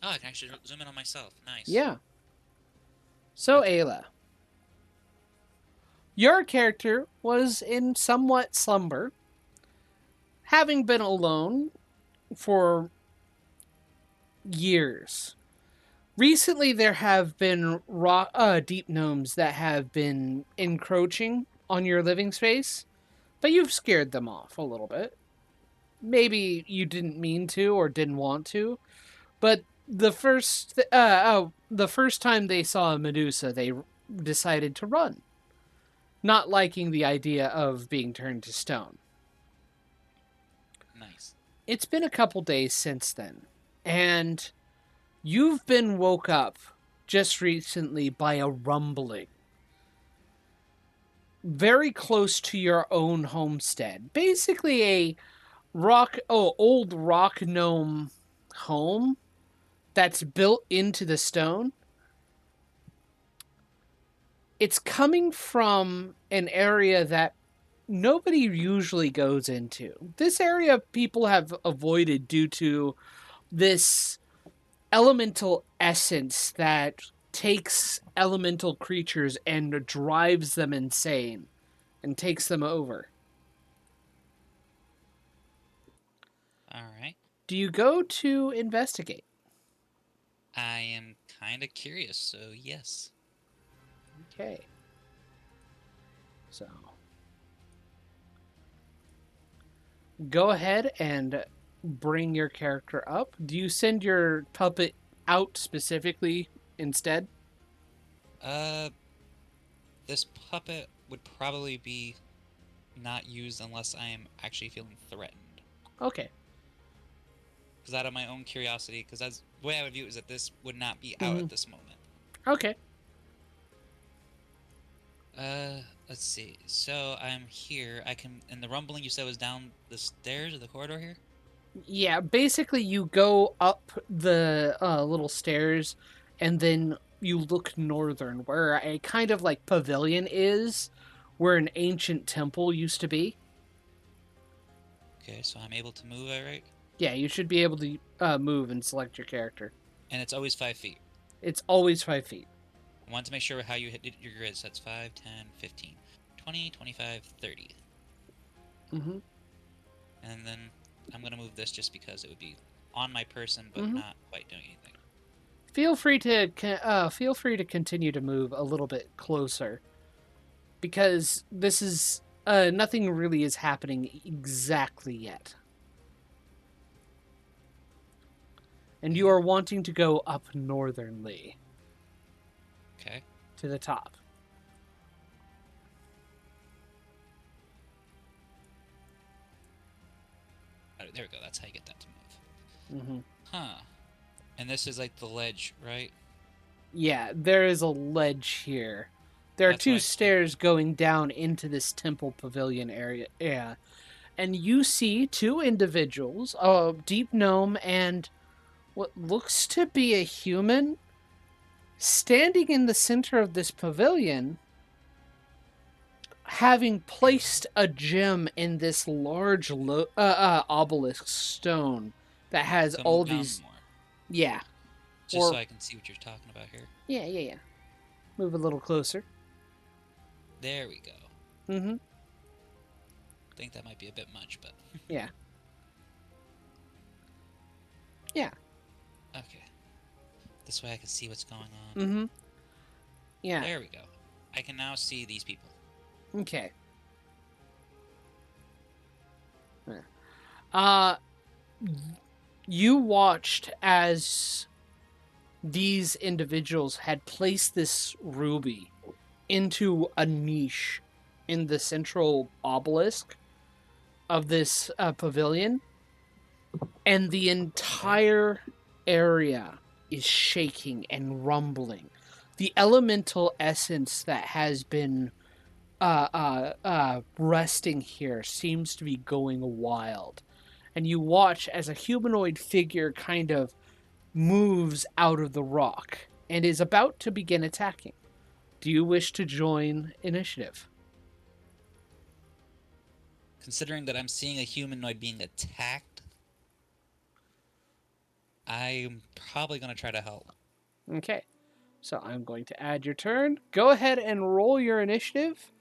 Oh, I can actually zoom in on myself. Nice. Yeah. So, Okay. Ayla, your character was in somewhat slumber, having been alone for years. Recently, there have been deep gnomes that have been encroaching on your living space, but you've scared them off a little bit. Maybe you didn't mean to or didn't want to, but the first time they saw a Medusa, they decided to run, not liking the idea of being turned to stone. Nice. It's been a couple days since then, and you've been woke up just recently by a rumbling very close to your own homestead. Basically a old rock gnome home that's built into the stone. It's coming from an area that nobody usually goes into. This area people have avoided due to this elemental essence that takes elemental creatures and drives them insane and takes them over. All right. Do you go to investigate? I am kind of curious, so yes. Okay. So go ahead and bring your character up. Do you send your puppet out specifically instead? Uh, this puppet would probably be not used unless I am actually feeling threatened. Okay. Because out of my own curiosity, because that's the way I would view it is that this would not be out Mm-hmm. at this moment. Okay. Uh, let's see. So I'm here. I can. And the rumbling you said was down the stairs or the corridor here. Yeah, basically you go up the little stairs and then you look northern where a kind of like pavilion is where an ancient temple used to be. Okay, so I'm able to move. All right. Yeah, you should be able to move and select your character. And it's always 5 feet. It's always 5 feet. I want to make sure how you hit your grid. So that's 5, 10, 15, 20, 25, 30. Mm-hmm. And then I'm going to move this just because it would be on my person, but Mm-hmm. not quite doing anything. Feel free to continue to move a little bit closer because this is nothing really is happening exactly yet, and you Okay. are wanting to go up northernly Okay. to the top. There we go. That's how you get that to move. Mm-hmm. Huh. And this is like the ledge, right? Yeah, there is a ledge here. There are That's what two I figured. stairs going down into this temple pavilion area. Yeah, and you see two individuals, a deep gnome and what looks to be a human, standing in the center of this pavilion, having placed a gem in this large obelisk stone that has So all move down these. more, Yeah, just so or I can see what you're talking about here. yeah. Move a little closer. There we go. Mm-hmm. I think that might be a bit much, but Yeah. Yeah. okay. This way I can see what's going on. Mm-hmm. Yeah. There we go. I can now see these people. Okay. Yeah. Uh, you watched as these individuals had placed this ruby into a niche in the central obelisk of this pavilion, and the Okay. entire area is shaking and rumbling. The elemental essence that has been resting here seems to be going wild. And you watch as a humanoid figure kind of moves out of the rock and is about to begin attacking. Do you wish to join initiative? Considering that I'm seeing a humanoid being attacked, I'm probably going to try to help. Okay. So I'm going to add your turn. Go ahead and roll your initiative.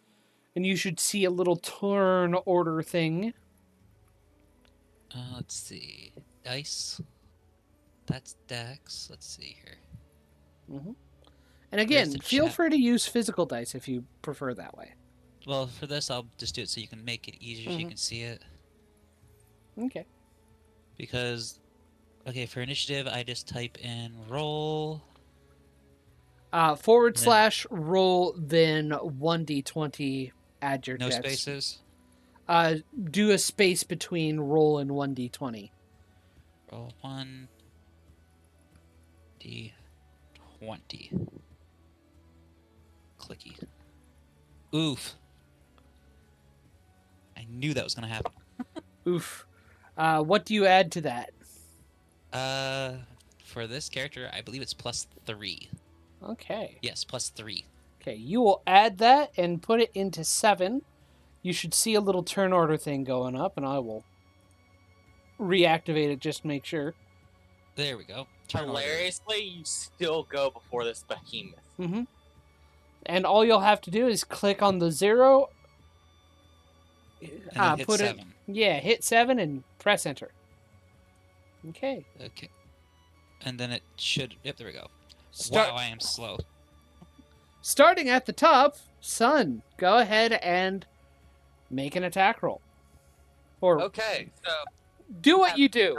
And you should see a little turn order thing. Let's see. Dice. That's Dex. Let's see here. And Where's again, the feel chat? free to use physical dice if you prefer that way. Well, for this, I'll just do it so you can make it easier so you can see it. Okay. Because, okay, for initiative, I just type in roll. Forward Then- slash roll, then 1d20, add your No dex. spaces. Do a space between roll and 1d20. Roll 1d20. Clicky. Oof. I knew that was gonna happen. Oof. What do you add to that? For this character, I believe it's +3. Okay. Yes, +3. Okay, you will add that and put it into 7. You should see a little turn order thing going up, and I will reactivate it just to make sure. There we go. Turn order. Hilariously, you still go before this behemoth. Mm-hmm. And all you'll have to do is click on the 0. And then hit Put 7. it. Yeah, hit 7 and press enter. Okay. Okay. And then it should. Yep, there we go. Start, Wow, I am slow. Starting at the top, Sun, go ahead and make an attack roll. Or Okay, so do what you do.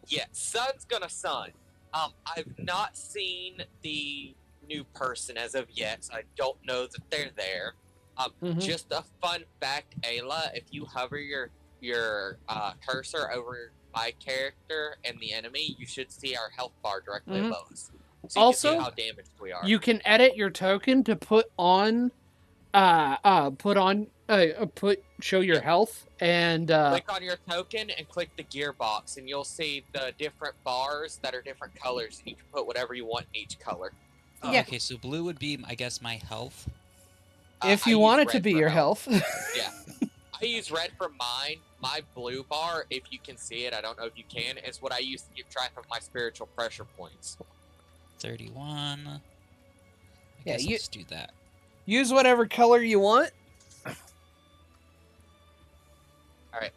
yeah, Sun's gonna Sun. I've not seen the new person as of yet, so I don't know that they're there. Mhm. Just a fun fact, Ayla, if you hover your cursor over my character and the enemy, you should see our health bar directly Mhm. above us. So you Also, can see how damaged we are. You can edit your token to put show your Yeah. health and Click on your token and click the gearbox, and you'll see the different bars that are different colors, and you can put whatever you want in each color. Oh, Yeah. Okay, so blue would be, I guess, my health. if I you use want it to red be for your health. Yeah. I use red for mine. My blue bar, if you can see it, I don't know if you can, is what I use to keep track of my spiritual pressure points. 31. I Yeah, guess you- let's do that. Use whatever color you want. Alright,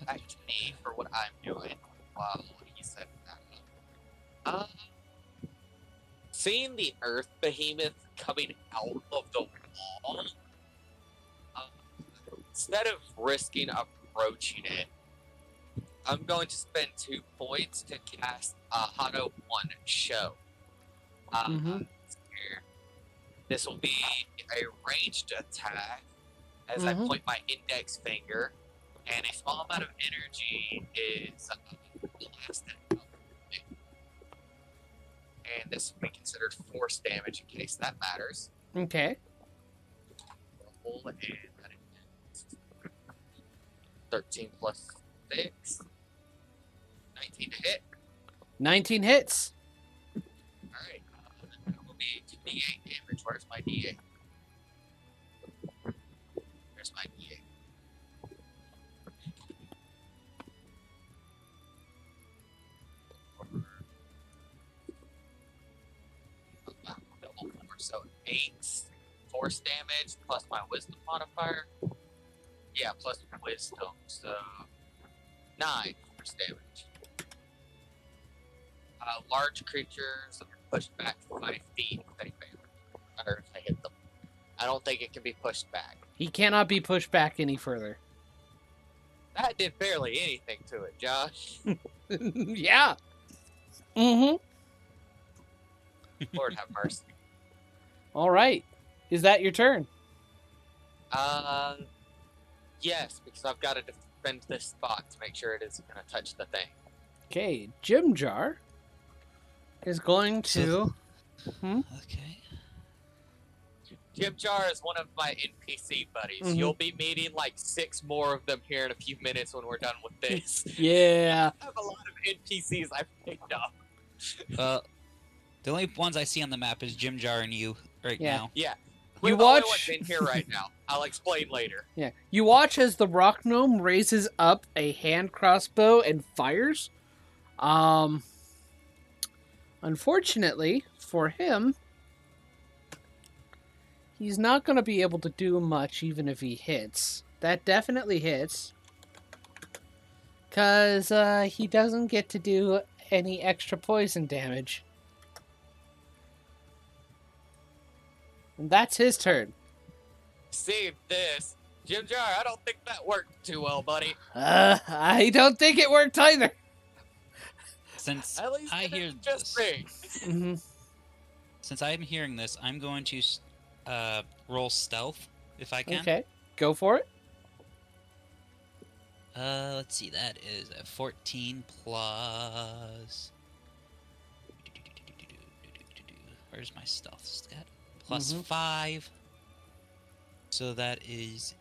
actually, for what I'm doing, while he said that, seeing the Earth Behemoth coming out of the wall, instead of risking approaching it, I'm going to spend 2 points to cast Hano 1 Show. Mhm. Here. This will be a ranged attack as I Mhm. point my index finger, and a small amount of energy is blasted out. And this will be considered force damage in case that matters. Okay. Roll, and that is 13 plus 6. 19 to hit. 19 hits. Alright. That will be 2d8 damage. Where's my d8? Where's my d8? Double 4, so 8 force damage plus my wisdom modifier. Yeah, plus wisdom, so 9 force damage. Large creatures are pushed back 5 feet if they fail, or if I hit them. I don't think it can be pushed back. He cannot be pushed back any further. That did barely anything to it, Josh. Yeah. Mm-hmm. Lord have mercy. All right. Is that your turn? Yes, because I've got to defend this spot to make sure it isn't going to touch the thing. Okay. Jim Jar is going to. Okay. Jim Jar is one of my NPC buddies. Mhm. You'll be meeting like 6 more of them here in a few minutes when we're done with this. Yeah. I have a lot of NPCs I've picked up. The only ones I see on the map is Jim Jar and you right Yeah. now. Yeah. You We're the only watch- ones in here right now. I'll explain later. Yeah. You watch as the rock gnome raises up a hand crossbow and fires. Um, unfortunately for him, he's not going to be able to do much even if he hits. That definitely hits. Because he doesn't get to do any extra poison damage. And that's his turn. See this. Jim Jar, I don't think that worked too well, buddy. I don't think it worked either. Since At least I it hear isn't just this, me. Mm-hmm. since I'm hearing this, I'm going to roll stealth if I can. Okay, go for it. Let's see. That is a 14 plus. Where's my stealth stat? Plus 5. So that is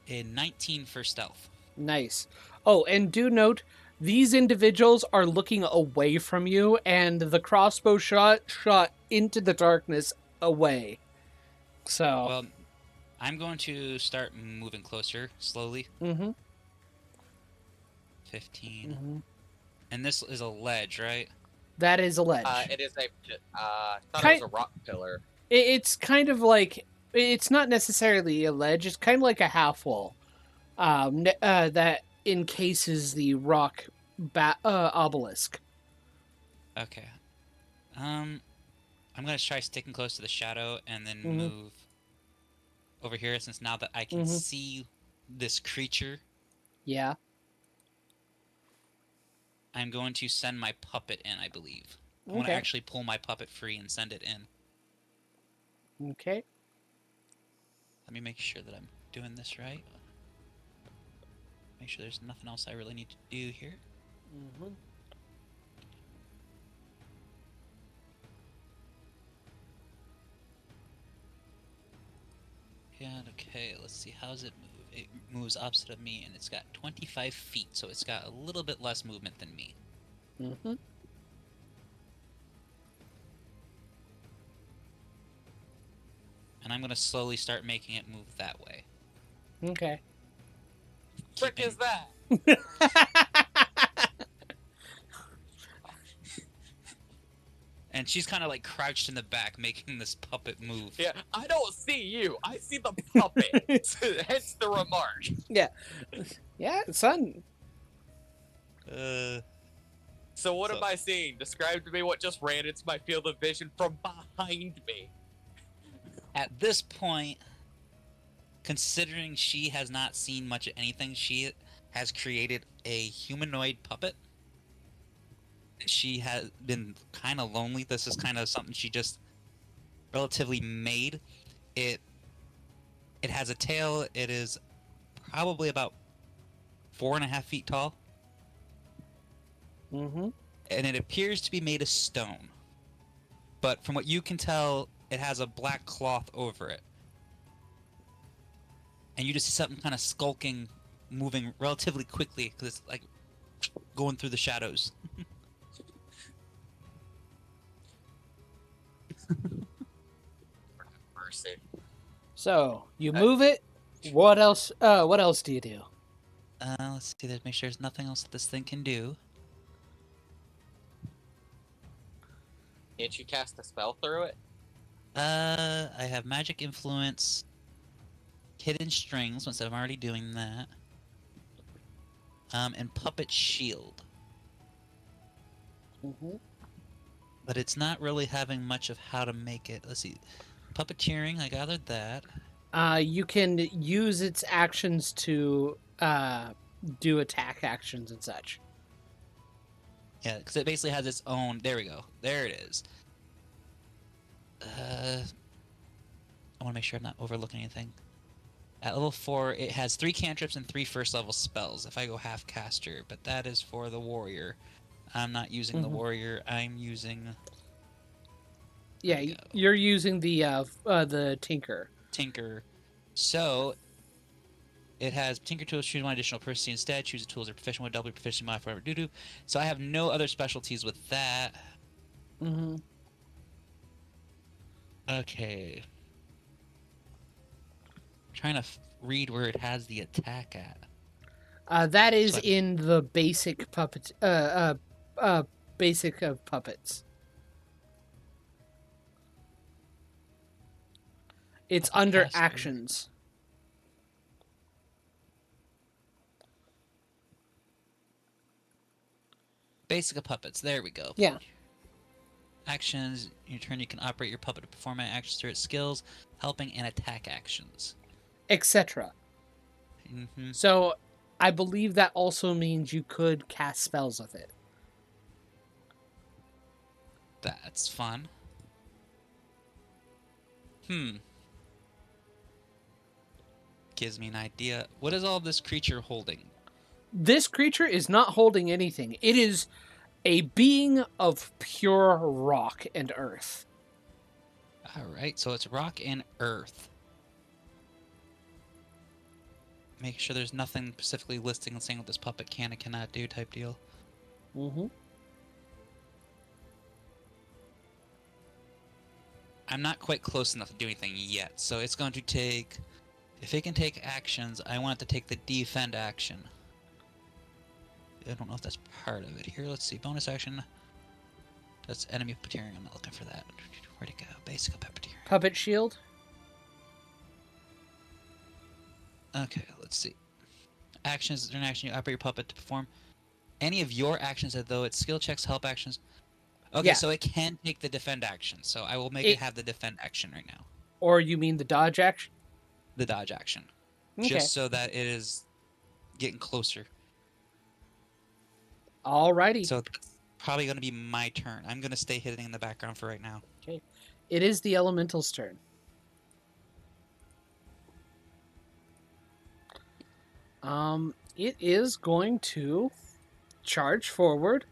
a 19 for stealth. Nice. Oh, and do note, these individuals are looking away from you, and the crossbow shot into the darkness away. So. Well, I'm going to start moving closer slowly. 15. And this is a ledge, right? That is a ledge. It is a. I thought it was a rock pillar. It's kind of like, it's not necessarily a ledge. It's kind of like a half wall, that encases the rock obelisk. Okay. I'm gonna try sticking close to the shadow and then move over here, since now that I can see this creature. Yeah. I'm going to send my puppet in, I believe. I want to actually pull my puppet free and send it in. Okay. Let me make sure that I'm doing this right. Make sure there's nothing else I really need to do here. Yeah, okay, let's see. How's it move? It moves opposite of me, and it's got 25 feet, so it's got a little bit less movement than me. And I'm going to slowly start making it move that way. Okay. Frick is that? And she's kind of like crouched in the back, making this puppet move. Yeah, I don't see you. I see the puppet. Hence the remark. Yeah. Yeah, son. So what am I seeing? Describe to me what just ran into my field of vision from behind me. At this point, considering she has not seen much of anything, she has created a humanoid puppet. She has been kind of lonely. This is kind of something she just relatively made. It has a tail. It is probably about 4.5 feet tall. And it appears to be made of stone. But from what you can tell, it has a black cloth over it. And you just see something kind of skulking, moving relatively quickly, because it's like going through the shadows. Mercy. So, you move it. What else do you do? Let's see, let's make sure there's nothing else that this thing can do. Can't you cast a spell through it? I have Magic Influence, Hidden Strings, once I'm already doing that. And Puppet Shield. But it's not really having much of how to make it. Let's see. Puppeteering, I gathered that. You can use its actions to do attack actions and such. Yeah, because it basically has its own... There we go. There it is. I want to make sure I'm not overlooking anything. At level 4, it has 3 cantrips and 3 first-level spells if I go half-caster, but that is for the warrior. I'm not using the warrior. I'm using... Yeah, you're using the Tinker. Tinker. So, it has Tinker tools, choose one additional proficiency instead, choose a tool as a proficient with double proficiency modifier, doo-doo. So I have no other specialties with that. Okay. Trying to read where it has the attack at. That is in the basic puppet basic of puppets. It's Puppet under caster. actions. Basic of puppets. There we go. Yeah. Actions. In your turn, you can operate your puppet to perform actions through its skills, helping and attack actions. Etc. Mm-hmm. So, I believe that also means you could cast spells with it. That's fun. Gives me an idea. What is all this creature holding? This creature is not holding anything. It is a being of pure rock and earth. Alright, so it's rock and earth. Make sure there's nothing specifically listing and saying what this puppet can and cannot do type deal. Mm-hmm. I'm not quite close enough to do anything yet, so it's going to take... If it can take actions, I want it to take the defend action. I don't know if that's part of it here. Let's see. Bonus action. That's enemy puppeteering. I'm not looking for that. Where'd it go? Basic puppeteering. Puppet shield. Okay, let's see. Actions. During action, you operate your puppet to perform any of your actions as though it's skill checks, help actions. Okay, Yeah. so it can take the defend action. So I will make it have the defend action right now. Or you mean the dodge action? The dodge action. Okay. Just so that it is getting closer. Alrighty. So that's probably going to be my turn. I'm going to stay hitting in the background for right now. Okay. It is the elemental's turn. It is going to charge forward.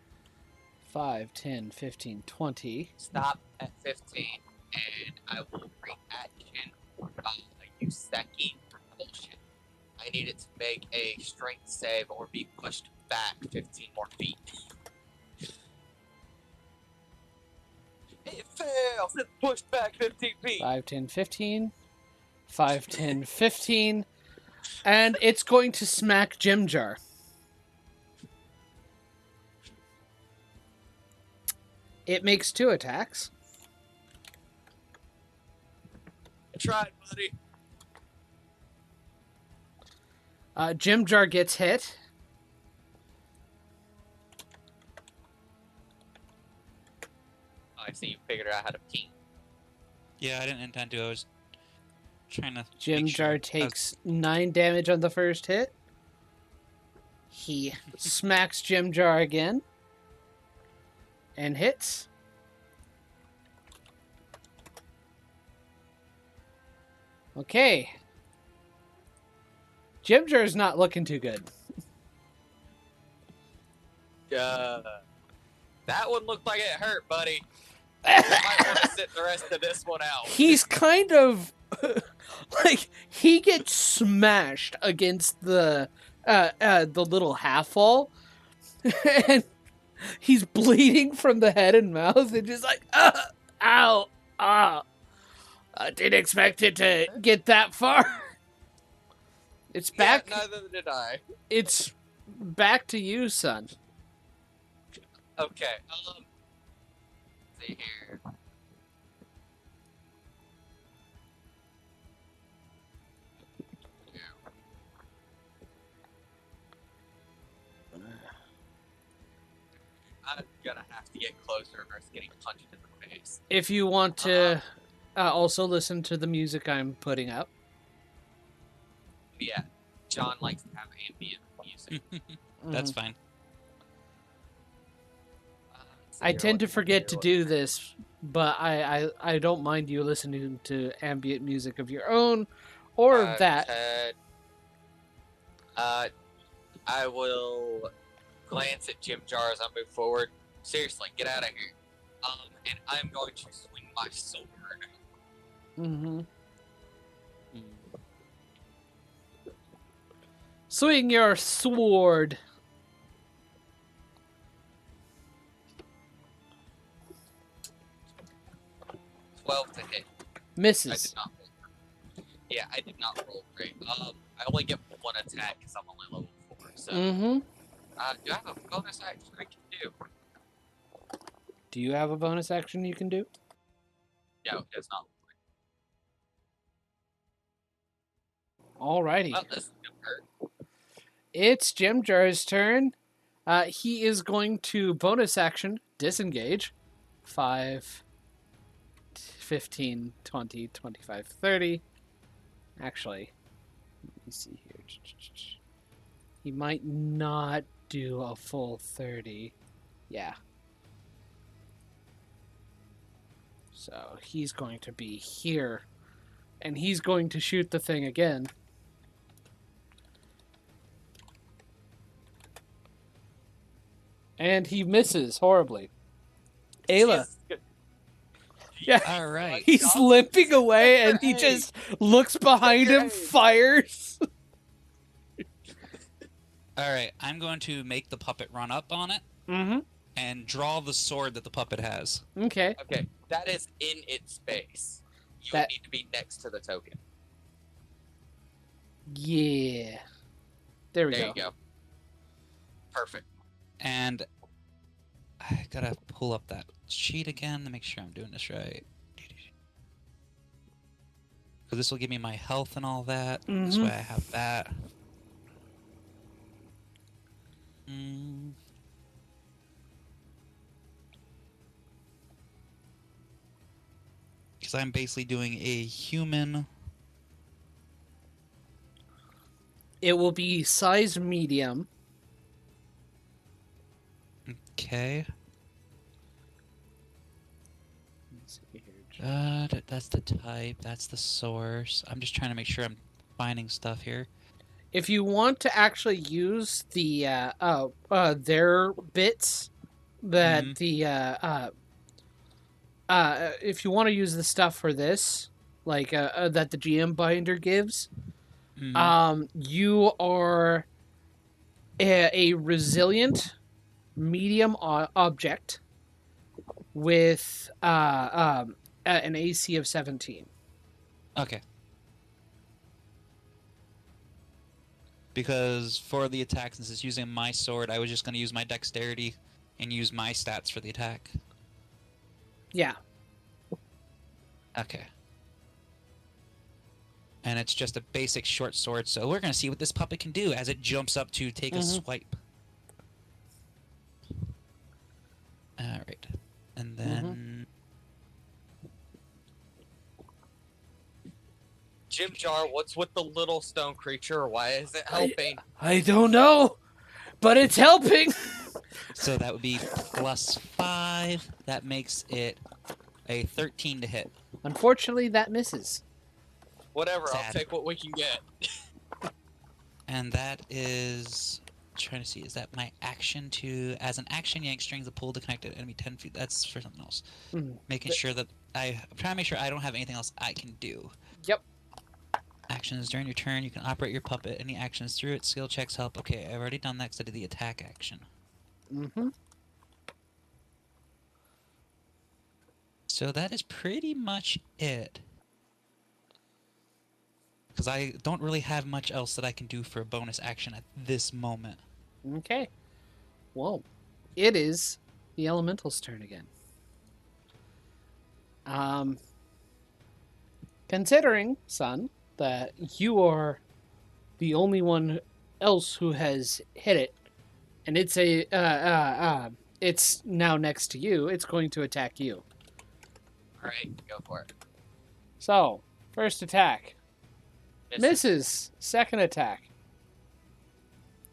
5, 10, 15, 20. Stop at 15, and I will reaction use Seki propulsion. I need it to make a strength save or be pushed back 15 more feet. It fails! It's pushed back 15 feet! 5, 10, 15. 5, 10, 15. And it's going to smack Jimjar. It makes 2 attacks. I tried, buddy. Jimjar gets hit. I see you figured out how to ping. Yeah, I didn't intend to. I was trying to. Jimjar takes 9 damage on the first hit. He smacks Jimjar again. And hits. Okay. Jimjar's not looking too good. That one looked like it hurt, buddy. You might want to sit the rest of this one out. He's kind of like he gets smashed against the little half wall, and he's bleeding from the head and mouth, and just like ow, I didn't expect it to get that far. It's back. Yeah, neither did I. It's back to you, son. Okay. Let's see here. I'm gonna have to get closer or it's getting punched in the face. If you want to also listen to the music I'm putting up. Yeah, John likes to have ambient music. That's fine. I tend to forget to do this, but I don't mind you listening to ambient music of your own, or that. Ted, I will glance at Jimjar as I move forward. Seriously, get out of here. And I'm going to swing my sword. Mm-hmm. Swing your sword. Twelve to hit. Misses. I did not roll. Yeah, I did not roll great. I only get 1 attack because I'm only level 4. So, Mm-hmm. do I have a bonus action I can do? Do you have a bonus action you can do? No, it does not. Alrighty. Well, this is gonna hurt. It's Jim Jar's turn. He is going to bonus action disengage. 5, 15, 20, 25, 30. Actually, let me see here. He might not do a full 30. Yeah. So he's going to be here. And he's going to shoot the thing again. And he misses horribly. Ayla. Jesus. Yeah. All right. He's limping away and he Hey. just looks behind him, Hey. fires. All right. I'm going to make the puppet run up on it Mm-hmm. and draw the sword that the puppet has. Okay. Okay, that is in its space. You That- would need to be next to the token. Yeah. There we There go. you go. Perfect. And I gotta pull up that sheet again to make sure I'm doing this right. So this will give me my health and all that. This Mhm. way I have that. Mm. Because I'm basically doing a human. It will be size medium. Okay. Let's see here. That's the type. That's the source. I'm just trying to make sure I'm finding stuff here. If you want to actually use the their bits that Mhm. if you want to use the stuff for this, like that the GM binder gives, Mhm. you are a resilient medium object with an AC of 17. Okay. Because for the attack, since it's using my sword, I was just going to use my dexterity and use my stats for the attack. Yeah. Okay. And it's just a basic short sword, so we're going to see what this puppet can do as it jumps up to take a swipe. Alright. And then... Jim Jar, what's with the little stone creature? Why is it helping? I don't know, but it's helping. So that would be +5. That makes it a 13 to hit. Unfortunately, that misses. Whatever, I'll Sad. take what we can get. And that is... Trying to see, is that my action to... As an action, yank strings a pull to connect an enemy 10 feet. That's for something else. Making sure that I'm trying to make sure I don't have anything else I can do. Yep. Actions during your turn, you can operate your puppet. Any actions through it, skill checks help. Okay, I've already done that because I did the attack action. Mm-hmm. So that is pretty much it. Because I don't really have much else that I can do for a bonus action at this moment. Okay. Well, it is the elemental's turn again. Considering, son, that you are the only one else who has hit it, and it's it's now next to you, it's going to attack you. Alright, go for it. So, first attack. Misses. Second attack.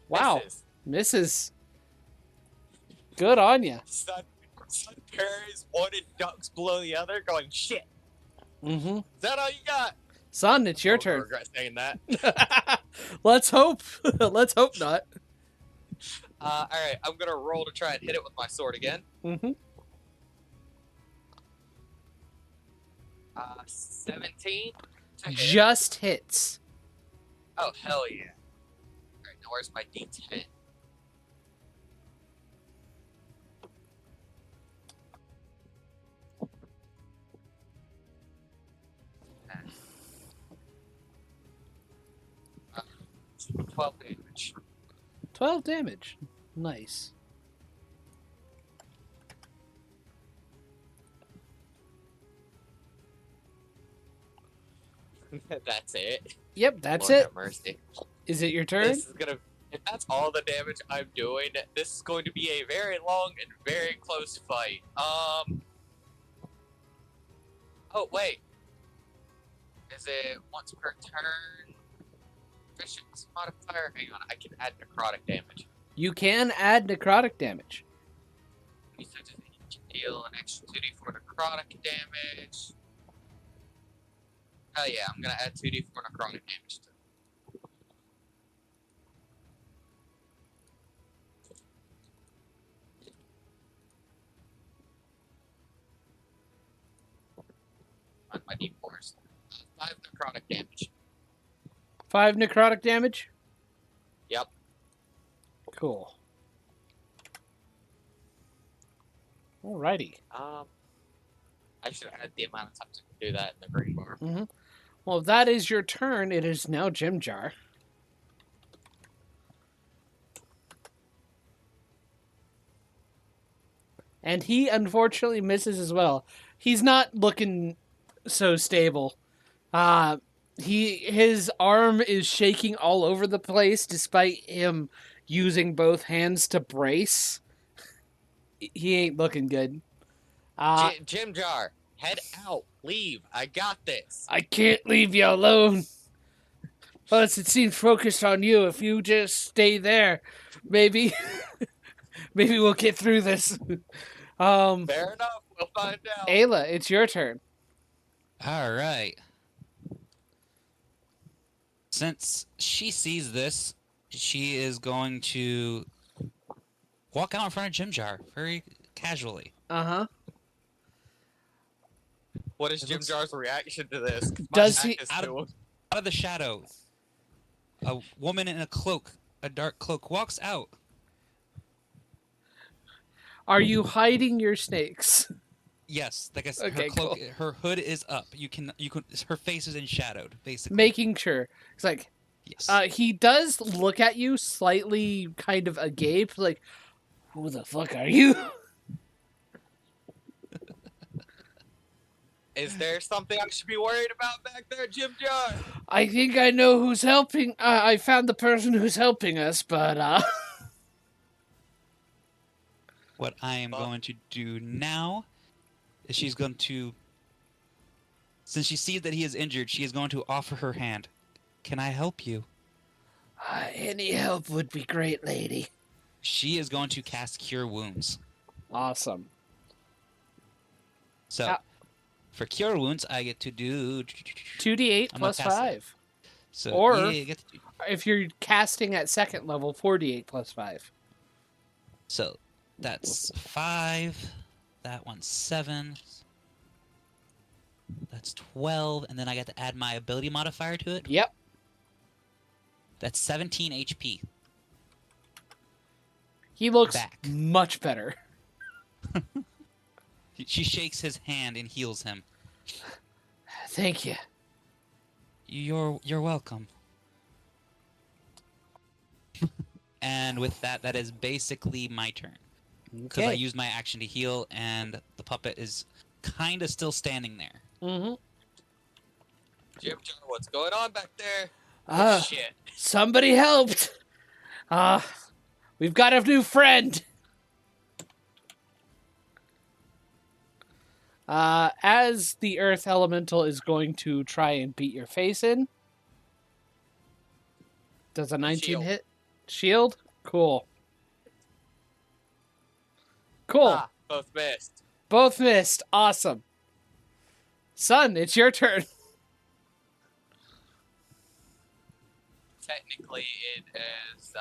Wow. Misses. Good on you. Sun parries one and ducks below the other, going, shit. Mm-hmm. Is that all you got? Son, it's your I turn. regret saying that. Let's hope. Let's hope not. Alright, I'm gonna roll to try and hit it with my sword again. Mm-hmm. 17 to hit. Just hits. Oh, hell yeah. Alright, now where's my D10? Uh, 12 damage. 12 damage. Nice. That's it. Yep, that's Lord it. have mercy. Is it your turn? This is gonna. If that's all the damage I'm doing, this is going to be a very long and very close fight. Oh wait. Is it once per turn? Efficiency modifier. Hang on, I can add necrotic damage. You can add necrotic damage. You said to deal an extra 2d4 necrotic damage. Oh yeah, I'm gonna add 2d4 necrotic damage to it. On my d4s. 5 necrotic damage. 5 necrotic damage? Yep. Cool. Alrighty. I should add the amount of times I can do that in the green bar. Well, if that is your turn, it is now Jim Jar. And he unfortunately misses as well. He's not looking so stable. His arm is shaking all over the place despite him using both hands to brace. He ain't looking good. Jim Jar, head out. Leave. I got this. I can't leave you alone. Plus, it seems focused on you. If you just stay there, maybe we'll get through this. Fair enough. We'll find out. Ayla, it's your turn. All right. Since she sees this, she is going to walk out in front of Jim Jar very casually. Uh-huh. What is Jim Jar's reaction to this? Does he- Out of the shadow, a woman in a cloak, a dark cloak, walks out. Are you hiding your snakes? Yes, like I said, Okay, her cloak, cool. her hood is up. You can, her face is enshadowed, basically. Making sure. It's like, Yes. he does look at you slightly kind of agape, like, who the fuck are you? Is there something I should be worried about back there, Jim Jar? I think I know who's helping. I found the person who's helping us, but, What I am going to do now is she's going to, since she sees that he is injured, she is going to offer her hand. Can I help you? Any help would be great, lady. She is going to cast Cure Wounds. Awesome. So, for Cure Wounds, I get to do 2d8 I'm plus gonna cast 5. So, Or- yeah, you get to do, If you're casting at second level, 4d8 plus 5. so that's 5. That one's 7. That's 12, and then I got to add my ability modifier to it. Yep. That's 17 HP. He looks Back. much better. She shakes his hand and heals him. Thank you. You're welcome. And with that, that is basically my turn. Because I Okay. used my action to heal, and the puppet is kind of still standing there. Mm-hmm. Jim Jar, what's going on back there? Shit. Somebody helped. We've got a new friend. As the earth elemental is going to try and beat your face in. Does a 19 Shield. hit? Shield? Cool. Cool. Ah, both missed. Both missed. Awesome. Son, it's your turn. Technically, it is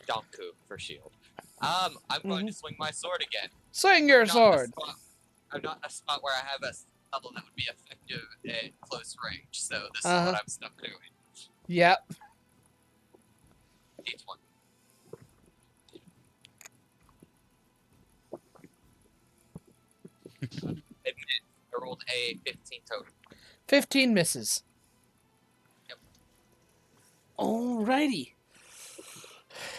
Donku for shield. I'm going to swing my sword again. Swing your I'm not in a sword. spot- I'm not in a spot where I have a spell that would be effective at close range, so this is what I'm stuck doing. Yep. D20. Admit, I rolled a 15 total. 15 misses. Yep. Alrighty.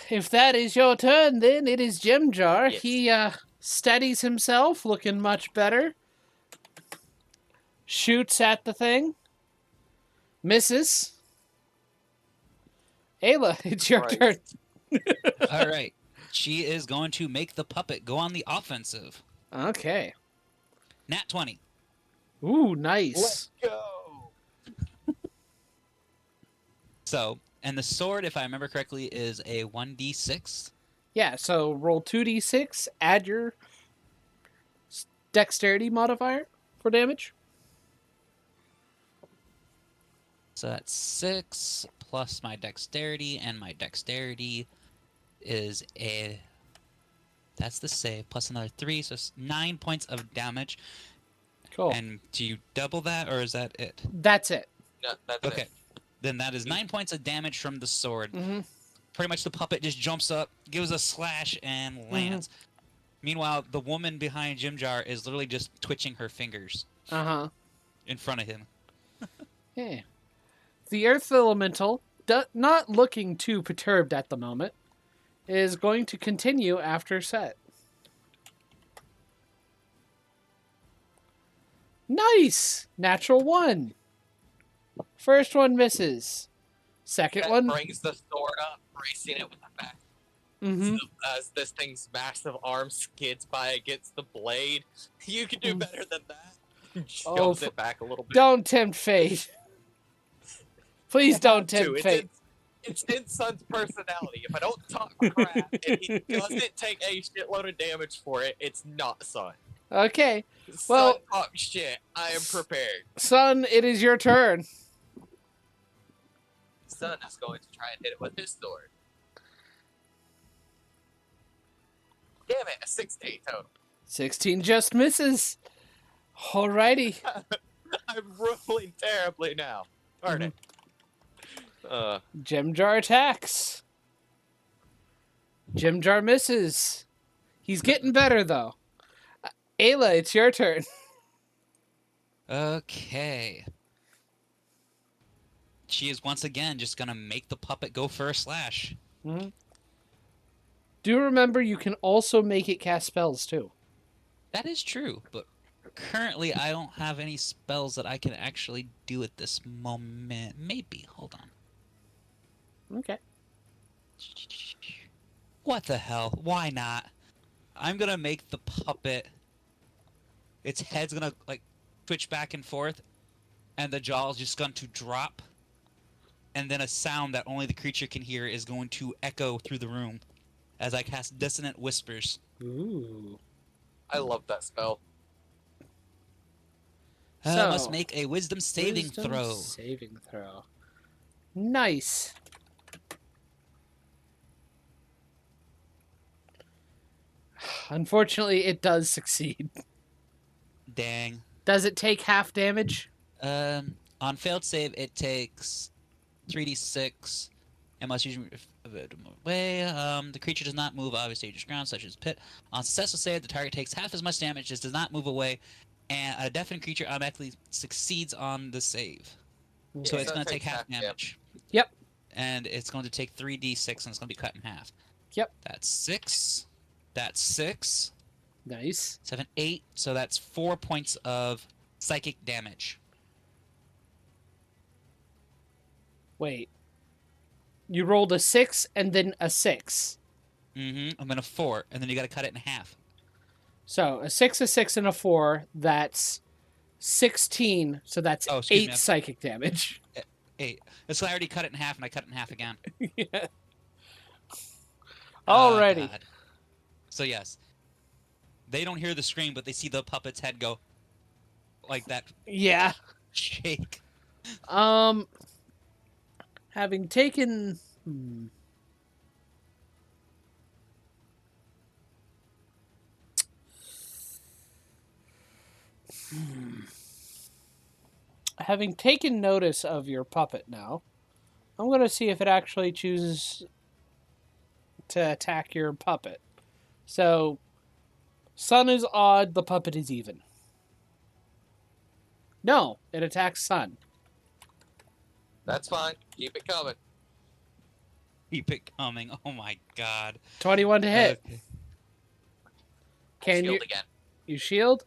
If that is your turn, then it is Jim Jar. Yes. He steadies himself, looking much better. Shoots at the thing. Misses. Ayla, it's your Right. turn. All right. She is going to make the puppet go on the offensive. Okay. Nat 20. Ooh, nice. Go. So, and the sword, if I remember correctly, is a 1d6. Yeah, so roll 2d6, add your dexterity modifier for damage. So that's 6 plus my dexterity, and my dexterity is a... That's the save, plus another 3, so it's 9 points of damage. Cool. And do you double that, or is that it? That's it. No, that's Okay. it. Then that is 9 points of damage from the sword. Mm-hmm. Pretty much the puppet just jumps up, gives a slash, and lands. Meanwhile, the woman behind Jim Jar is literally just twitching her fingers Uh-huh. in front of him. Yeah. The Earth Elemental, not looking too perturbed at the moment, is going to continue after set. Nice! Natural 1. First one misses. Second Cat one. brings the sword up, bracing it with the back. Mm-hmm. As this thing's massive arm skids by against the blade, you can do better than that. Shoves it back a little bit. Don't tempt fate. Please don't tempt fate. It's in Sun's personality. If I don't talk crap and he doesn't take a shitload of damage for it, it's not Sun. Okay. Well, Well- talk shit. I am prepared. Son, it is your turn. Sun is going to try and hit it with his sword. Damn it, a 16 total. 16 just misses. Alrighty. I'm rolling terribly now. Darn it. Gem Jar attacks. Gem Jar misses. He's getting better, though. Ayla, it's your turn. Okay. She is once again just going to make the puppet go for a slash. Mm-hmm. Do remember you can also make it cast spells, too. That is true, but currently I don't have any spells that I can actually do at this moment. Maybe. Hold on. Okay. What the hell? Why not? I'm going to make the puppet... Its head's going to, like, twitch back and forth, and the jaw is just going to drop, and then a sound that only the creature can hear is going to echo through the room as I cast Dissonant Whispers. Ooh. I love that spell. Must make a Wisdom saving Wisdom throw. Saving throw. Nice. Unfortunately, it does succeed. Dang. Does it take half damage? On failed save, it takes 3d6 and must use away. The creature does not move obviously dangerous ground, such as pit. On successful save, the target takes half as much damage, just does not move away, and a deafened creature automatically succeeds on the save. So Yeah, it's so going it to take takes half half damage. Yep. And it's going to take 3d6, and it's going to be cut in half. Yep. That's 6. That's 6. Nice. 7, 8. So that's 4 points of psychic damage. Wait. You rolled a 6 and then a 6. Mm-hmm. I'm going to 4, and then you got to cut it in half. So a 6, a 6, and a 4. That's 16. So that's Oh, excuse 8 me. psychic damage. 8. So I already cut it in half, and I cut it in half again. Yeah. Oh, Alrighty. God. So yes, they don't hear the scream, but they see the puppet's head go like that Yeah. shake. Having taken... Having taken notice of your puppet now, I'm going to see if it actually chooses to attack your puppet. So, Sun is odd, the puppet is even. No, it attacks Sun. That's fine. Keep it coming. Keep it coming. Oh my God. 21 to hit. Okay. Can Shield you... again. You shield?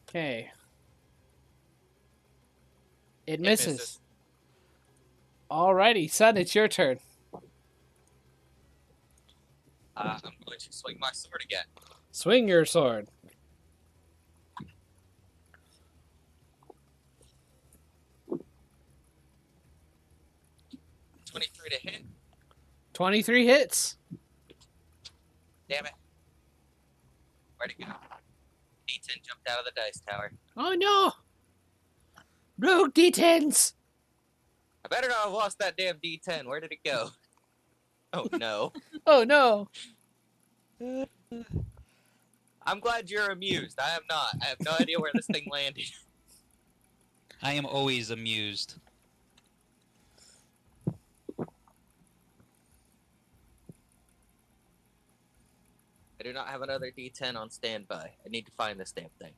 Okay. It misses. Alrighty, son, it's your turn. I'm going to swing my sword again. Swing your sword. 23 to hit. 23 hits. Damn it. Where'd it go? D10 jumped out of the dice tower. Oh no! Rogue D10s! I better not have lost that damn D10. Where did it go? Oh no. Oh no! I'm glad you're amused. I am not. I have no idea where this thing landed. I am always amused. I do not have another D10 on standby. I need to find this damn thing.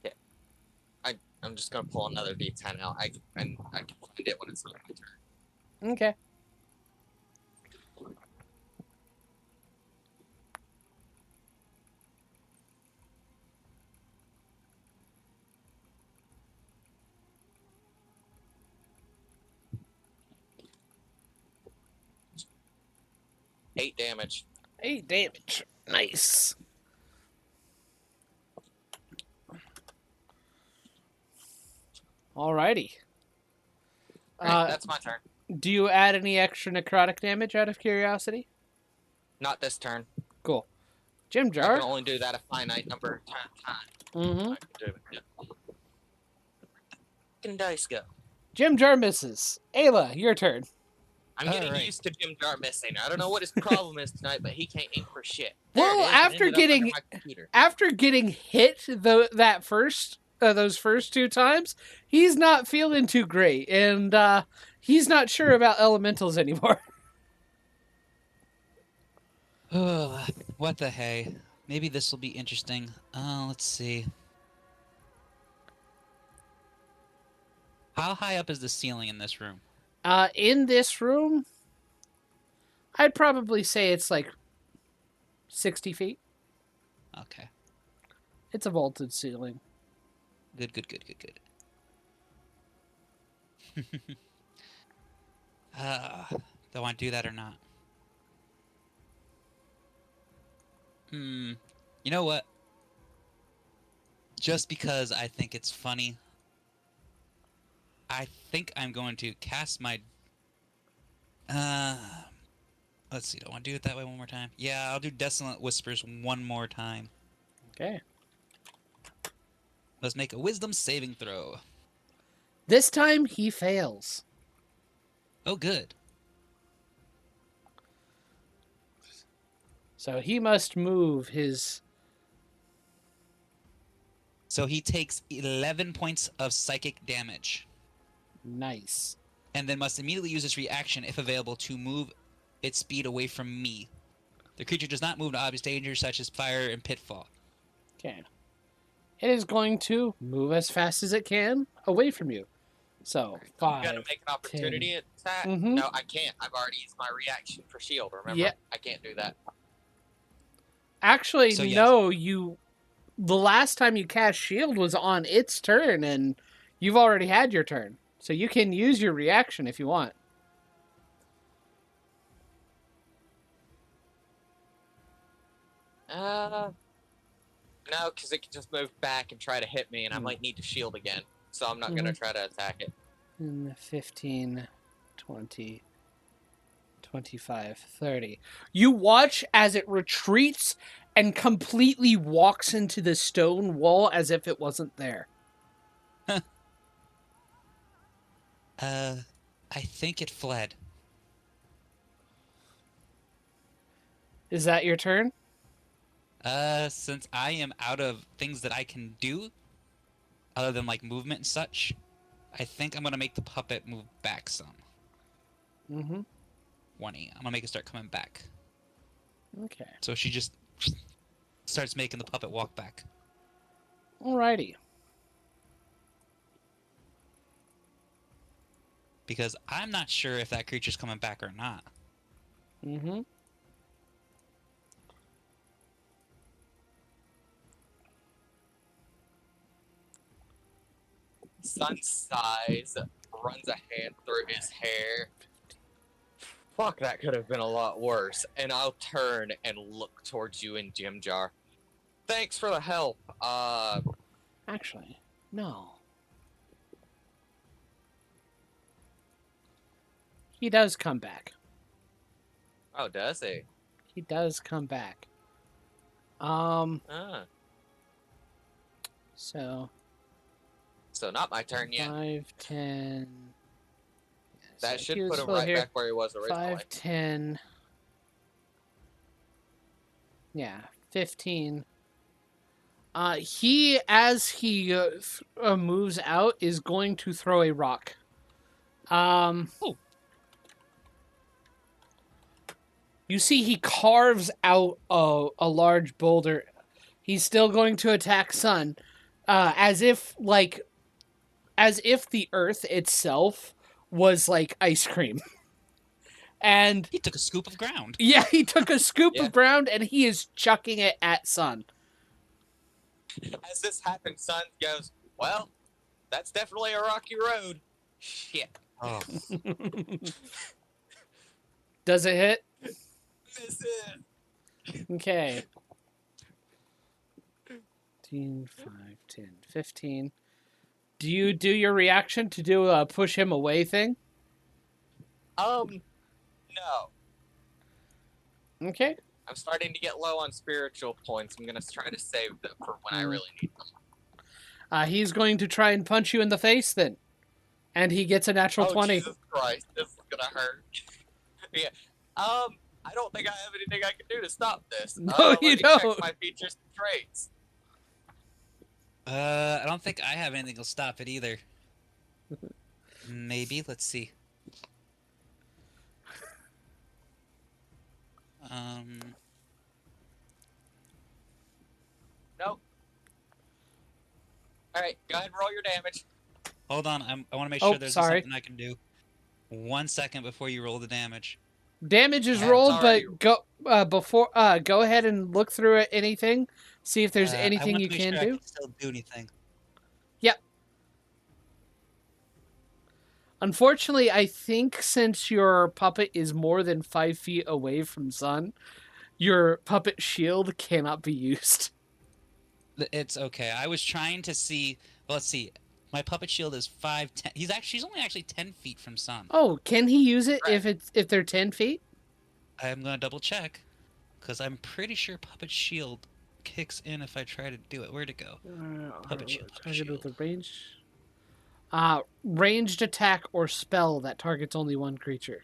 Okay. I'm just gonna pull another D10 out. I can find it when it's not my turn. Okay. Eight damage. 8 damage. Nice. Alrighty. Right, that's my turn. Do you add any extra necrotic damage out of curiosity? Not this turn. Cool. Jim I Jar? can only do that a finite number of times. Mm-hmm. I can do it. Fucking dice go. Jim Jar misses. Ayla, your turn. I'm getting Alright. used to Jim Jar missing. I don't know what his problem is tonight, but he can't aim for shit. Well, There it is. It after ended up under getting- my computer. After getting hit those first 2 times, he's not feeling too great, and he's not sure about elementals anymore. What the hey? Maybe this will be interesting. Let's see. How high up is the ceiling in this room? In this room, I'd probably say it's like 60 feet. Okay. It's a vaulted ceiling. Good. Do I want to do that or not? You know what? Just because I think it's funny, I think I'm going to cast my... let's see. Do I want to do it that way one more time? Yeah, I'll do Desolate Whispers one more time. Okay. Let's make a Wisdom saving throw. This time he fails. Oh, good. So he must move his... So he takes 11 points of psychic damage, Nice. and then must immediately use its reaction, if available, to move its speed away from me. The creature does not move to obvious danger, such as fire and pitfall. Okay. It is going to move as fast as it can away from you. So, I'm 5. gonna make an opportunity attack. Mhm. No, I can't. I've already used my reaction for shield. Remember? Yeah. I can't do that. Actually, So, yes. no, you... The last time you cast shield was on its turn, and you've already had your turn. So you can use your reaction if you want. No, because it can just move back and try to hit me, and I might need to shield again. So I'm not gonna try to attack it. 15, 20, 25, 30. You watch as it retreats and completely walks into the stone wall as if it wasn't there. I think it fled. Is that your turn? Since I am out of things that I can do, other than like movement and such, I think I'm gonna make the puppet move back some. Mm-hmm. 20. I'm gonna make it start coming back. Okay. So she just starts making the puppet walk back. Alrighty. Because I'm not sure if that creature's coming back or not. Mm-hmm. Sun sighs, runs a hand through his hair. Fuck, that could have been a lot worse. And I'll turn and look towards you and Jim Jar. Thanks for the help. Actually, no. He does come back. Oh, does he? He does come back. Ah. So So not my turn yet. 5, 10. That so should he was put him still right here. back where he was originally. 5, 10. Yeah, 15. He, as he moves out, is going to throw a rock. Oh. You see, he carves out a large boulder. He's still going to attack Sun, as if the Earth itself was like ice cream. And He took a scoop of ground. yeah, he took a scoop Yeah. of ground and he is chucking it at Sun. As this happens, Sun goes, well, that's definitely a rocky road. Shit. Oh. Does it hit? This is... Okay. 15, 5, 10, 15. Do you do your reaction to do a push him away thing? No. Okay. I'm starting to get low on spiritual points. I'm gonna try to save them for when I really need them. He's going to try and punch you in the face then. And he gets a natural 20. Jesus Christ, this is gonna hurt. Yeah. I don't think I have anything I can do to stop this. No, let you me check don't. my features and traits. I don't think I have anything to stop it either. Maybe. Let's see. Nope. Alright, go ahead and roll your damage. Hold on. I want to make Oh, sure there's sorry. something I can do. 1 second before you roll the damage. Damage is Yeah, rolled, it's but already- go ahead and look through it. Anything, see if there's I anything want you to make can sure I do. can still do anything. Unfortunately, I think since your puppet is more than 5 feet away from Sun, your puppet shield cannot be used. It's okay. I was trying to see. Well, let's see. My puppet shield is 5, 10. He's only actually 10 feet from Sun. Oh, can he use it Right. if they're 10 feet? I'm gonna double check, because I'm pretty sure puppet shield kicks in if I try to do it. Where'd it go? Puppet shield, puppet Target with shield. a range. Ranged attack or spell that targets only one creature.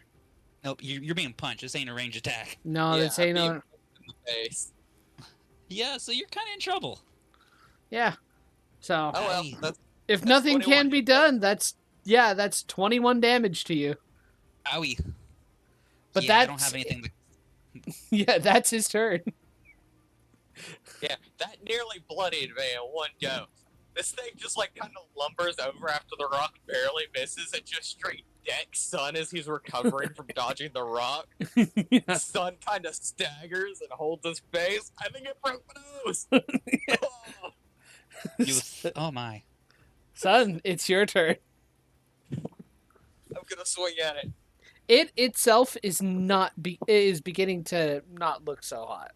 Nope, you're being punched. This ain't a range attack. No, Yeah, that's ain't being no. in the face. Yeah, so you're kind of in trouble. Yeah. So Oh well, Hey. if that's nothing 21 can be done, that's 21 damage to you. Owie. But yeah, I don't that's have anything to... yeah, that's his turn. yeah, that nearly bloodied me in one go. This thing just like kind of lumbers over after the rock barely misses and just straight decks Sun as he's recovering from dodging the rock. Yeah. Sun kind of staggers and holds his face. I think it broke my nose. Oh, Oh my. Sun, it's your turn. I'm gonna swing at it. It itself is is beginning to not look so hot.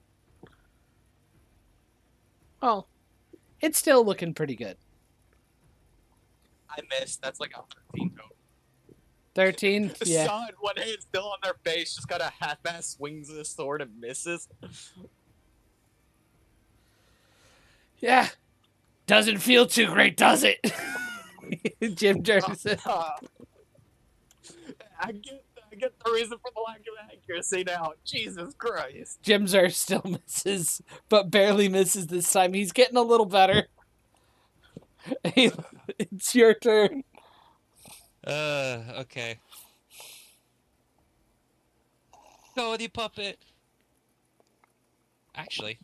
Well, it's still looking pretty good. I missed. That's like a 13 total. 13, The yeah. Sun, one hand still on their face, just kind of half-ass swings his sword and misses. Yeah. Doesn't feel too great, does it? Jim Jerson. I get the reason for the lack of accuracy now. Jesus Christ. Jim Zer still misses, but barely misses this time. He's getting a little better. It's your turn. Okay. Go with you, puppet. Actually,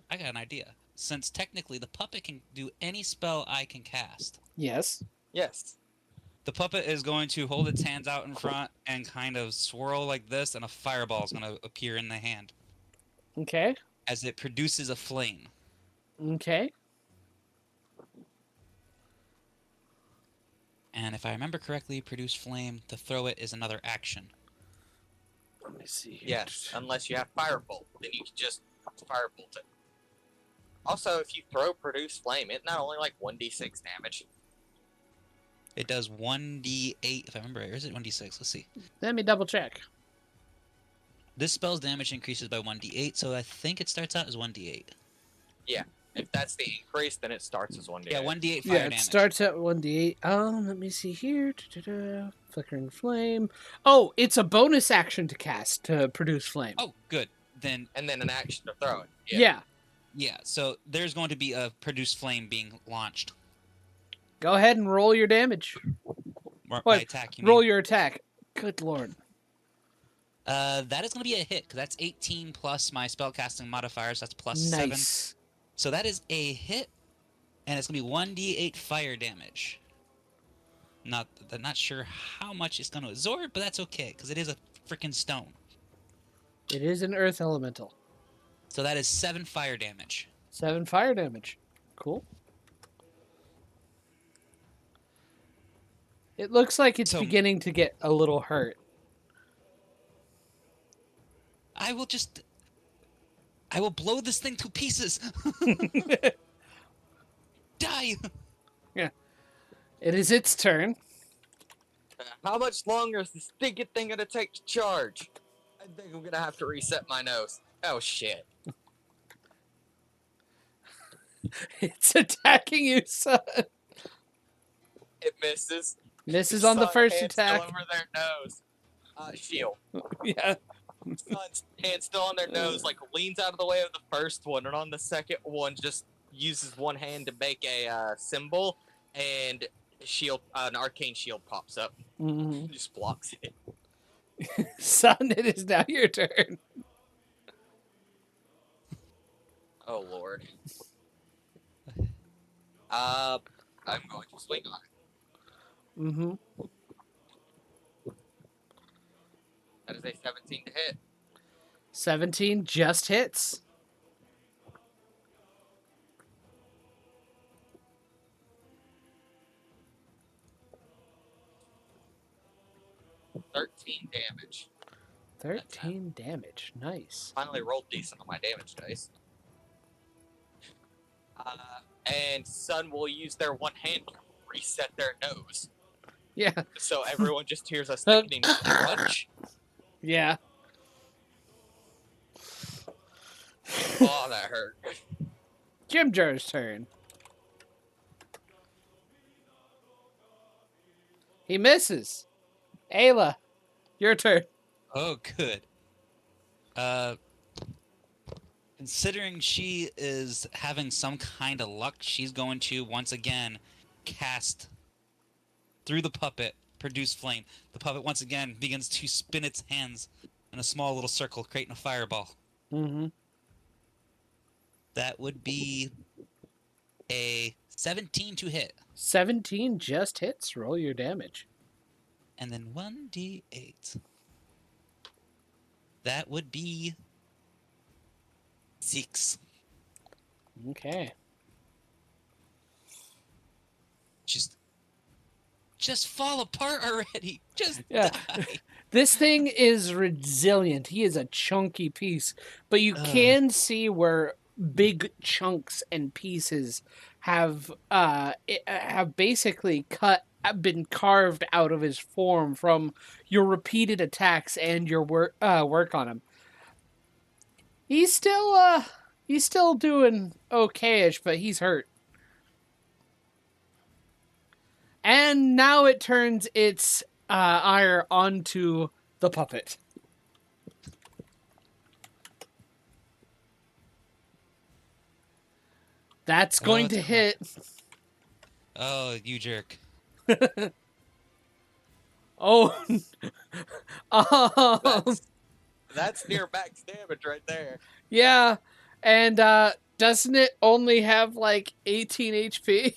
I got an idea. Since technically the puppet can do any spell I can cast, Yes. Yes. the puppet is going to hold its hands out in front and kind of swirl like this, and a fireball is going to appear in the hand Okay. as it produces a flame. Okay. And if I remember correctly, produce flame, to throw it is another action. Let me see here. Yes, unless you have firebolt, then you can just firebolt it. Also, if you throw produce flame, it's not only like 1d6 damage. It does 1d8, if I remember right. Or is it 1d6? Let's see. Let me double check. This spell's damage increases by 1d8, so I think it starts out as 1d8. Yeah, if that's the increase, then it starts as 1d8. Yeah, 1d8 fire Yeah, it damage. starts at 1d8. Let me see here. Flickering flame. Oh, it's a bonus action to cast to produce flame. Oh, good. Then, And then an action to throw it. Yeah. So there's going to be a produce flame being launched. Go ahead and roll your damage. By What? attack, you Roll mean? your attack. Good lord. That is going to be a hit, because that's 18 plus my spellcasting modifiers. That's plus 7. Nice. So that is a hit, and it's going to be 1d8 fire damage. I'm not sure how much it's going to absorb, but that's okay, because it is a freaking stone. It is an earth elemental. So that is 7 fire damage. 7 fire damage. Cool. It looks like it's So- beginning to get a little hurt. I will blow this thing to pieces. Die! It is its turn. How much longer is this stinking thing gonna take to charge? I think I'm gonna have to reset my nose. Oh shit. It's attacking you, son. It misses. Misses on the Sun, first hand attack. Still over their nose. Shield. Yeah. Sun's hand still on their nose, like leans out of the way of the first one, and on the second one just uses one hand to make a symbol, and shield, an arcane shield pops up. Mhm. Just blocks it. Son, it is now your turn. Oh lord. I'm going to swing on it. Mm-hmm. That is a 17 to hit. 17 just hits. $13 damage. 13 damage. Nice. Finally rolled decent on my damage dice. And Sun will use their one hand to reset their nose. Yeah. So everyone just hears a sickening crunch. Yeah. Oh, that hurt. Jim Jar's turn. He misses. Ayla, your turn. Oh, good. Considering she is having some kind of luck, she's going to once again cast through the puppet, produce flame. The puppet once again begins to spin its hands in a small little circle, creating a fireball. Mm-hmm. That would be a 17 to hit. 17 just hits. Roll your damage. And then 1d8. That would be 6. Okay. Just fall apart already. Just Yeah. die. This thing is resilient. He is a chunky piece, but you can see where big chunks and pieces have basically been carved out of his form from your repeated attacks and your work on him. He's still doing okayish, but he's hurt. And now it turns its ire onto the puppet. That's going to hit. Oh, you jerk. Oh. That's near max damage right there. Yeah. And doesn't it only have like 18 HP?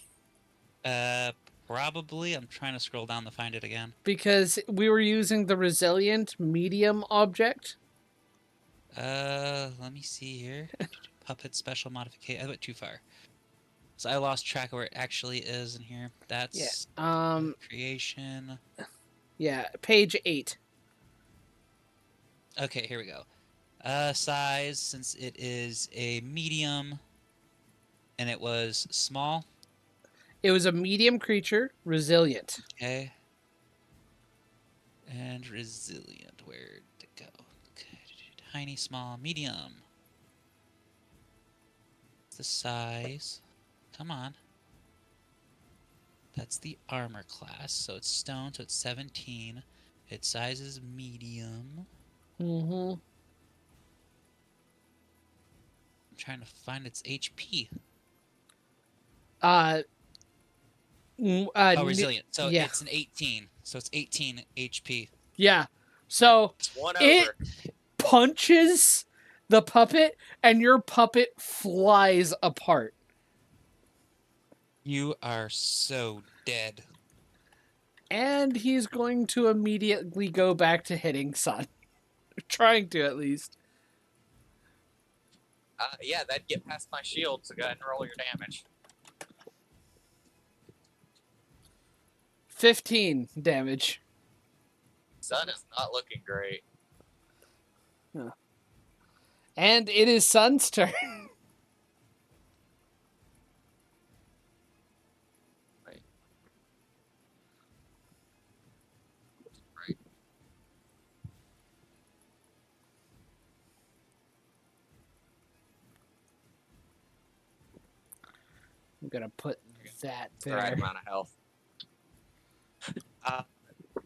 Probably. I'm trying to scroll down to find it again. Because we were using the resilient medium object. Let me see here. Puppet special modification. I went too far. So I lost track of where it actually is in here. That's creation. Yeah, page 8. Okay, here we go. Size, since it is a medium, and it was small. It was a medium creature, resilient. Okay. And resilient. Where'd it go? Okay. Tiny, small, medium. The size. Come on. That's the armor class. So it's stone, so it's 17. Its size is medium. Mm-hmm. I'm trying to find its HP. Oh, Resilient. So yeah. it's an 18. So it's 18 HP. Yeah. So It's one it over. punches the puppet, and your puppet flies apart. You are so dead. And he's going to immediately go back to hitting Sun. Trying to, at least. Yeah, that'd get past my shield, so go ahead and roll your damage. 15 damage. Sun is not looking great. And it is Sun's turn. Right. I'm going to put that It's the right there. amount of health.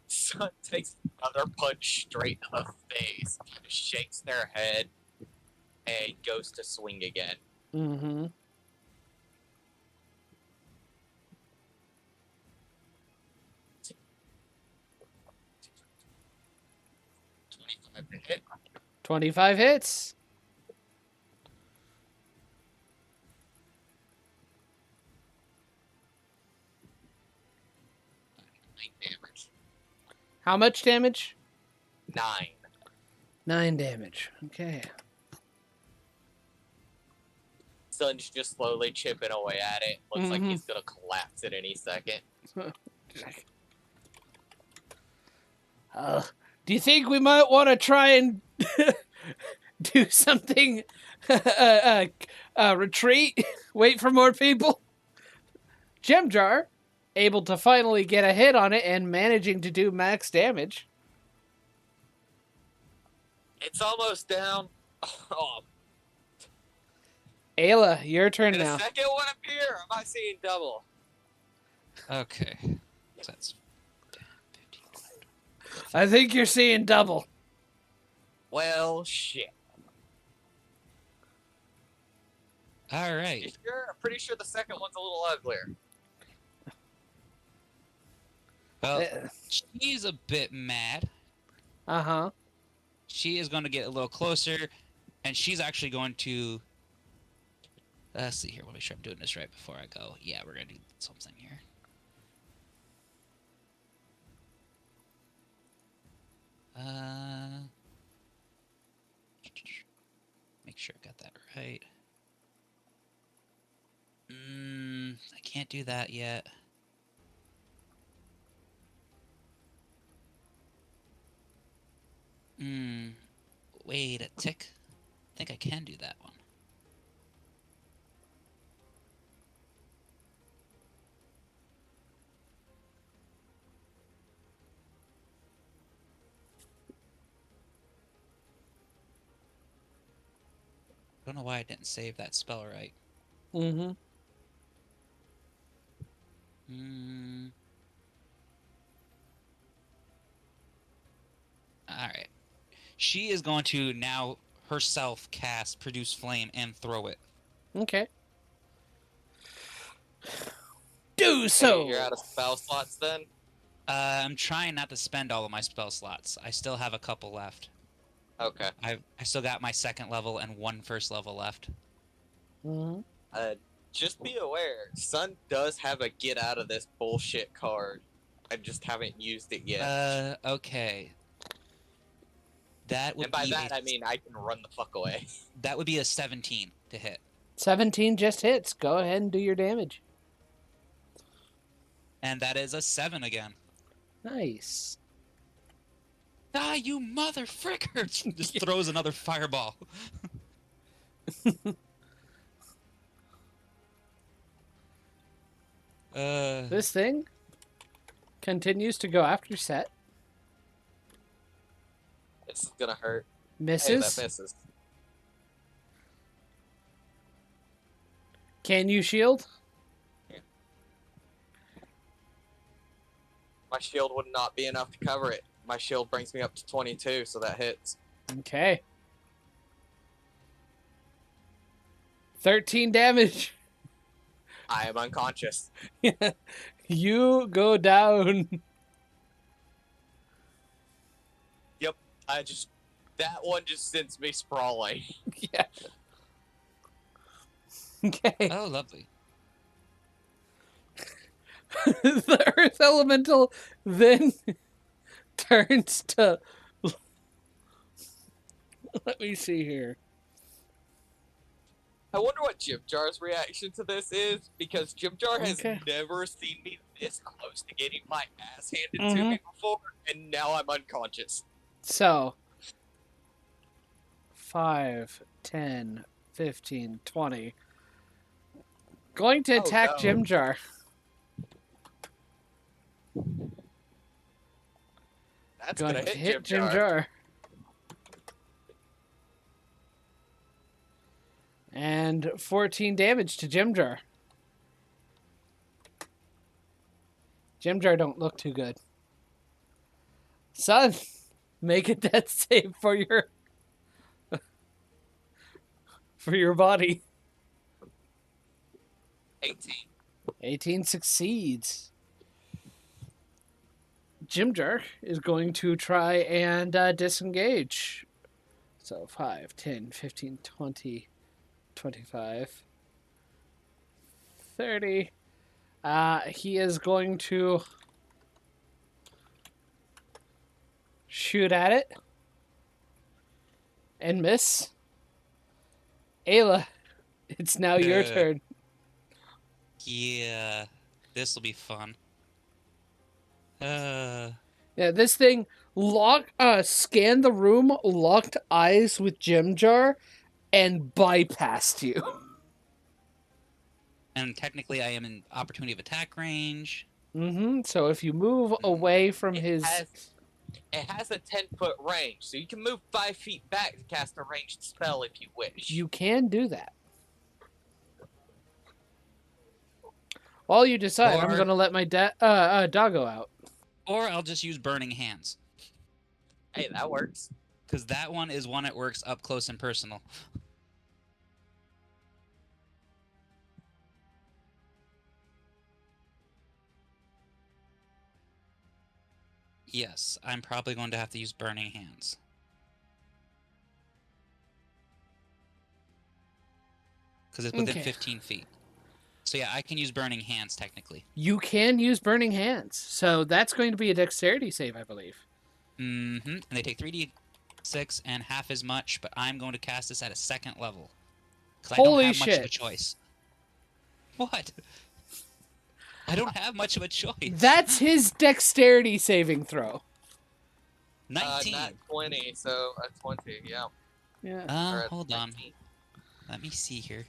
Sun takes another punch straight in the face, kind of shakes their head, and goes to swing again. Mm-hmm. To hit. 25 hits. Damage. How much damage? 9. 9 damage. Okay. Sun's just slowly chipping away at it. Looks like he's gonna collapse at any second. Do you think we might want to try and do something? Retreat? Wait for more people? Gem Jar, able to finally get a hit on it and managing to do max damage. It's almost down. Oh, Ayla, your turn did a now. second one appear? Am I seeing double? Okay. So that's 15. I think you're seeing double. Well, shit. All You right. sure? I'm pretty sure the second one's a little uglier. Well, she's a bit mad. Uh-huh. She is going to get a little closer, and she's actually going to... Let's see here. Let me make sure I'm doing this right before I go. Yeah, we're going to do something here. Make sure I got that right. I can't do that yet. Wait a tick. I think I can do that one. I don't know why I didn't save that spell right. Mm-hmm. Alright. She is going to now herself cast Produce Flame and throw it. Okay. Do so! Hey, you're out of spell slots then? I'm trying not to spend all of my spell slots. I still have a couple left. Okay. I still got my second level and one first level left. Mm-hmm. Just be aware, Sun does have a get out of this bullshit card. I just haven't used it yet. Okay. That would And by be that, I mean I can run the fuck away. that would be a 17 to hit. 17 just hits. Go ahead and do your damage. And that is a 7 again. Nice. Ah, you mother fricker! Just throws another fireball. This thing continues to go after Set. This is gonna hurt. Hey, Misses. that misses. Can you shield? My shield would not be enough to cover it. My shield brings me up to 22, so that hits. Okay. 13 damage. I am unconscious. You go down. Yep, that one just sends me sprawling. Yeah. Okay. Oh, lovely. The Earth Elemental then turns to... Let me see here. I wonder what Jim Jar's reaction to this is, because Jim Jar has Okay. never seen me this close to getting my ass handed to me before, and now I'm unconscious. So, 5, 10, 15, 20. Going to attack no. Jim Jar. That's Going gonna to hit hit Jim Jim Jar. Jar. And 14 damage to Jim Jar. Jim Jar don't look too good. Son, make a death save for your body. 18. 18 succeeds. Jim Jar is going to try and disengage. So 5, 10, 15, 20, 25, 30. He is going to shoot at it and miss. Ayla, it's now your Good. turn. Yeah, this will be fun. Yeah, this thing scanned the room, locked eyes with Jim Jar, and bypassed you. And technically, I am in opportunity of attack range. So if you move away from It his... has a 10-foot range, so you can move 5 feet back to cast a ranged spell if you wish. You can do that. While you decide, I'm Or- going to let my doggo out. Or I'll just use Burning Hands. Hey, that works. Because that one is one that works up close and personal. Yes, I'm probably going to have to use Burning Hands. Because it's within Okay. 15 feet. So yeah, I can use Burning Hands technically. You can use Burning Hands. So that's going to be a dexterity save, I believe. Mm-hmm. And they take 3d6 and half as much, but I'm going to cast this at a 2nd level. Because I don't Holy have much of a shit. choice. What? I don't have much of a choice. That's his dexterity saving throw. 19. Not 20, so a 20, yeah. Yeah. Or a Hold on. 19. Let me see here.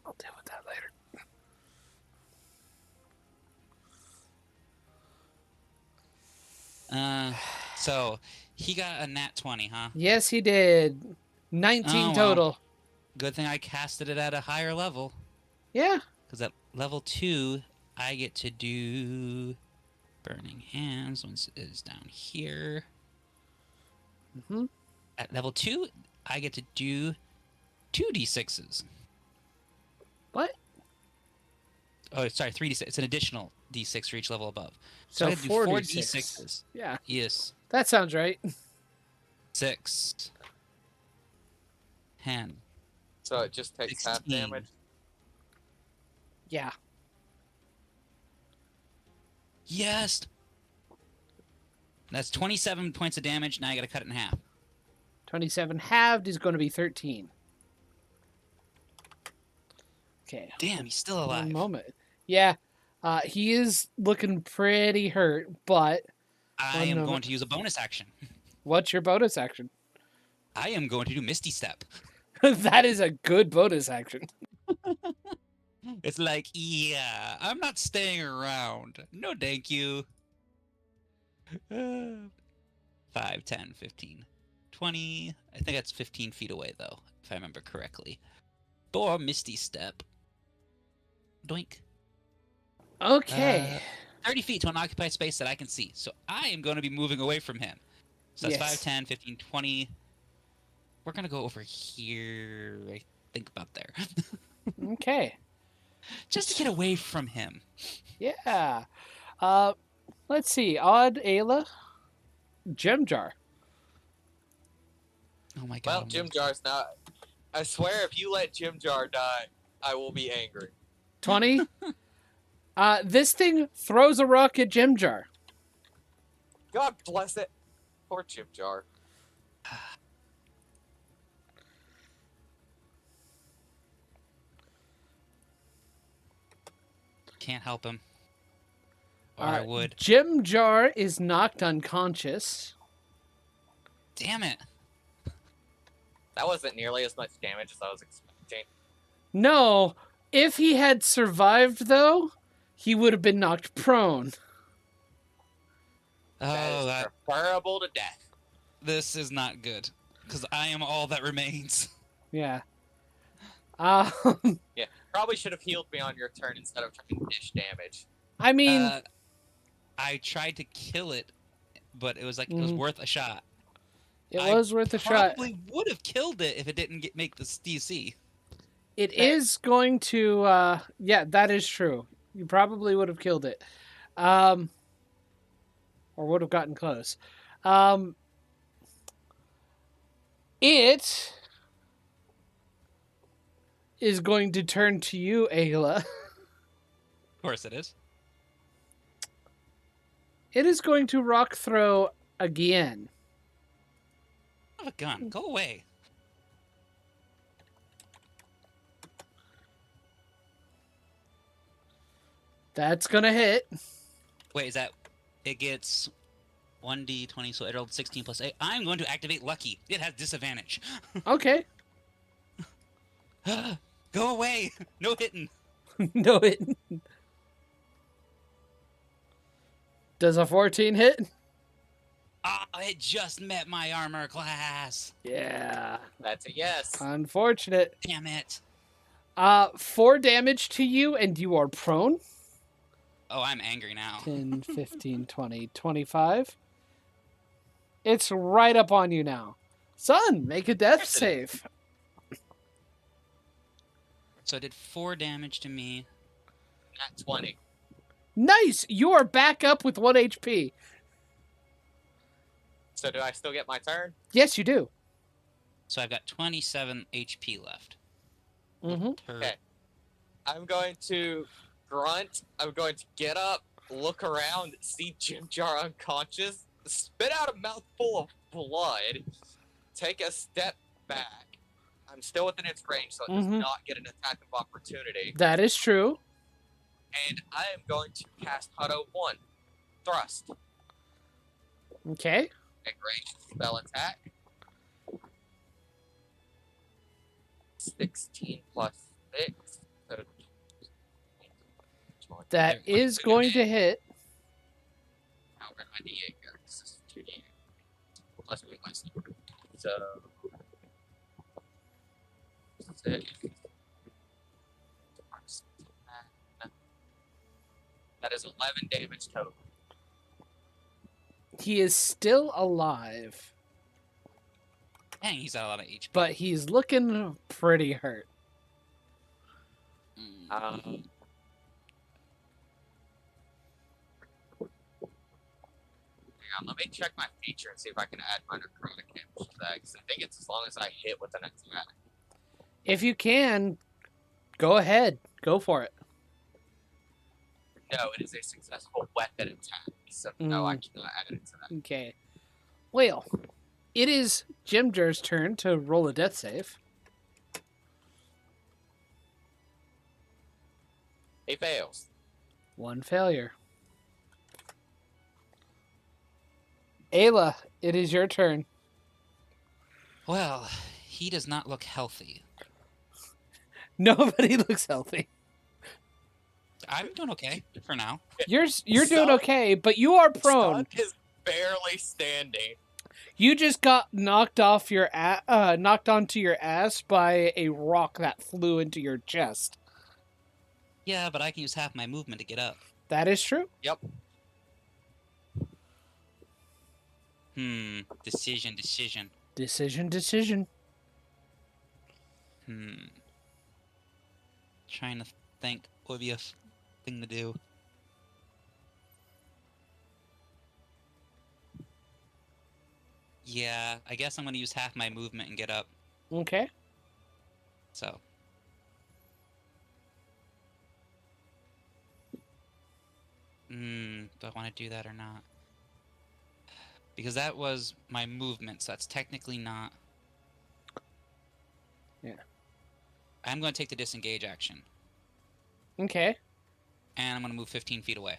I'll deal with that later. So he got a nat 20, huh? Yes, he did. 19 Oh, wow. total. Good thing I casted it at a higher level. Yeah. Because at level 2, I get to do Burning Hands once it is down here. Mm-hmm. At level 2, I get to do 2d6s. What? Oh, sorry, 3d6. It's an additional d6 for each level above. So I get to do 4 4 d6. d6s. Yeah. Yes. That sounds right. 6. 10. So it just takes half 16. damage. Yeah. Yes! That's 27 points of damage. Now I gotta cut it in half. 27 halved is going to be 13. Okay. Damn, he's still One alive. moment. Yeah. He is looking pretty hurt, but I am going to use a bonus action. what's your bonus action? I am going to do Misty Step. That is a good bonus action. It's like, yeah, I'm not staying around. No, thank you. 5, 10, 15, 20. I think that's 15 feet away, though, if I remember correctly. Or Misty Step. Doink. Okay. 30 feet to an occupied space that I can see. So I am going to be moving away from him. So that's Yes. 5, 10, 15, 20. We're going to go over here. I think about there. Okay. Just to get away from him. Yeah. Let's see. Odd Ayla. Gem jar. Oh my god. Well, Jim Jar's not. I swear, if you let Jim Jar die, I will be angry. 20. This thing throws a rock at Gem jar. God bless it. Poor Jim Jar. Can't help him. Or I would. Gem jar is knocked unconscious. Damn it. That wasn't nearly as much damage as I was expecting. No. If he had survived, though, he would have been knocked prone. That is preferable to death. This is not good. Because I am all that remains. Yeah. Yeah, probably should have healed me on your turn instead of trying to dish damage. I mean, I tried to kill it, but it was like, it was worth a shot. it was worth a shot. Probably would have killed it if it didn't make the DC. It is going to, yeah, that is true. You probably would have killed it. Or would have gotten close. It is going to turn to you, Ayla. Of course it is. It is going to rock throw again. I have a gun. Go away. That's going to hit. Wait, is that... It gets 1d20, so it rolled 16 plus 8. I'm going to activate Lucky. It has disadvantage. Okay. Go away. No hitting. No hit. Does a 14 hit? Oh, it just met my armor class. Yeah. That's a yes. Unfortunate. Damn it. 4 damage to you, and you are prone. Oh, I'm angry now. 10, 15, 20, 25. It's right up on you now. Son, make a death save. So it did 4 damage to me. Nat 20. Nice! You are back up with 1 HP. So do I still get my turn? Yes, you do. So I've got 27 HP left. Mm-hmm. Okay. I'm going to grunt. I'm going to get up, look around, see Jim Jar unconscious, spit out a mouthful of blood, take a step back. I'm still within its range, so it does not get an attack of opportunity. That is true. And I am going to cast Hutto 1. Thrust. Okay. A ranged spell attack. 16 plus 6. So That is going to hit. How where my D8 go? This is 2D8. Plus me plus. So 6. That is 11 damage total. He is still alive, Dang, he's got a lot of HP. but he's looking pretty hurt. Hang on, let me check my feature and see if I can add my necrotic damage to that. Because I think it's as long as I hit with an attack. If you can, go ahead. Go for it. No, it is a successful weapon attack. So no, I cannot add it to that. Okay. Well, It is Jimjer's turn to roll a death save. He fails. One failure. Ayla, it is your turn. Well, he does not look healthy. Nobody looks healthy. I'm doing okay for now. You're doing Son- okay, but you are prone. Son is barely standing. You just got knocked onto your ass by a rock that flew into your chest. Yeah, but I can use half my movement to get up. That is true. Yep. Decision. Decision. Trying to think what would be a thing to do. Yeah, I guess I'm going to use half my movement and get up. Okay. So. Do I want to do that or not? Because that was my movement, so that's technically not. Yeah. I'm going to take the disengage action. Okay. And I'm going to move 15 feet away.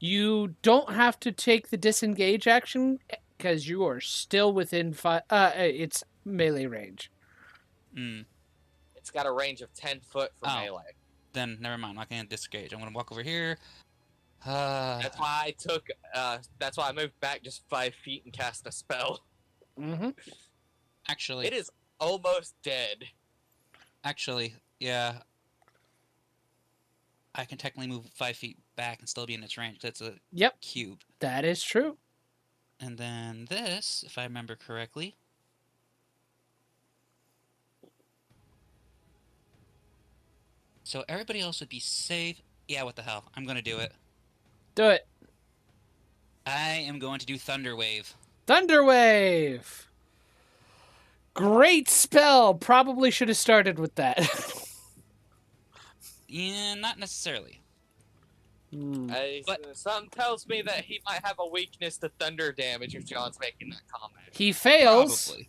You don't have to take the disengage action because you are still within its melee range. It's got a range of 10 foot for melee. Then never mind. I'm not going to disengage. I'm going to walk over here. That's why I moved back just 5 feet and cast a spell. Mm-hmm. Actually, It is almost dead. Actually, yeah. I can technically move 5 feet back and still be in its range. That's a cube. That is true. And then this, if I remember correctly. So everybody else would be safe. Yeah, what the hell? I'm going to do it. Do it. I am going to do Thunder Wave. Thunder Wave! Great spell! Probably should have started with that. Yeah, not necessarily. But something tells me that he might have a weakness to thunder damage if John's making that comment. He fails. Probably.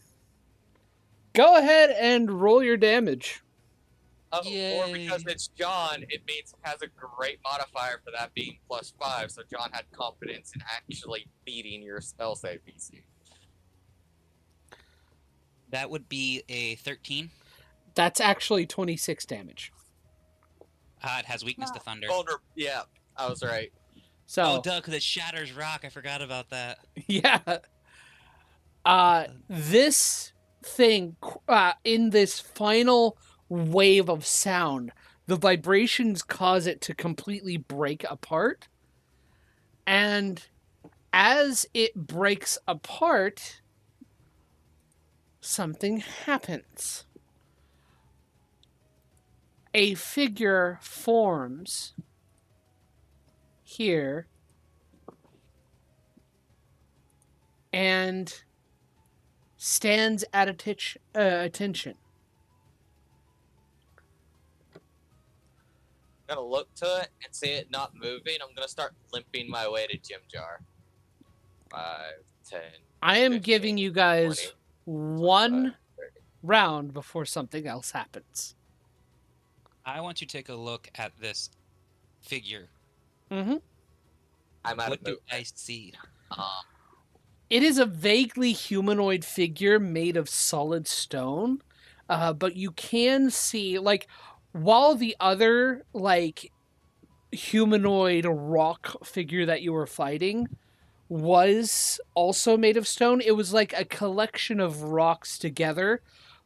Go ahead and roll your damage. Or Yay. because it's John, it means he has a great modifier for that being +5, so John had confidence in actually beating your spell save DC. That would be a 13. That's actually 26 damage. It has weakness to thunder. Yeah, I was right. So, Oh, duh, because it shatters rock. I forgot about that. yeah. This thing, in this final wave of sound, the vibrations cause it to completely break apart. And as it breaks apart, something happens. A figure forms here and stands at attention. I'm gonna look to it and see it not moving. I'm gonna start limping my way to Jim Jar. 5, 10. I am 15, giving you guys 20, one 25, 30. round before something else happens. I want you to take a look at this figure. Mm-hmm. I'm out What of do movement. I see? It is a vaguely humanoid figure made of solid stone, but you can see, like, while the other, like, humanoid rock figure that you were fighting was also made of stone, it was like a collection of rocks together.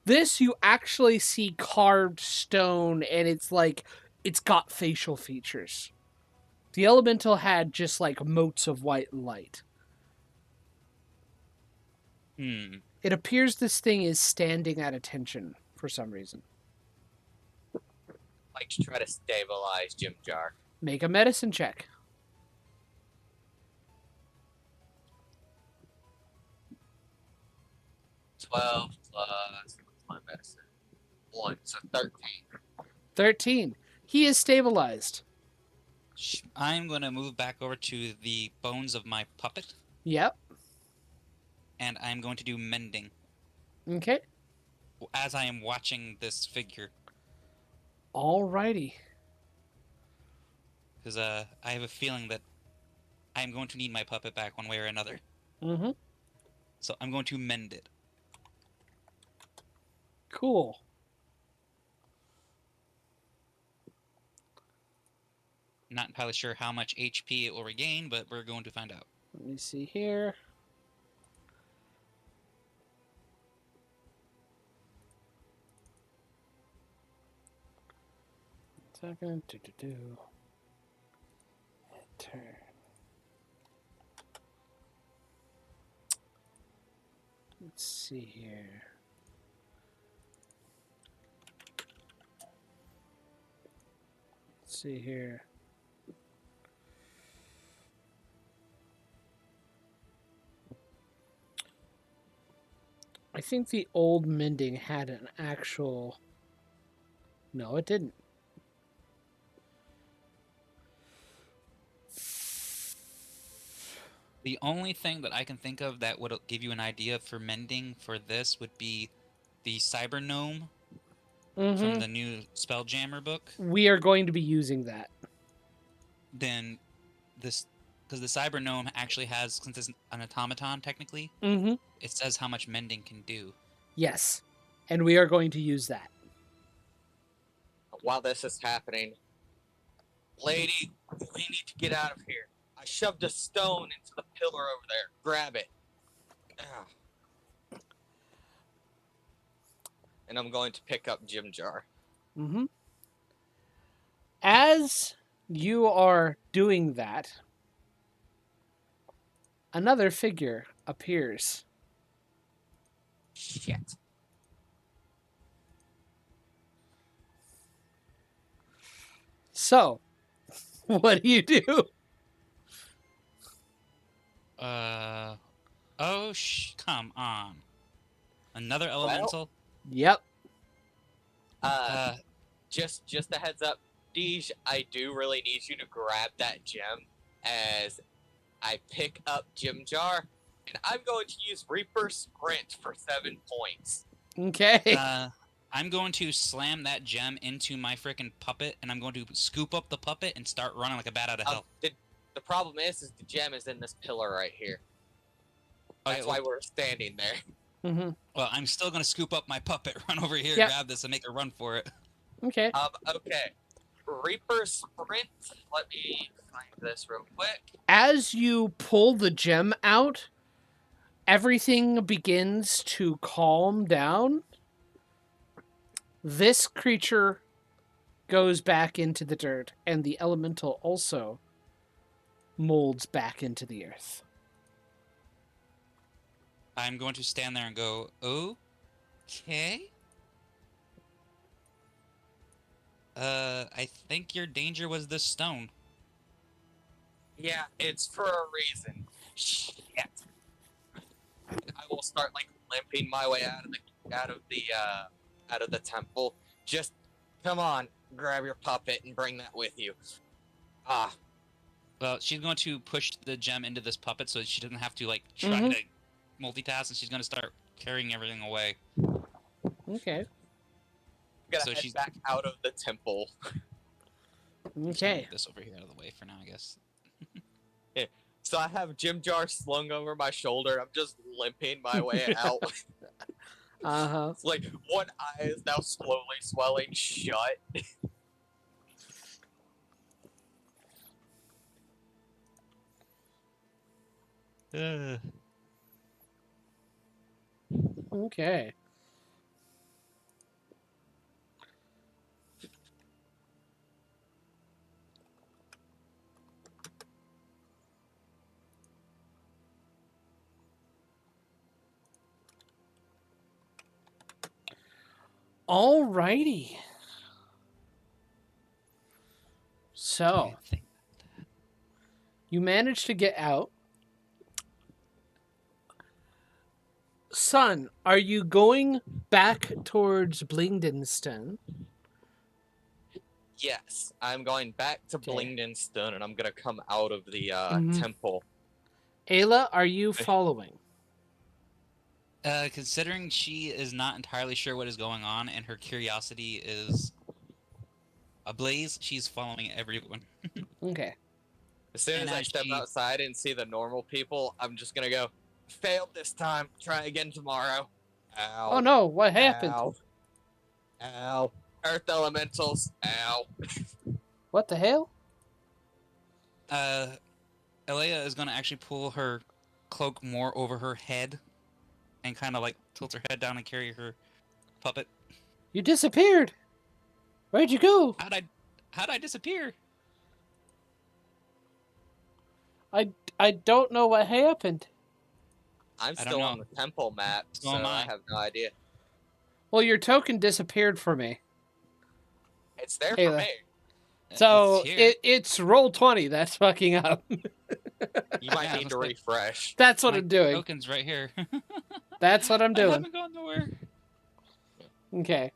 This, you actually see carved stone, and it's like, it's got facial features. The elemental had just, like, motes of white light. It appears this thing is standing at attention for some reason. Like to try to stabilize Jim Jar. Make a medicine check. 12 plus my medicine. 1, so 13. 13. He is stabilized. I'm going to move back over to the bones of my puppet. Yep. and I'm going to do mending Okay. as I am watching this figure. Alrighty. Because I have a feeling that I am going to need my puppet back one way or another. Mm-hmm. So I'm going to mend it. Cool. Not entirely sure how much HP it will regain, but we're going to find out. Let me see here. Second. Enter. Let's see here. Let's see here. I think the old mending had an actual... No, it didn't. The only thing that I can think of that would give you an idea for mending for this would be the Cyber Gnome from the new Spelljammer book. We are going to be using that. Then this, because the Cyber Gnome actually has, since it's an automaton technically, Mm-hmm. it says how much mending can do. Yes. And we are going to use that. While this is happening, lady, we need to get out of here. I shoved a stone into the pillar over there. Grab it. Ah. And I'm going to pick up Jim Jar. Mm-hmm. As you are doing that, another figure appears. Shit. So, what do you do? Oh, come on. Another elemental? Yep. Just a heads up, Deej, I do really need you to grab that gem as I pick up Jim Jar, and I'm going to use Reaper Sprint for 7 points. Okay. I'm going to slam that gem into my frickin' puppet, and I'm going to scoop up the puppet and start running like a bat out of hell. The problem is the gem is in this pillar right here. That's Okay, why we're standing there. Mm-hmm. Well, I'm still going to scoop up my puppet, run over here, Yep. grab this, and make a run for it. Okay. Okay. Reaper Sprint. Let me find this real quick. As you pull the gem out, everything begins to calm down. This creature goes back into the dirt, and the elemental also molds back into the earth. I'm going to stand there and go, okay. I think your danger was this stone. Yeah, it's for a reason. Shit. I will start like limping my way out of the temple. Just come on, grab your puppet and bring that with you. Well, she's going to push the gem into this puppet so she doesn't have to like try Mhm. to multitask, and she's going to start carrying everything away. Okay. I'm gonna So head she's- back out of the temple. Just gonna Okay. move this over here out of the way for now, I guess. So I have Jim Jar slung over my shoulder. I'm just limping my way out. Uh-huh. It's like one eye is now slowly swelling shut. Okay. Alrighty. So, you managed to get out. Son, are you going back towards Blingdenstone? Yes, I'm going back to Okay. Blingdenstone, and I'm gonna come out of the Mhm. temple. Ayla, are you following? Considering she is not entirely sure what is going on and her curiosity is ablaze, she's following everyone. Okay. As soon And as I as step she- outside and see the normal people, I'm just gonna go, failed this time, try again tomorrow. Ow. Oh no, what happened? Ow. Ow. Earth elementals. Ow. What the hell? Elea is going to actually pull her cloak more over her head and kind of like tilt her head down and carry her puppet. You disappeared. Where'd you go? How'd I disappear? I don't know what happened. I'm I don't still on know. the temple map, So so am I I. have no idea. Well, your token disappeared for me. It's there Ayla. for me. So It's here. it's roll 20. That's fucking up. You might Yeah, need to looks like- refresh. That's what My I'm doing. token's right here. That's what I'm I doing. haven't gone nowhere. Okay.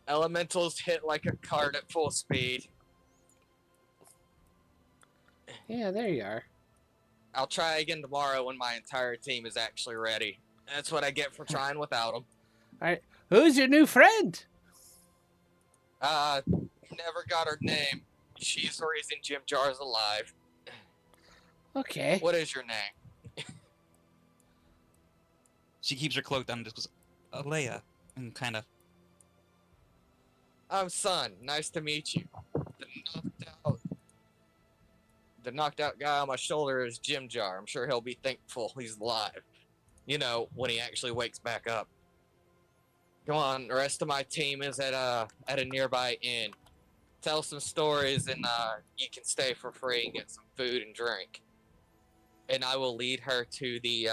Elementals hit like a cart at full speed. Yeah, there you are. I'll try again tomorrow when my entire team is actually ready. That's what I get for trying without them. Who's your new friend? Never got her name. She's the reason Jim Jar's alive. Okay. What is your name? She keeps her cloak down and just goes, Alea, and kind of. I'm Sun. Nice to meet you. The knocked out guy on my shoulder is Jim Jar. I'm sure he'll be thankful he's alive. You know, when he actually wakes back up. Come on, the rest of my team is at a nearby inn. Tell some stories and you can stay for free and get some food and drink. And I will lead her to the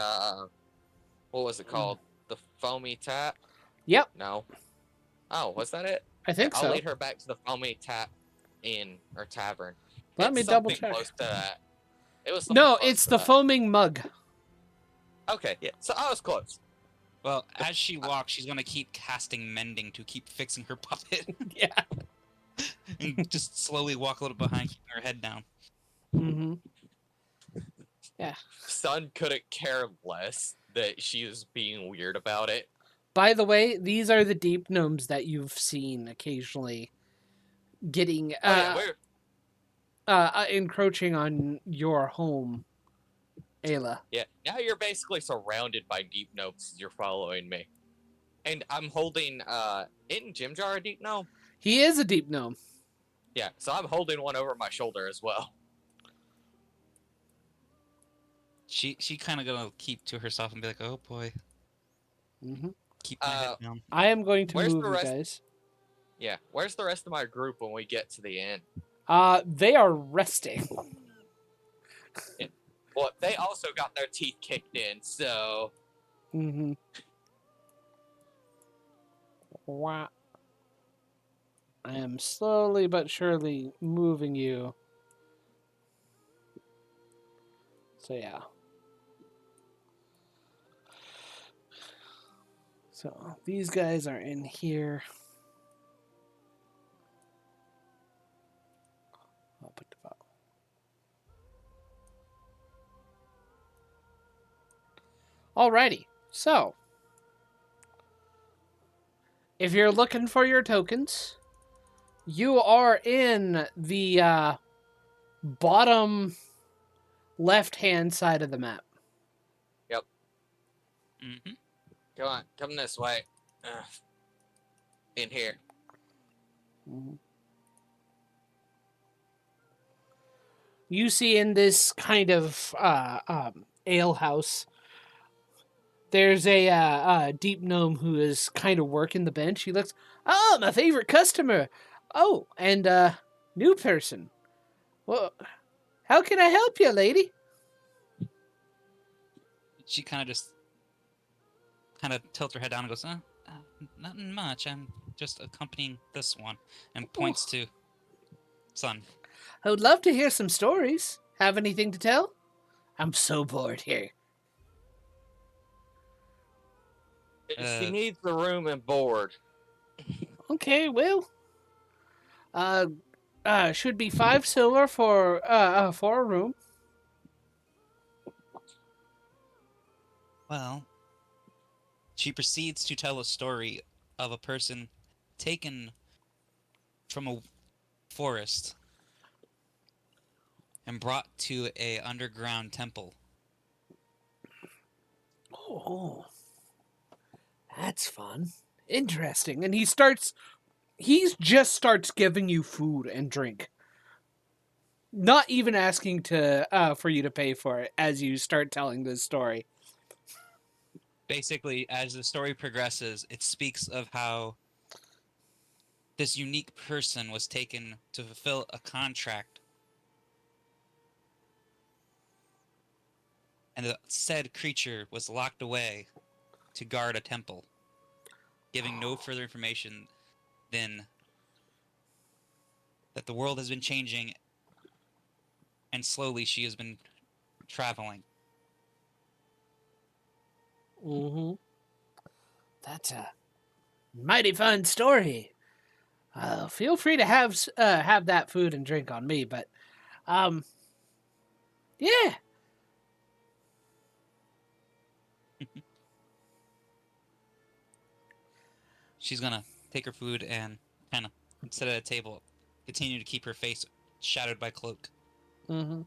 what was it called? The Foamy Tap? Yep. No. Oh, was that it? I think I'll so. lead her back to the Foamy Tap Inn or Tavern. Let It's me double something check. close to that. It was No, something close it's to the that. foaming mug. Okay, yeah. So I was close. Well, as she walks, she's going to keep casting mending to keep fixing her puppet. Yeah. And just slowly walk a little behind, keeping her head down. Mm-hmm. Sun couldn't care less that she was being weird about it. By the way, these are the deep gnomes that you've seen occasionally getting Oh yeah, we're encroaching on your home, Ayla. yeah. Now you're basically surrounded by deep gnomes. You're following me, and I'm holding isn't Jim Jar a deep gnome? He is a deep gnome. Yeah, so I'm holding one over my shoulder as well. She kind of going to keep to herself and be like, oh boy, Mm-hmm. keep my head down. I am going to Where's move the you rest- guys. Yeah, where's the rest of my group when we get to the inn? They are resting. Well, they also got their teeth kicked in, so Mm-hmm. Wow. I am slowly but surely moving you. So yeah. So these guys are in here. I'll put the file. Alrighty. So if you're looking for your tokens, you are in the bottom left-hand side of the map. Mm-hmm. come on, come this way. In here. You see in this kind of ale house, there's a deep gnome who is kind of working the bench. He looks, oh, my favorite customer. Oh, and new person. Well, how can I help you, lady? She kind of tilts her head down and goes, nothing much. I'm just accompanying this one, and points to Sun. I would love to hear some stories. Have anything to tell? I'm so bored here. She needs the room and board. Okay, well, should be 5 silver for a room. Well, She proceeds to tell a story of a person taken from a forest and brought to a underground temple. Oh, that's fun. Interesting. And he just starts giving you food and drink. Not even asking for you to pay for it as you start telling this story. Basically, as the story progresses, it speaks of how this unique person was taken to fulfill a contract, and the said creature was locked away to guard a temple, giving no further information than that the world has been changing, and slowly she has been traveling. Mm-hmm. That's a mighty fun story. Feel free to have that food and drink on me, but yeah. She's gonna take her food and kind of sit at a table, continue to keep her face shadowed by cloak. Mm-hmm.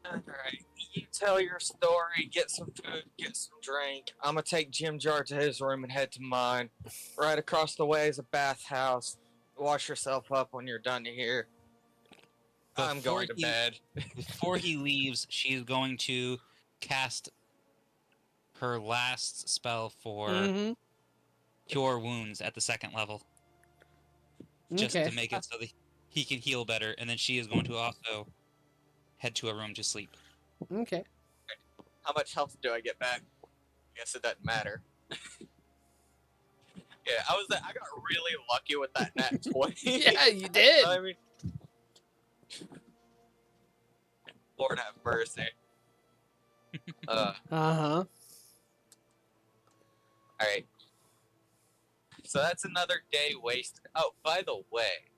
Alright, you tell your story, get some food, get some drink. I'm gonna take Jim Jar to his room and head to mine. Right across the way is a bathhouse. Wash yourself up when you're done here. I'm going to bed. Before he leaves, she is going to cast her last spell for Cure Wounds at the 2nd level. Just to make it so that he can heal better, and then she is going to also head to a room to sleep. Okay. How much health do I get back? I guess it doesn't matter. Yeah, I got really lucky with that nat 20. Yeah, you did. I mean, Lord have mercy. Uh-huh. Alright. So that's another day wasted. Oh, by the way,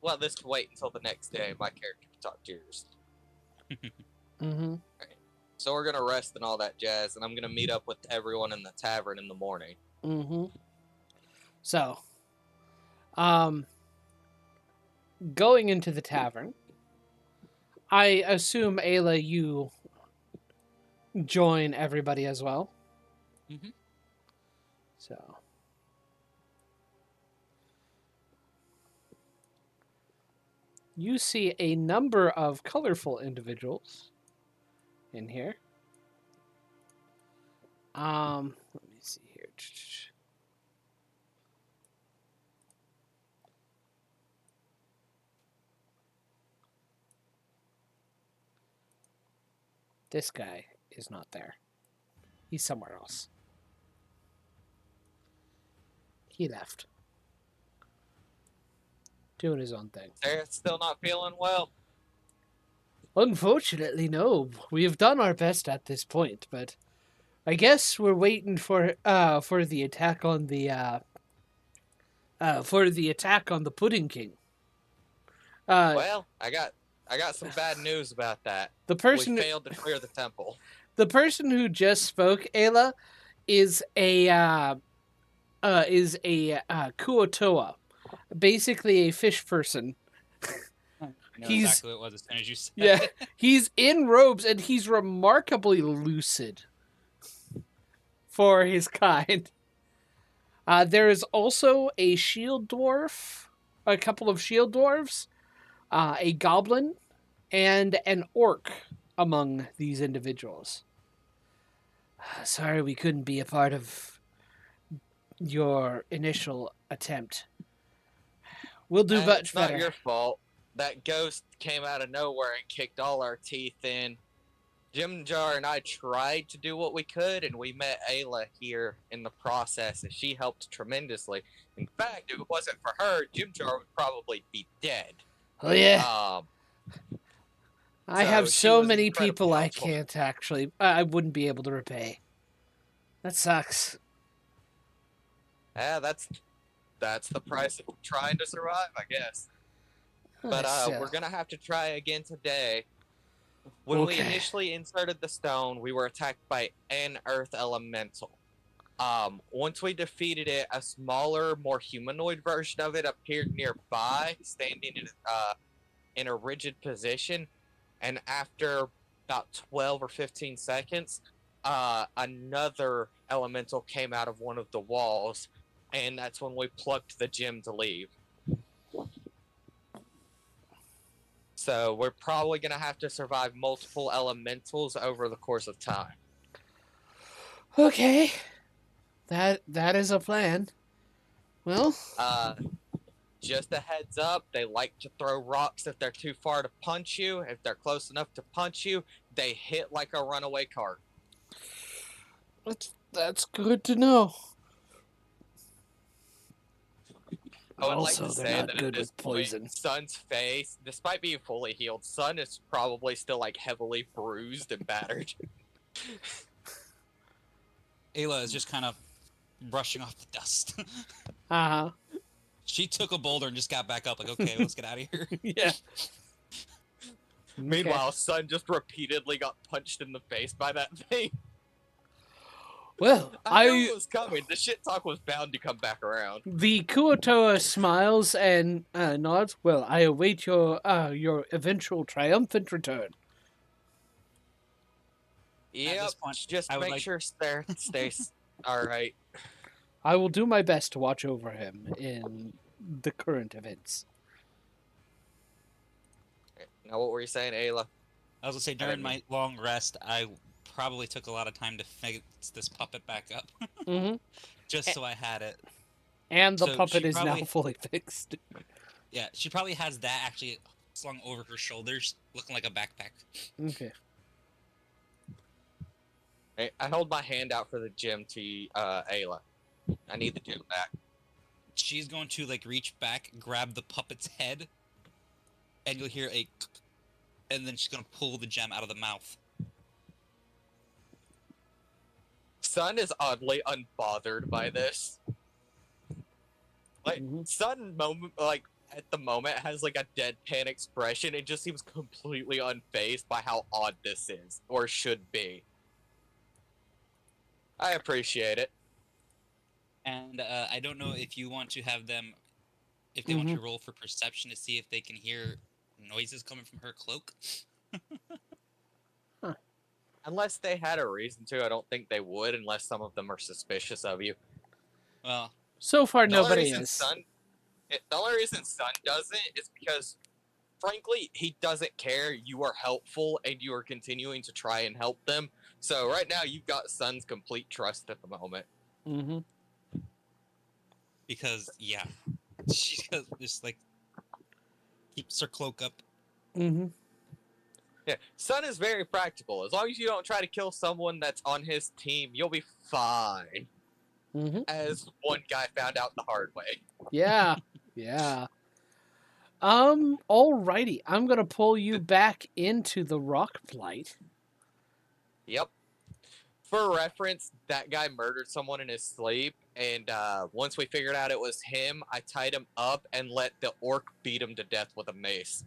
well, this can wait until the next day. My character can talk to yours. Mm-hmm. So we're gonna rest and all that jazz, and I'm gonna meet up with everyone in the tavern in the morning. Mm-hmm. So, going into the tavern, I assume, Ayla, you join everybody as well? Mm-hmm. So... you see a number of colorful individuals in here. Let me see here. This guy is not there. He's somewhere else. He left. Doing his own thing. Sarah's still not feeling well. Unfortunately, no. We have done our best at this point, but I guess we're waiting for the attack on the Pudding King. Well, I got some bad news about that. The person we failed to clear the temple. The person who just spoke, Ayla, is a Kuotoa, basically a fish person. I know exactly what it was as soon as you said it. He's in robes and he's remarkably lucid for his kind. There is also a shield dwarf, a couple of shield dwarves, a goblin, and an orc among these individuals. Sorry we couldn't be a part of your initial attempt. We'll do much better. It's not your fault. That ghost came out of nowhere and kicked all our teeth in. Jim Jar and I tried to do what we could, and we met Ayla here in the process, and she helped tremendously. In fact, if it wasn't for her, Jim Jar would probably be dead. Oh, yeah. I have so many people helpful. I can't actually... I wouldn't be able to repay. That sucks. Yeah, that's the price of trying to survive, I guess. But we're going to have to try again today. When we initially inserted the stone, we were attacked by an earth elemental. Once we defeated it, a smaller, more humanoid version of it appeared nearby, standing in a rigid position. And after about 12 or 15 seconds, another elemental came out of one of the walls, and that's when we plucked the gem to leave. So we're probably going to have to survive multiple elementals over the course of time. Okay. That is a plan. Well, Just a heads up, they like to throw rocks if they're too far to punch you. If they're close enough to punch you, they hit like a runaway cart. that's good to know. I would Also, like to they're say not that good at this with poison. point, Sun's face, despite being fully healed, Sun is probably still like heavily bruised and battered. Ayla is just kind of brushing off the dust. Uh-huh. She took a boulder and just got back up, like, okay, let's get out of here. Yeah. Meanwhile, Sun just repeatedly got punched in the face by that thing. Well, I knew it was coming. The shit talk was bound to come back around. The Kuotoa smiles and nods. Well, I await your eventual triumphant return. Yep, this point, just I would make like- sure stays all right. I will do my best to watch over him in the current events. Now, what were you saying, Ayla? I was gonna say, during my long rest, I probably took a lot of time to fix this puppet back up. Mm-hmm. Just so I had it. And the So puppet she is now probably- fully fixed. Yeah, she probably has that actually slung over her shoulders, looking like a backpack. Okay. Hey, I hold my hand out for the gem to Ayla. I need the gem back. She's going to like reach back, grab the puppet's head, and you'll hear a, and then she's gonna pull the gem out of the mouth. Sun is oddly unbothered by this. Like, Sun at the moment has like a deadpan expression. It just seems completely unfazed by how odd this is, or should be. I appreciate it. And I don't know if you want to have them, if they want to roll for perception to see if they can hear noises coming from her cloak. Unless they had a reason to, I don't think they would, unless some of them are suspicious of you. Well, So far, The only nobody reason is. the only reason Sun doesn't is because, frankly, he doesn't care. You are helpful, and you are continuing to try and help them. So right now, you've got Sun's complete trust at the moment. Mm-hmm. because yeah, she just like keeps her cloak up. Mm-hmm. Yeah, Sun is very practical. As long as you don't try to kill someone that's on his team, you'll be fine. Mm-hmm. As one guy found out the hard way. Yeah. Yeah. Alrighty. I'm gonna pull you back into the rock flight. Yep. For reference, that guy murdered someone in his sleep, and once we figured out it was him, I tied him up and let the orc beat him to death with a mace.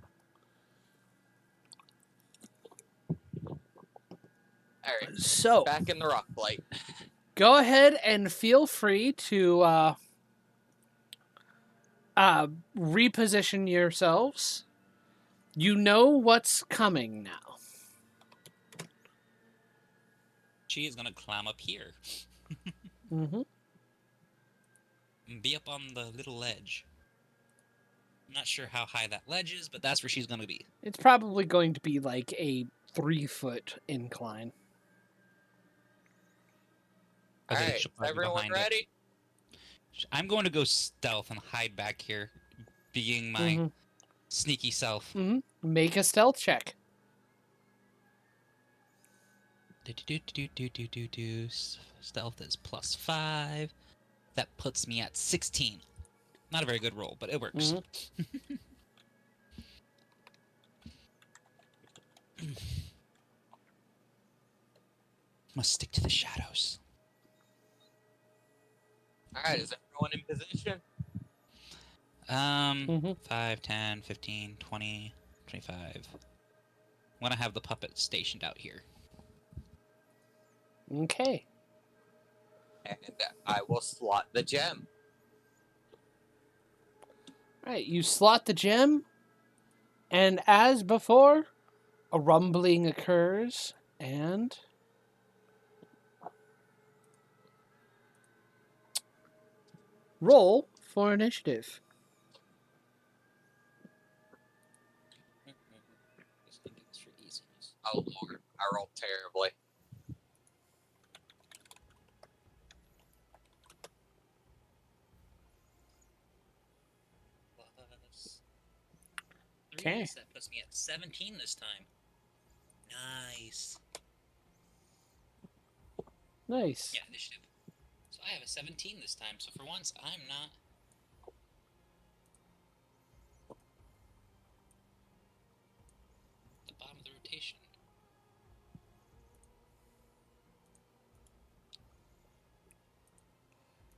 Alright, So back in the rock flight. go ahead and feel free to reposition yourselves. You know what's coming now. She is gonna climb up here Mm-hmm. and be up on the little ledge. I'm not sure how high that ledge is, but that's where she's gonna be. It's probably going to be like a 3-foot incline. Okay, Alright, she'll is probably be everyone behind it. ready? I'm going to go stealth and hide back here, being my sneaky self. Mm-hmm. Make a stealth check. Stealth is +5. That puts me at 16. Not a very good roll, but it works. Must stick to the shadows. Alright, is everyone in position? 5, 10, 15, 20, 25. I'm gonna have the puppet stationed out here. Okay. And I will slot the gem. Right, you slot the gem, and as before, a rumbling occurs, and roll for initiative. Just gonna do this for easiness. Oh lord, I rolled terribly. Plus Okay. 3, so that puts me at 17 this time. Nice. Nice. Yeah, initiative. So I have a 17 this time, so for once, I'm not... at the bottom of the rotation.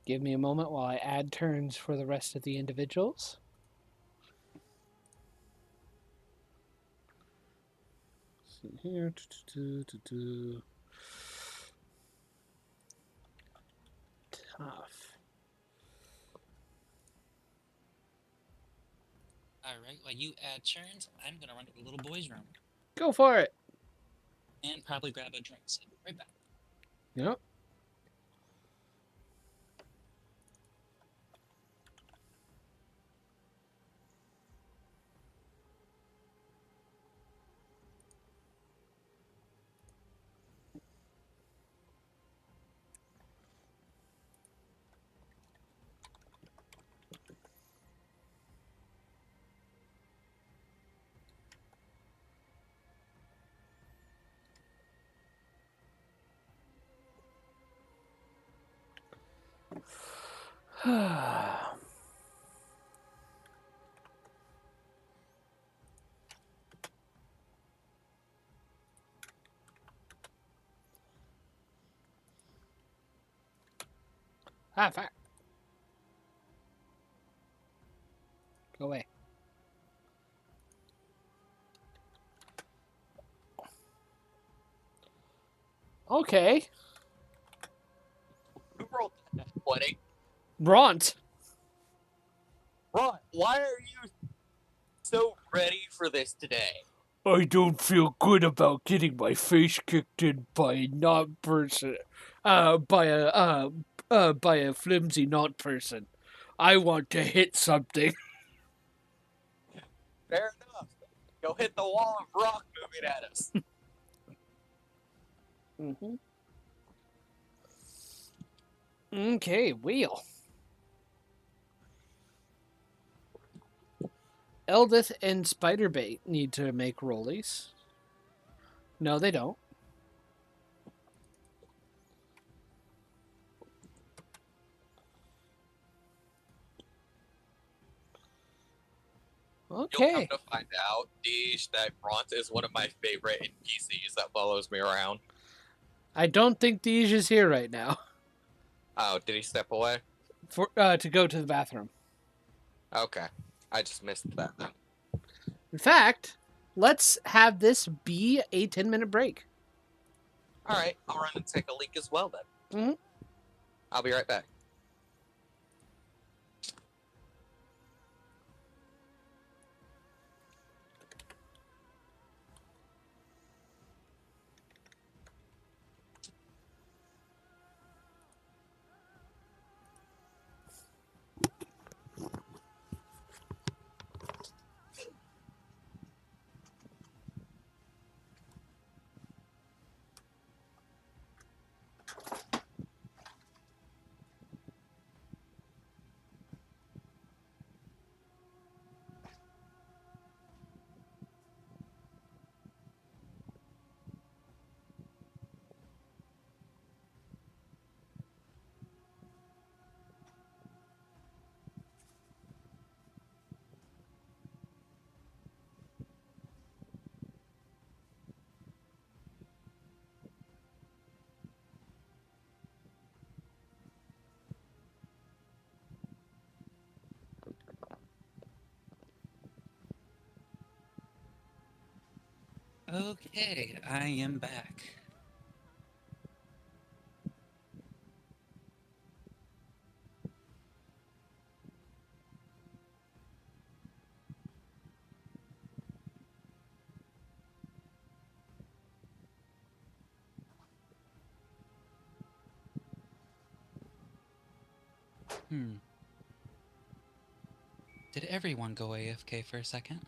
Give me a moment while I add turns for the rest of the individuals. See here. Tough. Alright, while you add turns, I'm gonna run to the little boy's room. Go for it. And probably grab a drink, so I'll be right back. Yep. Fuck. Go away. Okay. Who rolled that 20? Bront. Ron, why are you so ready for this today? I don't feel good about getting my face kicked in by a not person. By a flimsy not person. I want to hit something. Fair enough. Go hit the wall of rock moving at us. Mm-hmm. Okay, wheel. Eldith and Spiderbait need to make rollies. No, they don't. You'll Okay. come to find out, Deej, that Bront is one of my favorite NPCs that follows me around. I don't think Deej is here right now Oh, did he step away? for to go to the bathroom. Okay. I just missed that then. In fact, let's have this be a 10-minute break. Alright, I'll run and take a leak as well then. Mm-hmm. I'll be right back. Okay, I am back. Did everyone go AFK for a second?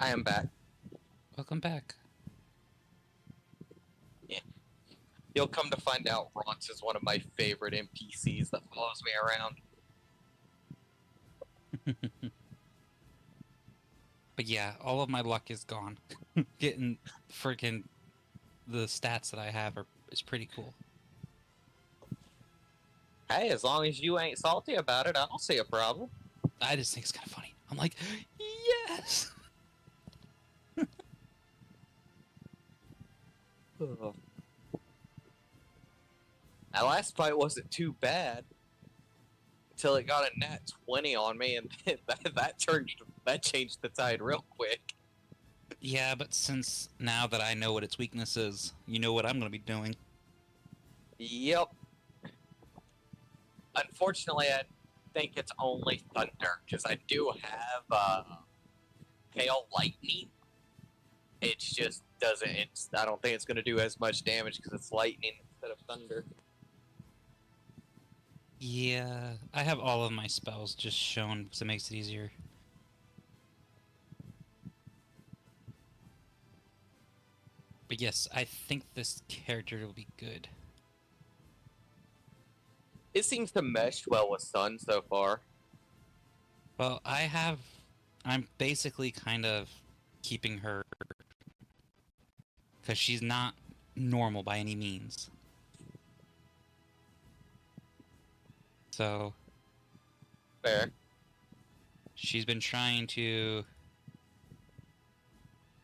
I am back. Welcome back. You'll come to find out Ronce is one of my favorite NPCs that follows me around. But yeah, all of my luck is gone. Getting freaking the stats that I have is pretty cool. Hey, as long as you ain't salty about it, I don't see a problem. I just think it's kind of funny. I'm like, yes! That last fight wasn't too bad until it got a nat 20 on me, and that changed the tide real quick. Yeah, but since now that I know what its weakness is, you know what I'm going to be doing. Yep. Unfortunately, I think it's only thunder, because I do have hail lightning. It just doesn't. I don't think it's going to do as much damage because it's lightning instead of thunder. Yeah, I have all of my spells just shown because it makes it easier. But yes, I think this character will be good. It seems to mesh well with Sun so far. Well, I'm basically kind of keeping her because she's not normal by any means. So, Fair. she's been trying to...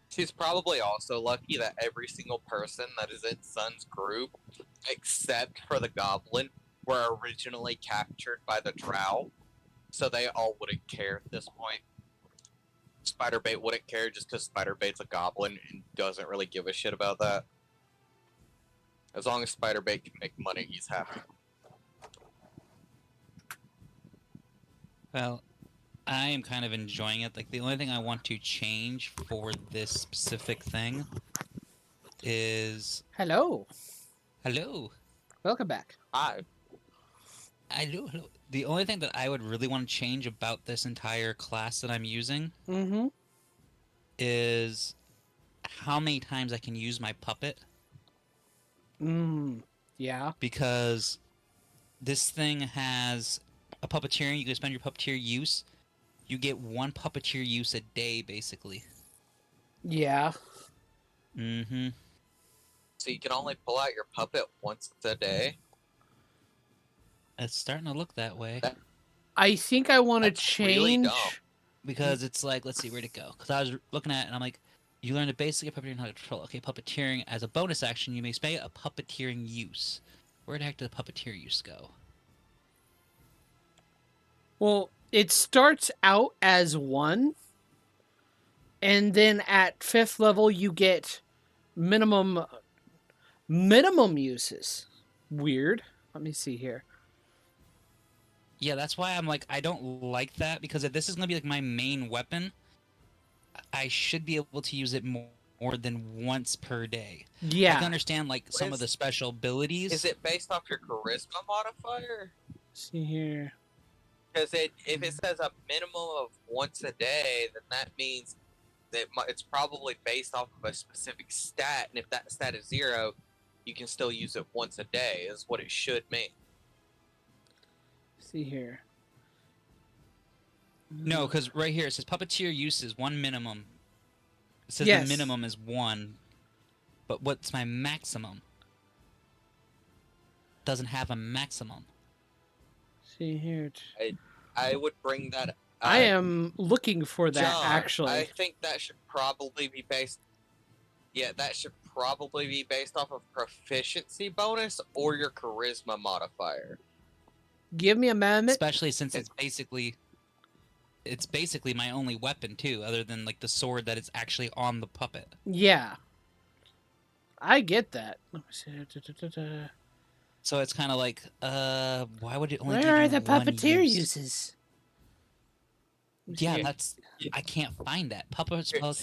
She's probably also lucky that every single person that is in Sun's group, except for the Goblin, were originally captured by the Drow, so they all wouldn't care at this point. Spiderbait wouldn't care just because Spiderbait's a Goblin and doesn't really give a shit about that. As long as Spiderbait can make money, he's happy. Well, I am kind of enjoying it. Like, the only thing I want to change for this specific thing is... Hello. Hello. Welcome back. Hi. Hello. The only thing that I would really want to change about this entire class that I'm using is how many times I can use my puppet. Yeah. Because this thing has a puppeteering. You can spend your puppeteer use. You get one puppeteer use a day, basically. Yeah. Mm-hmm. So you can only pull out your puppet once a day? It's starting to look that way. I think I want to That's really dumb. change. Because it's like, let's see, where'd it go? Because I was looking at it, and I'm like, you learn the basic of puppeteering and how to control. Okay, puppeteering. As a bonus action, you may spend a puppeteering use. Where the heck did the puppeteer use go? Well, it starts out as 1, and then at 5th level you get minimum uses. weird. Let me see here. Yeah, that's why I'm like, I don't like that, because if this is gonna be like my main weapon, I should be able to use it more than once per day. I Yeah. can understand like some of the special abilities. Is it based off your charisma modifier? See here. Because if it says a minimum of once a day, then that means that it's probably based off of a specific stat, and if that stat is 0, you can still use it once a day, is what it should mean. See here. No, because right here it says puppeteer uses 1 minimum. It says Yes. the minimum is 1, but what's my maximum? Doesn't have a maximum. See here. I would bring that. I am looking for that, John, actually. I think that should probably be based. Yeah, that should probably be based off of proficiency bonus or your charisma modifier. Give me a moment. Especially since it's basically my only weapon too, other than like the sword that is actually on the puppet. Yeah. I get that. Let me see. So it's kind of like, why would it only Where give are you the 1 puppeteer use? uses? Yeah, I can't find that. Puppet Here, spell,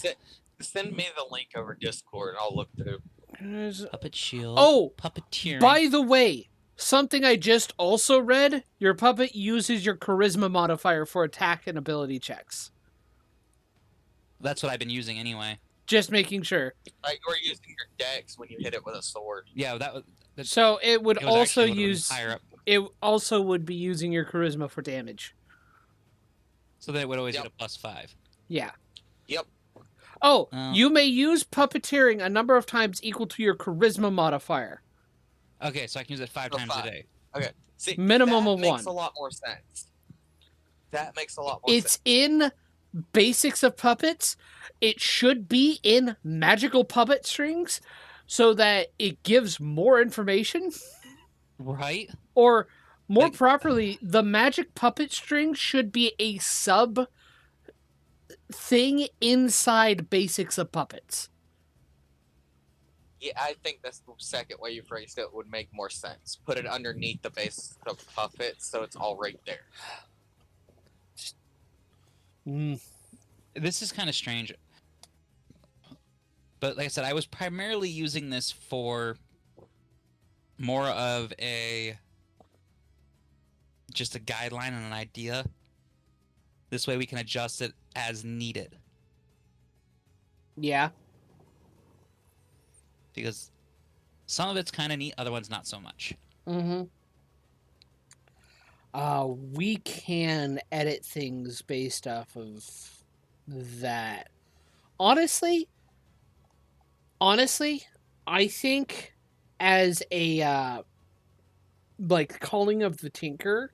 send me the link over Discord, and I'll look through. puppet shield. Oh, puppeteering. by the way, something I just also read, your puppet uses your charisma modifier for attack and ability checks. That's what I've been using anyway. Just making sure. Like you're using your dex when you hit it with a sword. Yeah, So it would it was also actually a little use higher up. it also would be using your charisma for damage. So then it would always Yep. get a +5. Yeah. Yep. Oh, Oh. you may use puppeteering a number of times equal to your charisma modifier. Okay, so I can use it 5 So times 5. a day. Okay. See, Minimum that of makes 1. a lot more sense. That makes a lot more sense. It's in Basics of Puppets. It should be in Magical Puppet Strings so that it gives more information. Right? Or more Like- properly, the Magic Puppet String should be a sub thing inside Basics of Puppets. Yeah, I think that's the second way you phrased it would make more sense. Put it underneath the base of puppets, so it's all right there. This is kind of strange. But like I said, I was primarily using this for more of just a guideline and an idea. This way we can adjust it as needed. Yeah. Because some of it's kind of neat, other ones not so much. Mm-hmm. We can edit things based off of that. Honestly, I think as a like Calling of the Tinker,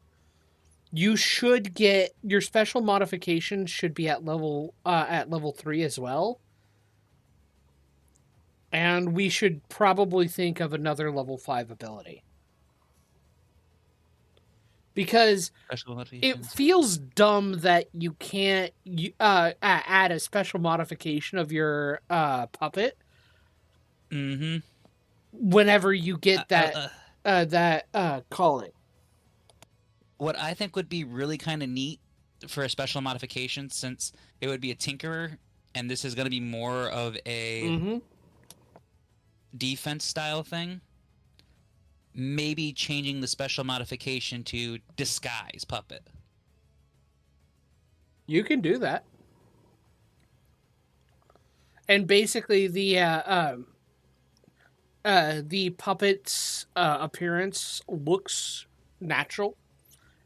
you should get your special modifications should be at level 3 as well. And we should probably think of another level 5 ability. Because Special it modifications. feels dumb that you can't add a special modification of your puppet Mm-hmm. whenever you get that calling. What I think would be really kind of neat for a special modification, since it would be a tinkerer, and this is going to be more of a Mm-hmm. defense style thing, maybe changing the special modification to disguise puppet. You can do that. And basically the puppet's appearance looks natural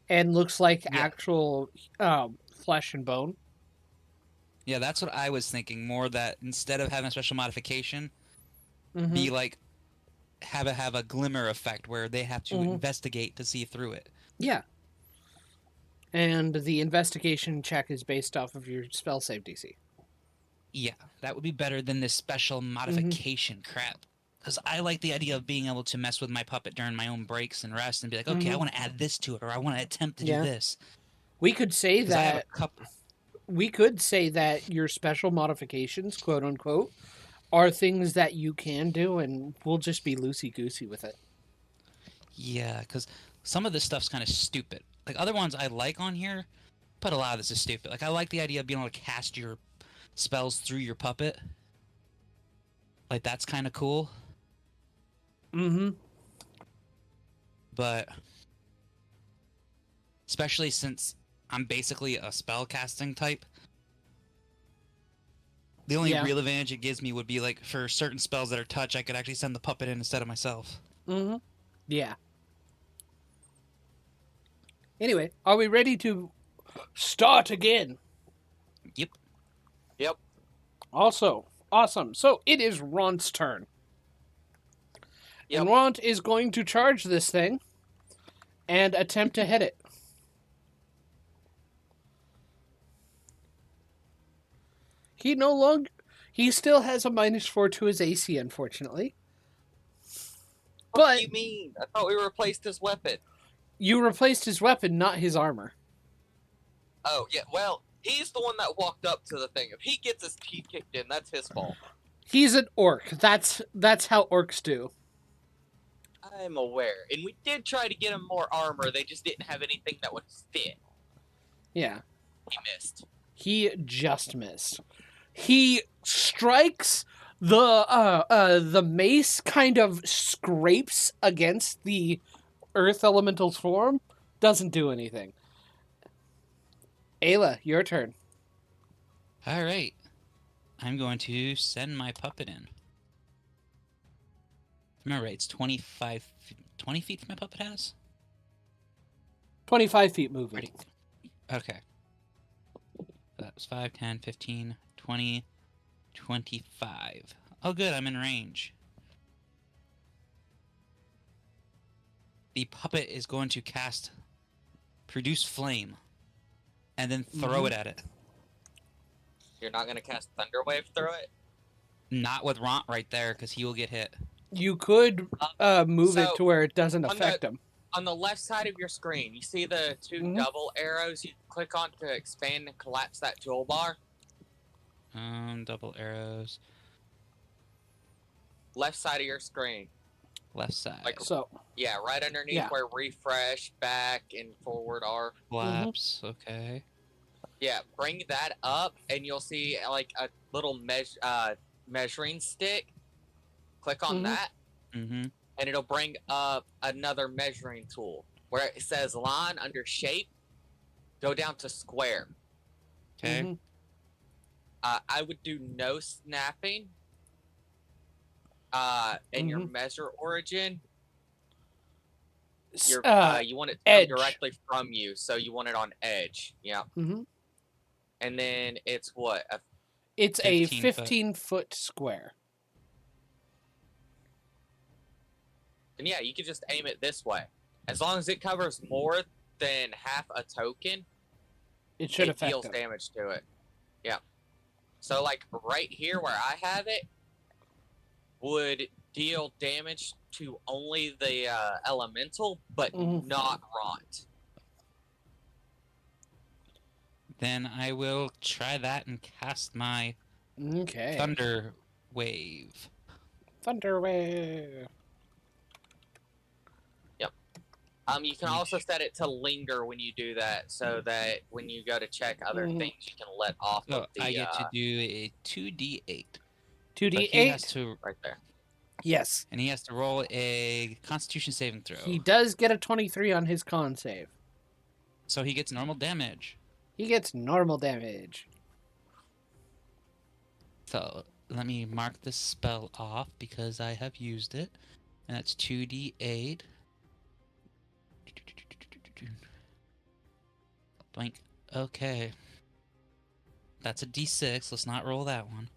and looks like actual flesh and bone. Yeah, that's what I was thinking. More that instead of having a special modification, Mm-hmm. be like have a glimmer effect where they have to investigate to see through it. Yeah. And the investigation check is based off of your spell save DC. Yeah, that would be better than this special modification crap. Because I like the idea of being able to mess with my puppet during my own breaks and rest and be like, okay, I want to add this to it, or I want to attempt to do this. We could say 'Cause I have that a couple. we could say that your special modifications, quote unquote, are things that you can do, and we'll just be loosey goosey with it. Yeah, because some of this stuff's kind of stupid. Like other ones I like on here, but a lot of this is stupid. Like I like the idea of being able to cast your spells through your puppet. Like that's kind of cool. Mm-hmm. But especially since I'm basically a spell casting type, the only Yeah. real advantage it gives me would be like for certain spells that are touch, I could actually send the puppet in instead of myself. Mm-hmm. Yeah. Anyway, are we ready to start again? Yep. Yep. Also, awesome. So it is Ront's turn. And Yep. Ront is going to charge this thing and attempt to hit it. He still has a -4 to his AC, unfortunately. What But do you mean? I thought we replaced his weapon. you replaced his weapon, not his armor. Oh, yeah, well, he's the one that walked up to the thing. If he gets his teeth kicked in, that's his fault. He's an orc. That's how orcs do. I'm aware. And we did try to get him more armor, they just didn't have anything that would fit. Yeah. He missed. He just missed. He strikes the mace kind of scrapes against the earth elemental's form. Doesn't do anything. Ayla, your turn. All right. I'm going to send my puppet in. Remember, it's 20 feet my puppet has? 25 feet movement. Ready? Okay. That was 5, 10, 15, 20, 25. Oh, good, I'm in range. The puppet is going to cast Produce Flame and then throw it at it. You're not going to cast Thunderwave through it? Not with Ront right there, because he will get hit. You could move it So, to where it doesn't affect him. On the left side of your screen, you see the two double arrows you click on to expand and collapse that toolbar? Double arrows. Left side of your screen. Left side. Like, So, yeah, right underneath where refresh, back, and forward are. Collapse, okay. Yeah, bring that up, and you'll see like a little measuring stick. Click on that, Mm-hmm. and it'll bring up another measuring tool where it says line under shape. Go down to square. Okay. I would do no snapping. In your measure origin, you want it to come directly from you, so you want it on edge. Yeah. And then it's what? It's a 15-foot square. And yeah, you can just aim it this way. As long as it covers more than half a token, it deals damage to it. Yeah. So like right here where I have it would deal damage to only the elemental, but not Ront. Then I will try that and cast my Thunder Wave. Thunder Wave. Yep. You can also set it to linger when you do that, so that when you go to check other things, you can let off of the... I get to do a 2d8. 2d8? He has to... Right there. Yes. And he has to roll a Constitution saving throw. He does get a 23 on his con save. So he gets normal damage. He gets normal damage. So let me mark this spell off because I have used it. And that's 2d8. Blank. Okay. That's a d6. Let's not roll that one.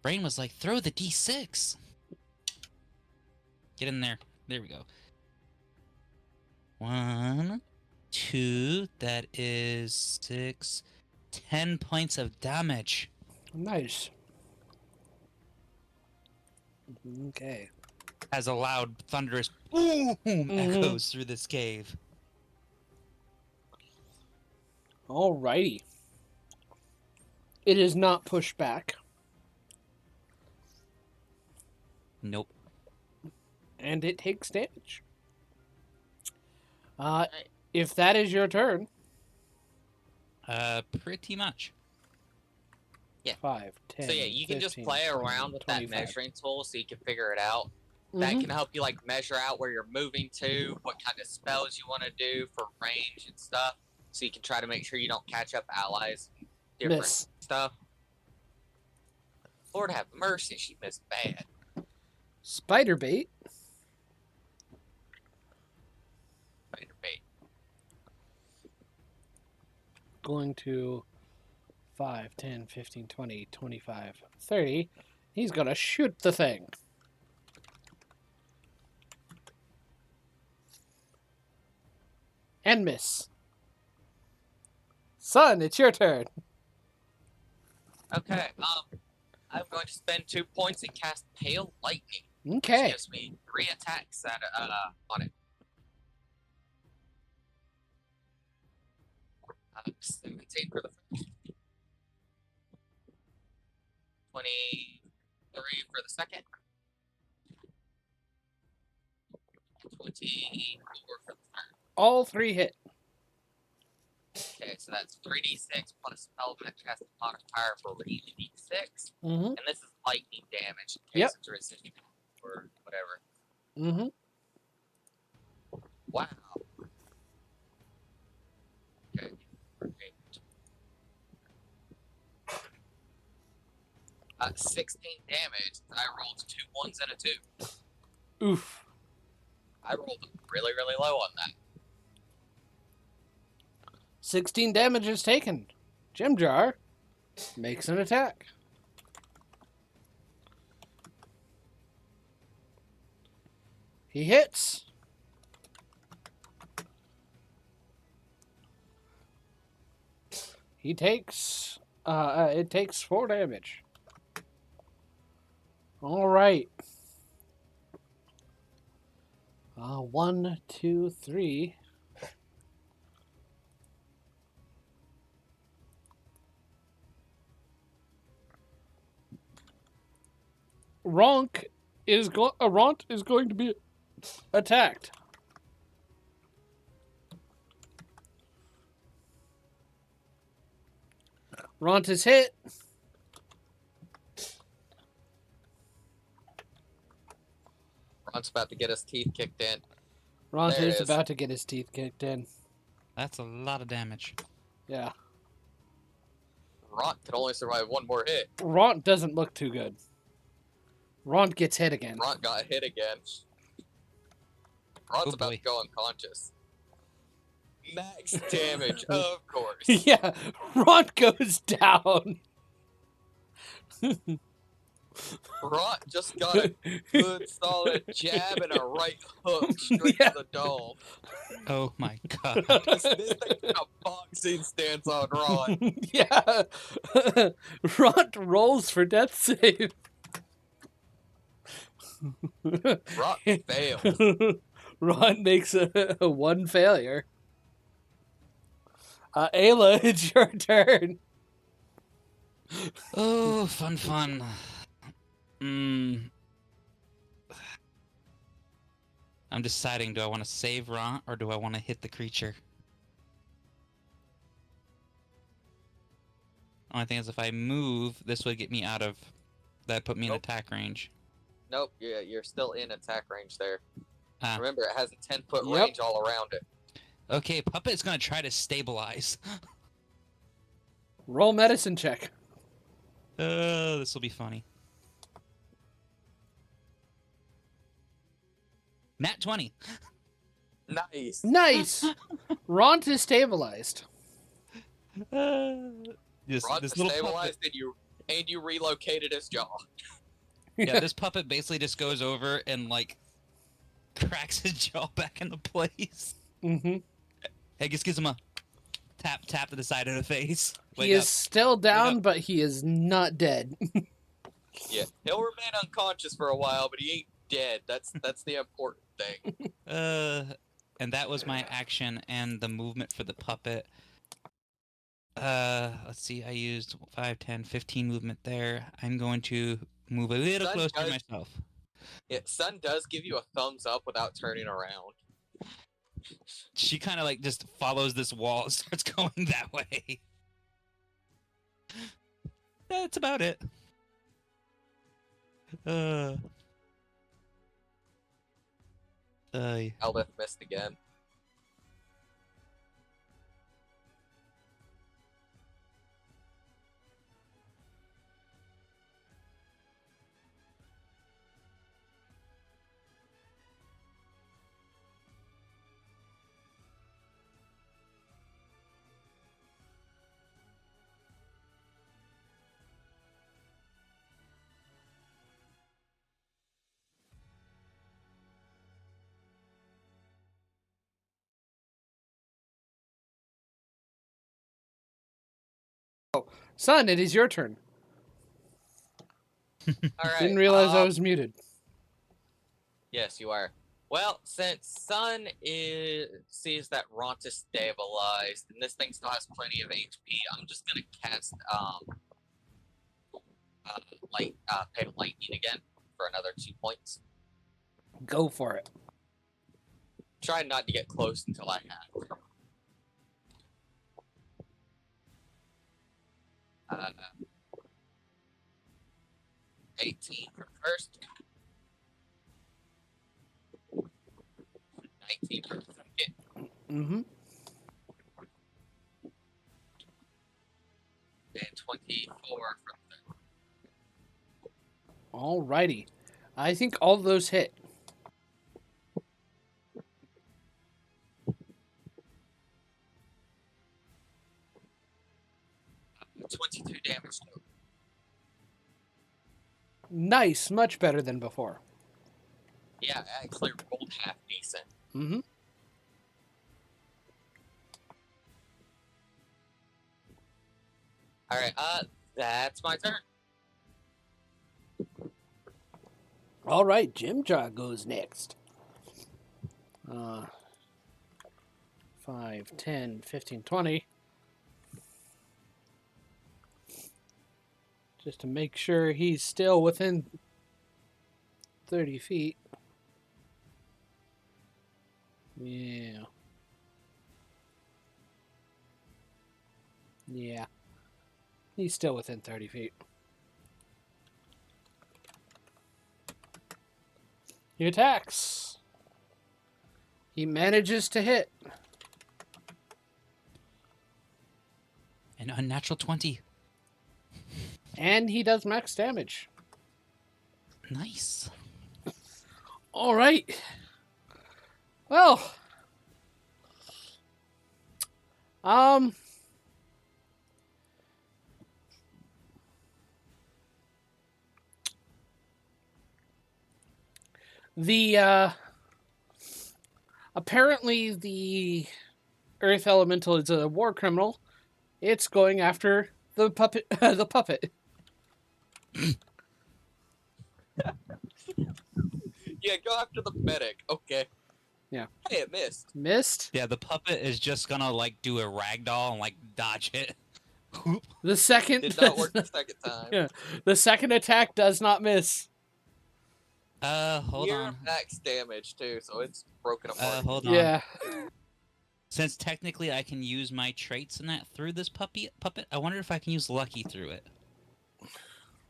Brain was like, throw the d6. Get in there. There we go. 1, 2, that is 6, 10 points of damage. Nice. Okay. As a loud, thunderous boom echoes through this cave. Alrighty. It is not pushed back. Nope. and it takes damage. Right. If that is your turn, Pretty much. Yeah. 5, 10, So yeah, you can just 15, play 20, around with 25. that measuring tool so you can figure it out. That Mhm. can help you like measure out where you're moving to, what kind of spells you want to do for range and stuff. So you can try to make sure you don't catch up allies, different Miss. stuff. Lord have mercy, she missed bad. Spider bait. Spider bait. Going to 5, 10, 15, 20, 25, 30. He's going to shoot the thing. And miss. Son, it's your turn. Okay, I'm going to spend 2 points and cast Pale Lightning, which Okay. gives me 3 attacks on it. 17 for the first. 23 for the second. 24 for the third. All 3 hit. Okay, so that's 3d6 plus spellback casting modifier for each d6. Mm-hmm. And this is lightning damage in case Yep. it's resistant or whatever. Mm-hmm. Wow. Okay. Great. 16 damage. I rolled 2 1s and a 2. Oof. I rolled really, really low on that. 16 damage is taken. Gem Jar makes an attack. He hits. He takes it takes 4 damage. All right. 1, 2, 3. Ront is going to be attacked. Ront is hit. Ron's about to get his teeth kicked in. Ront There it is is. about to get his teeth kicked in. That's a lot of damage. Yeah. Ron can only survive 1 more hit. Ront doesn't look too good. Ront gets hit again. Ron got hit again. Ron's Oh, about boy. to go unconscious. Max damage, of course. Yeah, Ront goes down. Ron just got a good solid jab and a right hook straight Yeah. to the dome. Oh my god. This thing got a boxing stance on Ron. Yeah. Ront rolls for death save. Ron fails. Ron makes a 1 failure. Ayla, it's your turn. Oh, fun. I'm deciding, do I want to save Ront or do I want to hit the creature? Only thing is, if I move, this would get me out of... That put me in Nope. attack range. Nope, you're still in attack range there. Ah. Remember, it has a 10-foot Yep. range all around it. Okay, Puppet's gonna try to stabilize. Roll medicine check. This will be funny. Nat 20. Nice. Nice. Ront is stabilized. This Ron's little puppet, stabilized and you relocated his jaw. yeah, this puppet basically just goes over and like cracks his jaw back into place. Mm-hmm. Hey, just gives him a tap to the side of the face. He Wake is up. still down, up. but he is not dead. Yeah, he'll remain unconscious for a while, but he ain't dead. That's the important thing. And that was my action and the movement for the puppet. Let's see, I used 5, 10, 15 movement there. I'm going to move a little Son, closer to guys. myself. Sun does give you a thumbs up without turning around. She kind of like just follows this wall and starts going that way. That's about it. Uh. Eldith missed again. Son, it is your turn. All right. Didn't realize I was muted. Yes, you are. Well, since Sun sees that Ronta stabilized, and this thing still has plenty of HP, I'm just gonna cast Pale Lightning again for another 2 points. Go for it. Try not to get close until I have. 18 for first. 19 for second. Mm-hmm. And 24 for third. Alrighty. I think all those hit. 22 damage total. Nice. Much better than before. Yeah, I actually rolled half decent. Mm-hmm. Alright, that's my turn. All right, Jimjaw goes next. 5, 10, 15, 20. Just to make sure he's still within 30 feet. Yeah. Yeah. He's still within 30 feet. He attacks. He manages to hit. An unnatural 20. And he does max damage. Nice. All right. Well. Apparently the Earth Elemental is a war criminal. It's going after the puppet. The puppet. Yeah, go after the medic. Okay. Yeah. Hey, it missed. Missed. Yeah, the puppet is just gonna like do a ragdoll and like dodge it. The second Did not work the second time. Yeah. The second attack does not miss. Hold You're on. max damage too, so it's broken apart. Hold on. Yeah. Since technically I can use my traits in that through this puppet, I wonder if I can use Lucky through it.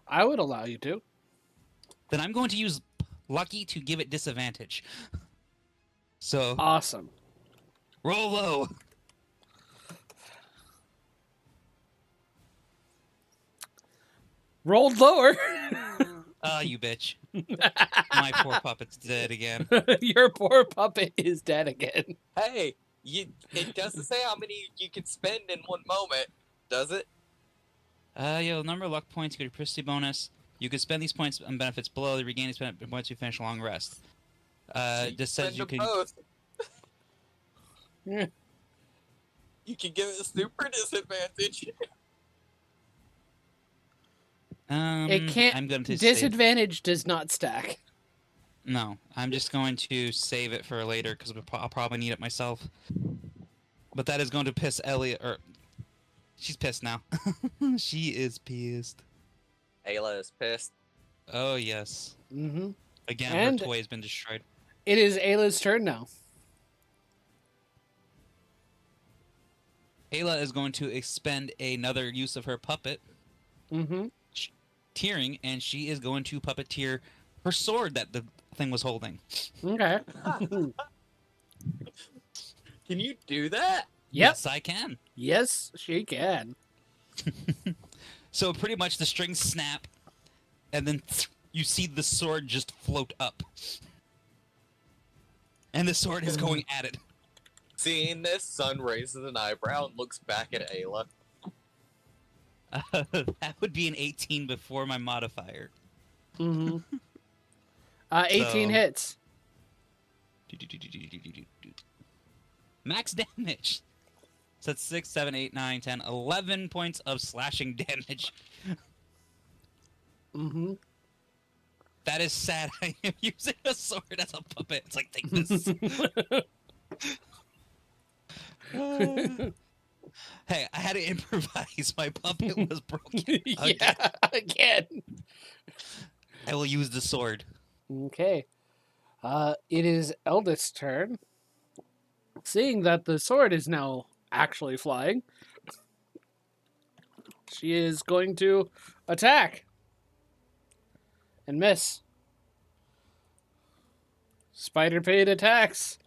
I would allow you to. Then I'm going to use Lucky to give it disadvantage. So Awesome. roll low. Rolled lower. Ah, you bitch. My poor puppet's dead again. Your poor puppet is dead again. Hey, it doesn't say how many you can spend in one moment, does it? The number of luck points, you get your proficiency bonus. You can spend these points on benefits below. You regain these points to finish a long rest. This says you can. Both. Yeah. You can give it a super disadvantage. It can't. I'm going to Disadvantage does not stack. No, I'm just going to save it for later because I'll probably need it myself. But that is going to piss Elliot. She's pissed now. She is pissed. Ayla is pissed. Oh yes. Mm-hmm. Again, And- her toy has been destroyed. It is Ayla's turn now. Ayla is going to expend another use of her puppet, Mm-hmm. tearing, and she is going to puppeteer her sword that the thing was holding. Okay. Can you do that? Yep. Yes, I can. Yes, she can. So pretty much the strings snap, and then you see the sword just float up. And the sword is going at it. Seeing this, Sun raises an eyebrow and looks back at Ayla. That would be an 18 before my modifier. Mm-hmm. 18 So- hits. Max damage. So that's 6, 7, 8, 9, 10, 11 points of slashing damage. Mm-hmm. That is sad. I am using a sword as a puppet. It's like, take this. Hey, I had to improvise. My puppet was broken. Yeah, again. I will use the sword. Okay. It is Eldith's turn. Seeing that the sword is now actually flying, she is going to attack. And miss. Spider Pate attacks.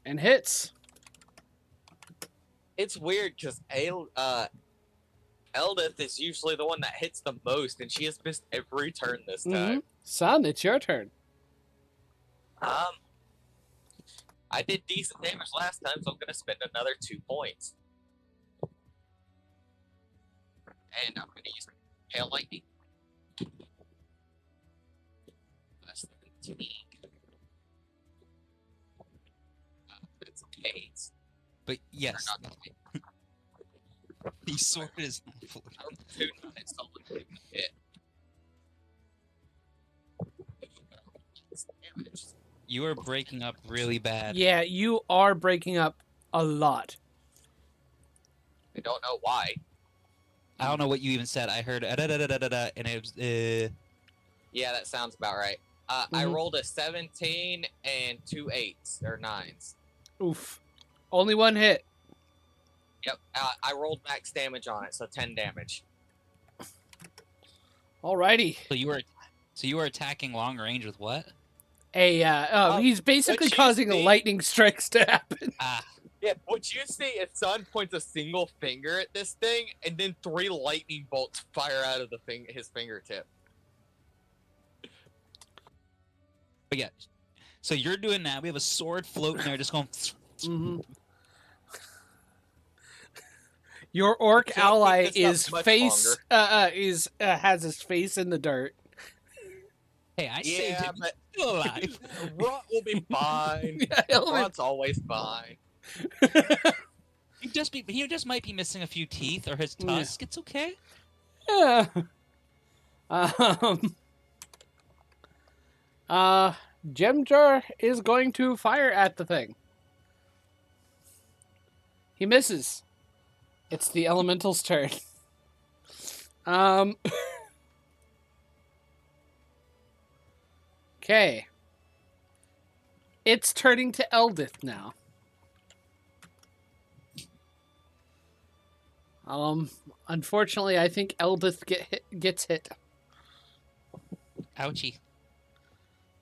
And hits. It's weird because Eldith is usually the one that hits the most, and she has missed every turn this time. Son, it's your turn. I did decent damage last time, so I'm gonna spend another 2 points. And I'm gonna use Hail Lightning. That's 17. It's 8. But yes, Or not 8. the sword is not floating. I rolled 2 on it, so I'm gonna hit. It's damage. You are breaking up really bad. Yeah, you are breaking up a lot. I don't know why. I don't know what you even said. I heard da-da-da-da-da-da, and it was Yeah, that sounds about right. I Mhm. rolled a 17 and 2 8s or 9s. Oof. Only one hit. Yep, I rolled max damage on it, so 10 damage. Alrighty. so you were attacking long range with what? He's basically what you causing see- lightning strikes to happen. Ah, Yeah, what you see is Sun points a single finger at this thing, and then 3 lightning bolts fire out of his fingertip. but yeah. So you're doing that. We have a sword floating there, just going. Mm-hmm. Your orc Can't keep ally this up is much has his face in the dirt. Hey, I saved Yeah, him. but He's still alive. Runt will be fine. Runt's always fine. He just might be missing a few teeth or his Yeah. tusk. It's okay. Yeah. Gemjar is going to fire at the thing. He misses. It's the elemental's turn. Okay. It's turning to Eldith now. Unfortunately, I think Eldith gets hit. Ouchie.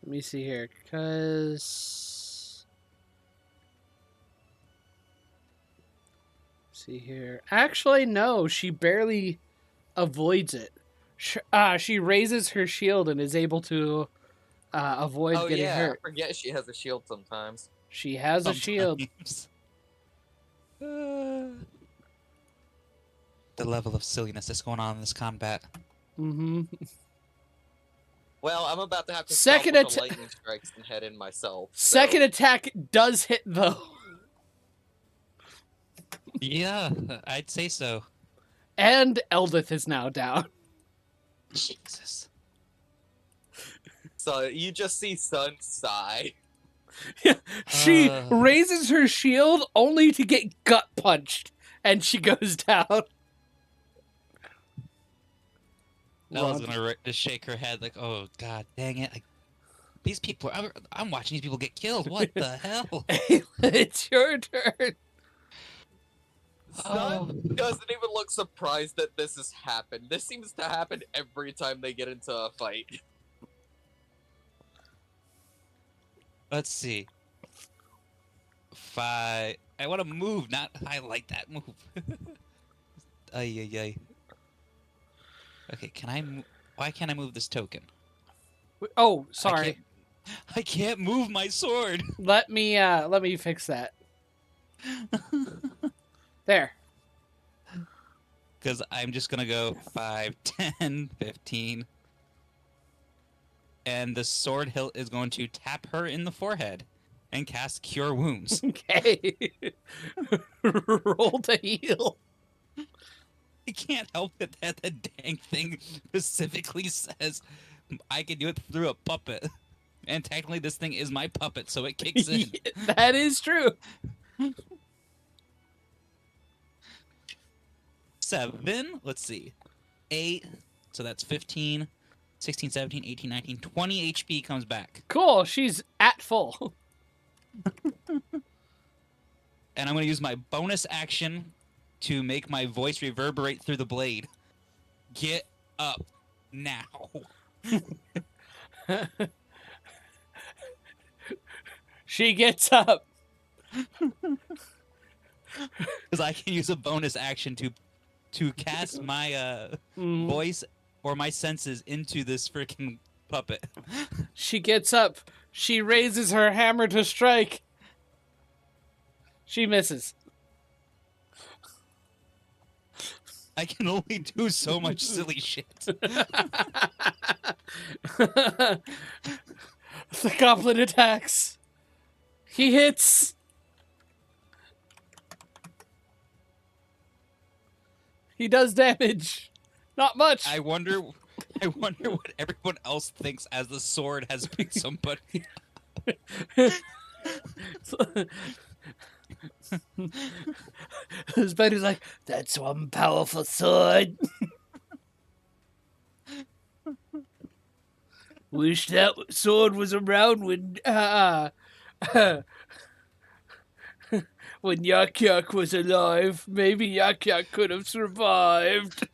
Let me see here, because... See here. Actually, no, she barely avoids it. She raises her shield and is able to avoid Oh getting yeah, hurt. I forget she has a shield sometimes. She has a shield. Sometimes. The level of silliness that's going on in this combat. Mm-hmm. Well, I'm about to have to Second stop with the atta- lightning strikes and head in myself. Second attack does hit, though. Yeah, I'd say so. And Eldith is now down. Jesus. So you just see Sun sigh. She raises her shield only to get gut punched, and she goes down. Ella's gonna just shake her head like, "Oh God, dang it! Like, these people, I'm watching these people get killed. What the hell?" It's your turn. Sun doesn't even look surprised that this has happened. This seems to happen every time they get into a fight. Let's see. 5. I want to move, not highlight that move. Ay, ay, ay. Okay, can I move? Why can't I move this token? Oh, sorry. I can't move my sword. Let me fix that. There. Because I'm just going to go 5, 10, 15. And the sword hilt is going to tap her in the forehead and cast Cure Wounds. Okay. Roll to heal. I can't help it that the dang thing specifically says I can do it through a puppet. And technically this thing is my puppet, so it kicks in. That is true. 7, let's see. 8, so that's 15, 16, 17, 18, 19, 20 HP comes back. Cool. She's at full. And I'm going to use my bonus action to make my voice reverberate through the blade. Get up now. She gets up. Because I can use a bonus action to cast my voice or my senses into this freaking puppet. She gets up. She raises her hammer to strike. She misses. I can only do so much silly shit. The goblin attacks. He hits. He does damage. Not much. I wonder what everyone else thinks as the sword has picked somebody. His buddy's like, that's one powerful sword. Wish that sword was around when when Yak Yak was alive. Maybe Yak Yak could have survived.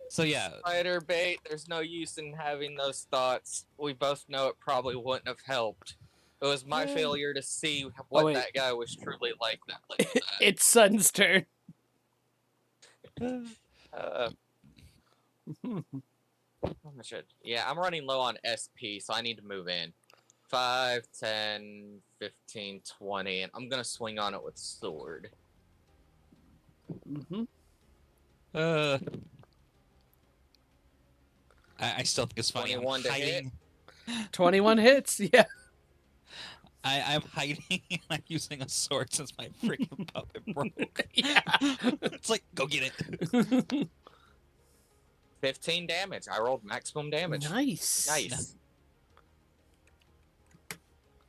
So yeah, Spider bait, there's no use in having those thoughts. We both know it probably wouldn't have helped. It was my failure to see what that guy was truly like. It's Sun's turn. Yeah, I'm running low on SP, so I need to move in. 5, 10, 15, 20, and I'm gonna swing on it with sword. I still think it's funny. 21 to hit. 21 hits, yeah. I'm hiding and I'm using a sword since my freaking puppet broke. Yeah. It's like, go get it. 15 damage. I rolled maximum damage. Nice.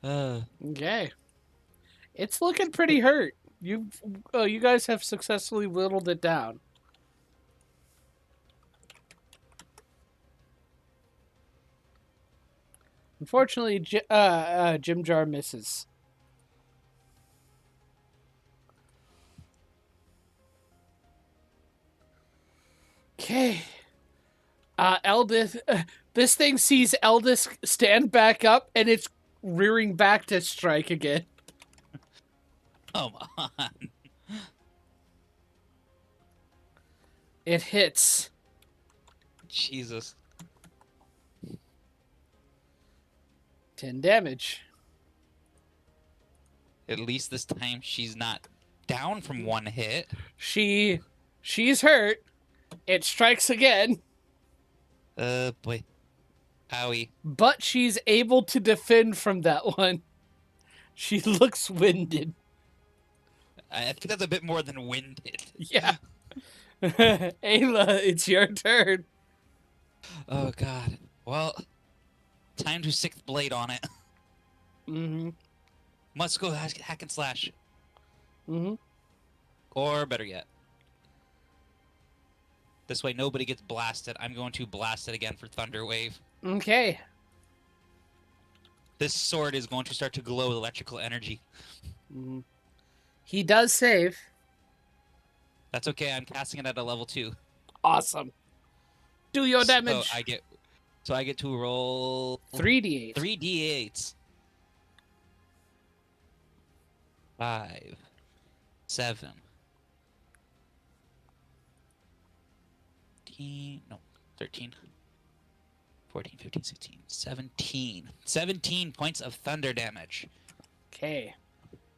Okay. It's looking pretty hurt. You guys have successfully whittled it down. Unfortunately, Jim Jar misses. Okay. Eldith, this thing sees Eldith stand back up, and it's rearing back to strike again. Come on. It hits. Jesus. 10 damage. At least this time she's not down from one hit. She's hurt. It strikes again. Boy. Owie. But she's able to defend from that one. She looks winded. I think that's a bit more than winded. Yeah. Ayla, it's your turn. Oh, God. Well, time to sixth blade on it. Mm-hmm. Must go hack and slash. Mm-hmm. Or better yet, This way nobody gets blasted. I'm going to blast it again for Thunder Wave. Okay. This sword is going to start to glow with electrical energy. Mhm. He does save. That's okay. I'm casting it at a level 2. Awesome. Do your damage. So I get to roll 3d8. 3d8s. 5, 7, 13, 14, 15, 16, 17. 17 points of thunder damage. Okay.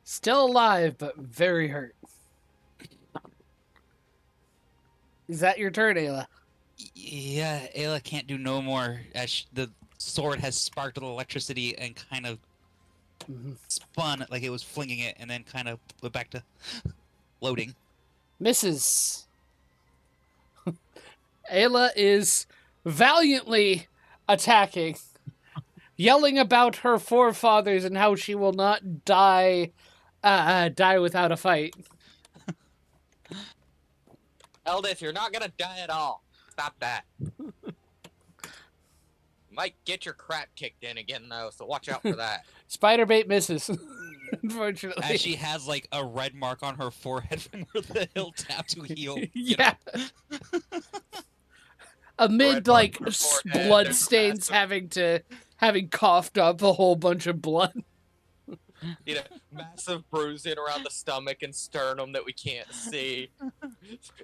Still alive, but very hurt. Is that your turn, Ayla? Yeah, Ayla can't do no more as the sword has sparked with electricity and kind of spun like it was flinging it and then kind of went back to loading. Misses. Ayla is valiantly attacking, yelling about her forefathers and how she will not die without a fight. Eldith, you're not gonna die at all. Stop that. You might get your crap kicked in again, though, so watch out for that. Spider bait misses, unfortunately. As she has like a red mark on her forehead from where the hilt tap to heal. Yeah. Amid Red mark like on her forehead, blood there's stains, massive- having coughed up a whole bunch of blood. You know, massive bruising around the stomach and sternum that we can't see.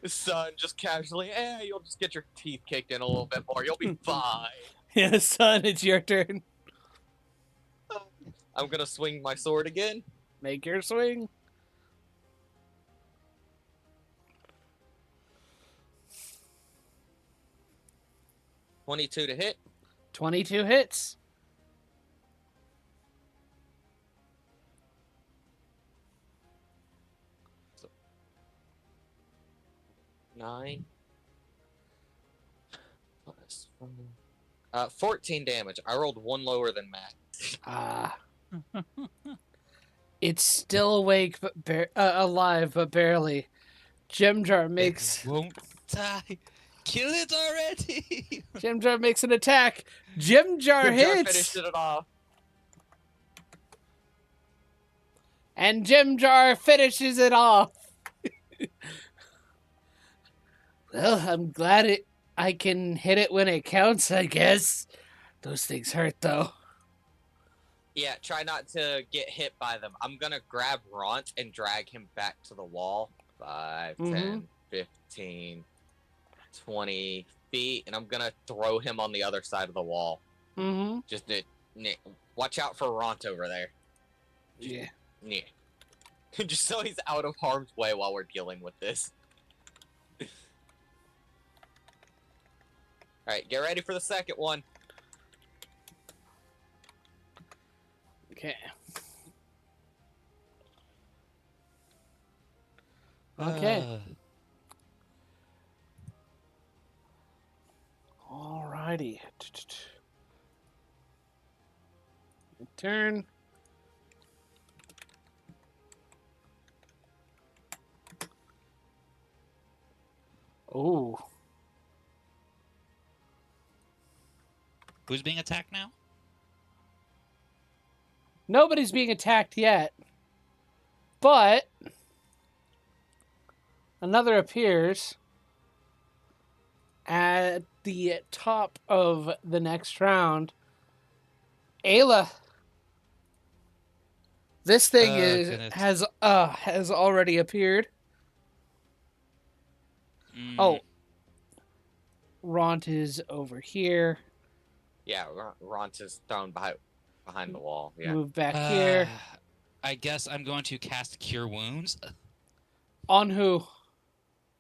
Son just casually, you'll just get your teeth kicked in a little bit more. You'll be fine. Yeah, son, it's your turn. I'm gonna swing my sword again. Make your swing. .22 to hit. 22 hits. 9 plus 14 damage. I rolled one lower than Matt. Ah. It's still awake, but alive, but barely. Jimjar makes It won't die. Kill it already. Jimjar makes an attack. Jimjar hits, finished it off. and Jimjar finishes it off. Well, I'm glad I can hit it when it counts, I guess. Those things hurt, though. Yeah, try not to get hit by them. I'm gonna grab Ront and drag him back to the wall. 5, 10, 15, 20 feet, and I'm gonna throw him on the other side of the wall. Mm-hmm. Just watch out for Ront over there. Yeah. Yeah. Just so he's out of harm's way while we're dealing with this. Alright, get ready for the second one. Okay. Okay. Alrighty. Your turn. Oh. Who's being attacked now? Nobody's being attacked yet. But another appears at the top of the next round. Ayla. This thing has already appeared. Oh. Ront is over here. Yeah, Ront is thrown behind the wall. Yeah. Move back here. I guess I'm going to cast Cure Wounds. On who?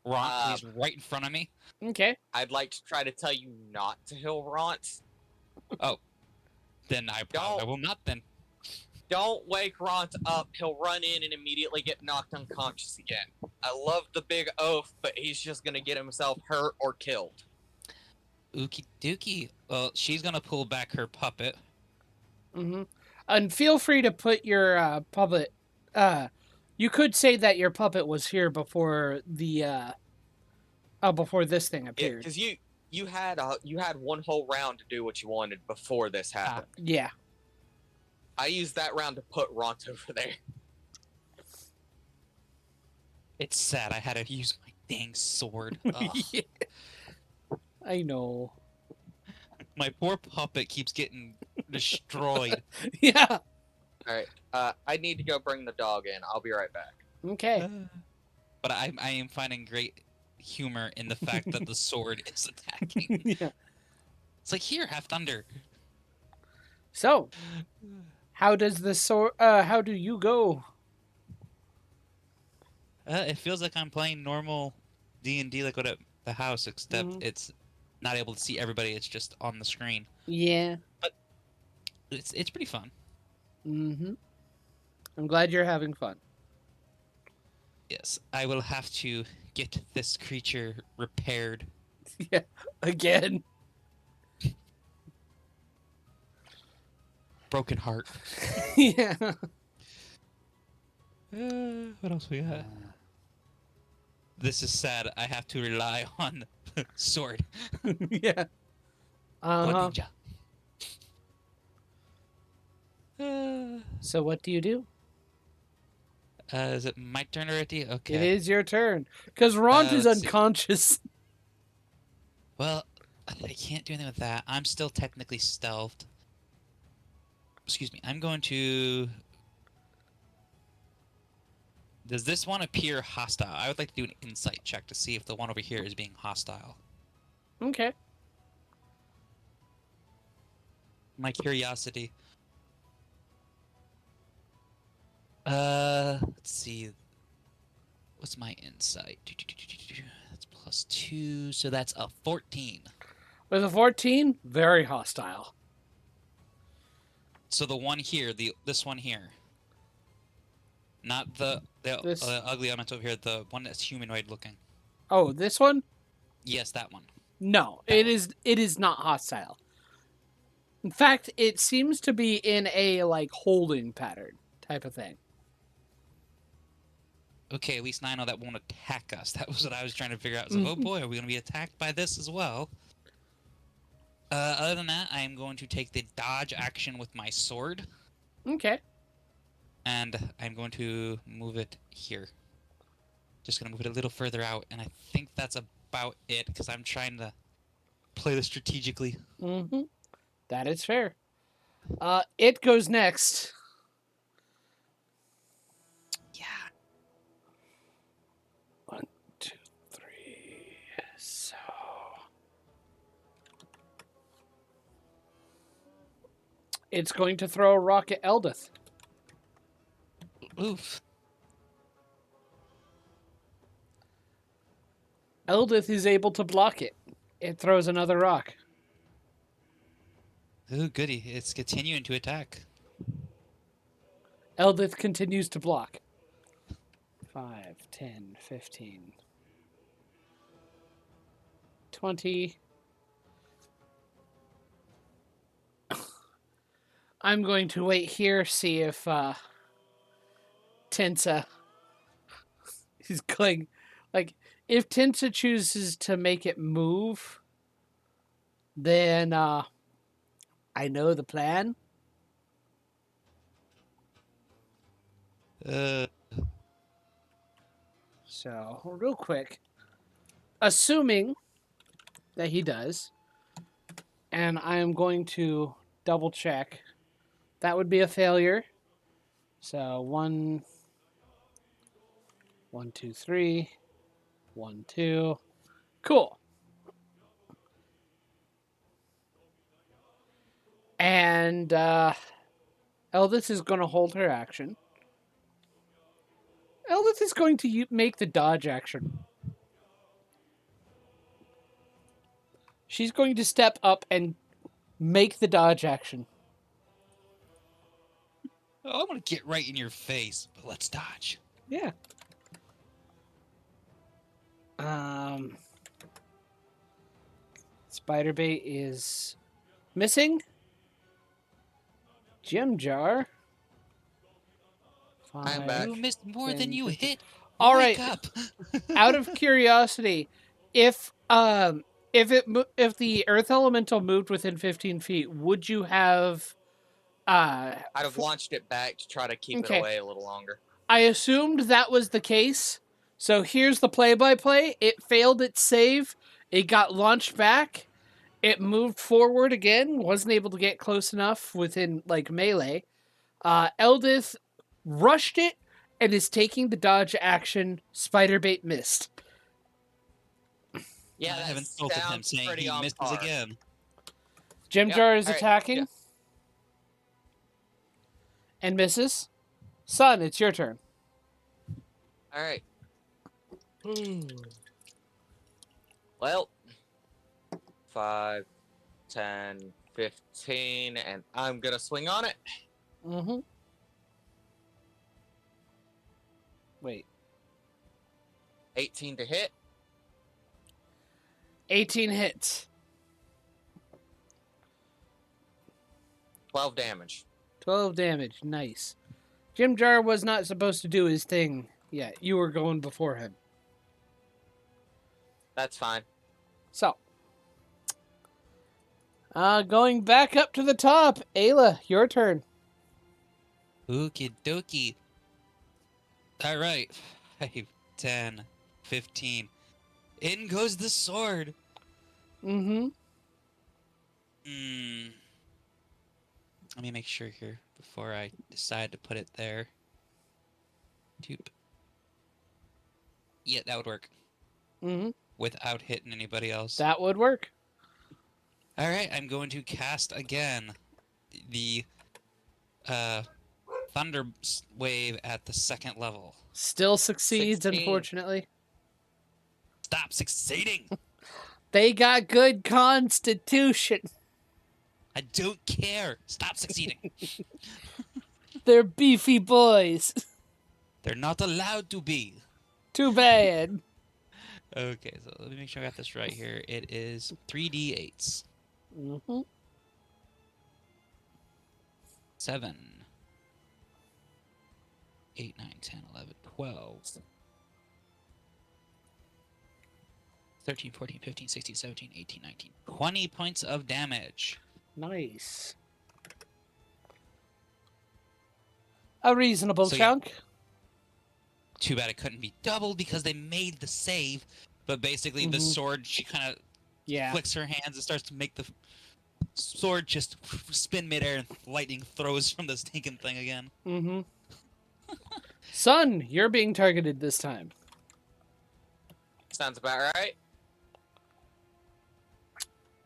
Ront, he's right in front of me. Okay. I'd like to try to tell you not to heal Ront. Oh. Then I will not then. Don't wake Ront up. He'll run in and immediately get knocked unconscious again. I love the big oath, but he's just going to get himself hurt or killed. Ookie dookie. Well, she's going to pull back her puppet. Mm-hmm. And feel free to put your puppet... you could say that your puppet was here before the Oh, before this thing Yeah, appeared. because you had one whole round to do what you wanted before this happened. Yeah. I used that round to put Ront over there. It's sad I had to use my dang sword. Ugh. Yeah. I know. My poor puppet keeps getting destroyed. Yeah. All right. I need to go bring the dog in. I'll be right back. Okay. But I am finding great humor in the fact that the sword is attacking. Yeah. It's like, here, have thunder. So, how does the sword? How do you go? It feels like I'm playing normal D&D like what at the house, except Mhm. it's not able to see everybody. It's just on the screen. Yeah. It's pretty fun. Mm-hmm. I'm glad you're having fun. Yes, I will have to get this creature repaired. Yeah. Again. Broken heart. Yeah. What else we got? This is sad. I have to rely on sword. Yeah. Blood Uh-huh. ninja. So what do you do? Is it my turn already? Okay. It is your turn. Because Ront is let's see. unconscious. Well, I can't do anything with that. I'm still technically stealthed. Excuse me. I'm going to... Does this one appear hostile? I would like to do an insight check to see if the one over here is being hostile. Okay. My curiosity. Let's see. What's my insight? That's +2, so that's a 14. With a 14, very hostile. So the one here, this one here. Not the This- ugly element over here, the one that's humanoid looking. Oh, this one? Yes, that one. No, That one. it is not hostile. In fact, it seems to be in a like holding pattern type of thing. Okay, at least now I know that won't attack us. That was what I was trying to figure out. I was like, oh boy, are we going to be attacked by this as well? Other than that, I am going to take the dodge action with my sword. Okay. And I'm going to move it here. Just going to move it a little further out. And I think that's about it, because I'm trying to play this strategically. Mm-hmm. That is fair. It goes next. Yeah. 1, 2, 3. So it's going to throw a rock at Eldith. Oof. Eldith is able to block it. It throws another rock. Ooh, goody. It's continuing to attack. Eldith continues to block. 5, 10, 15, 20. I'm going to wait here, see if Tensa is going. Like, if Tensa chooses to make it move, then I know the plan. So, real quick, assuming that he does, and I am going to double check. That would be a failure. So 1, 1, 2, 3, 1, 2. Cool. And Eldith is going to hold her action. Eldith is going to make the dodge action. She's going to step up and make the dodge action. Oh, I'm going to get right in your face, but let's dodge. Yeah. Spider bait is missing. Gem jar. I'm back. You missed more than you hit. All Wake right. up. Out of curiosity, if if the earth elemental moved within 15 feet, would you have I'd have launched it back to try to keep it Okay. away a little longer. I assumed that was the case. So here's the play-by-play. It failed its save. It got launched back. It moved forward again. Wasn't able to get close enough within like melee. Eldith rushed it and is taking the dodge action. Spiderbait missed. Yeah, I that haven't insulted him, sounds saying pretty he on misses par. again. Jimjar is All right, attacking yeah. and misses. Sun, it's your turn. All right. Well, 5, 10, 15, and I'm gonna swing on it. Mm-hmm. Wait. 18 to hit. 18 hits. 12 damage. 12 damage. Nice. Jimjar was not supposed to do his thing yet. You were going before him. That's fine. So. Going back up to the top. Ayla, your turn. Okie dokie. All right. 5, 10, 15. In goes the sword. Mm-hmm. Let me make sure here before I decide to put it there. Doop. Yeah, that would work. Mm-hmm. Without hitting anybody else. That would work. All right, I'm going to cast again the Thunder Wave at the 2nd level. Still succeeds, 16. unfortunately. Stop succeeding! They got good constitution. I don't care. Stop succeeding. They're beefy boys. They're not allowed to be. Too bad. Okay, so let me make sure I got this right here. It is 3d8s. Mm-hmm. 7, 8, 9, 10, 11, 12, 13, 14, 15, 16, 17, 18, 19, 20 points of damage. Nice. A reasonable So, yeah. chunk. Too bad it couldn't be doubled because they made the save. But basically, the sword, she kind of Yeah. flicks her hands and starts to make the sword just spin midair and lightning throws from the stinking thing again. Mm-hmm. Sun, you're being targeted this time. Sounds about right.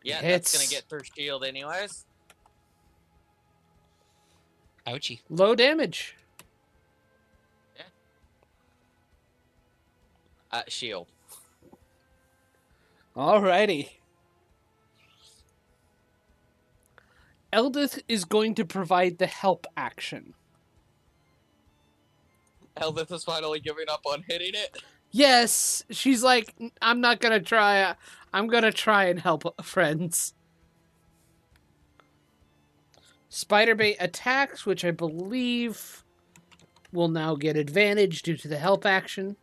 Yeah, Hits. that's gonna get through shield anyways. Ouchie. Low damage. Shield. Alrighty. Eldith is going to provide the help action. Eldith is finally giving up on hitting it. Yes, she's like, I'm not gonna try. I'm gonna try and help friends. Spiderbait attacks, which I believe will now get advantage due to the help action.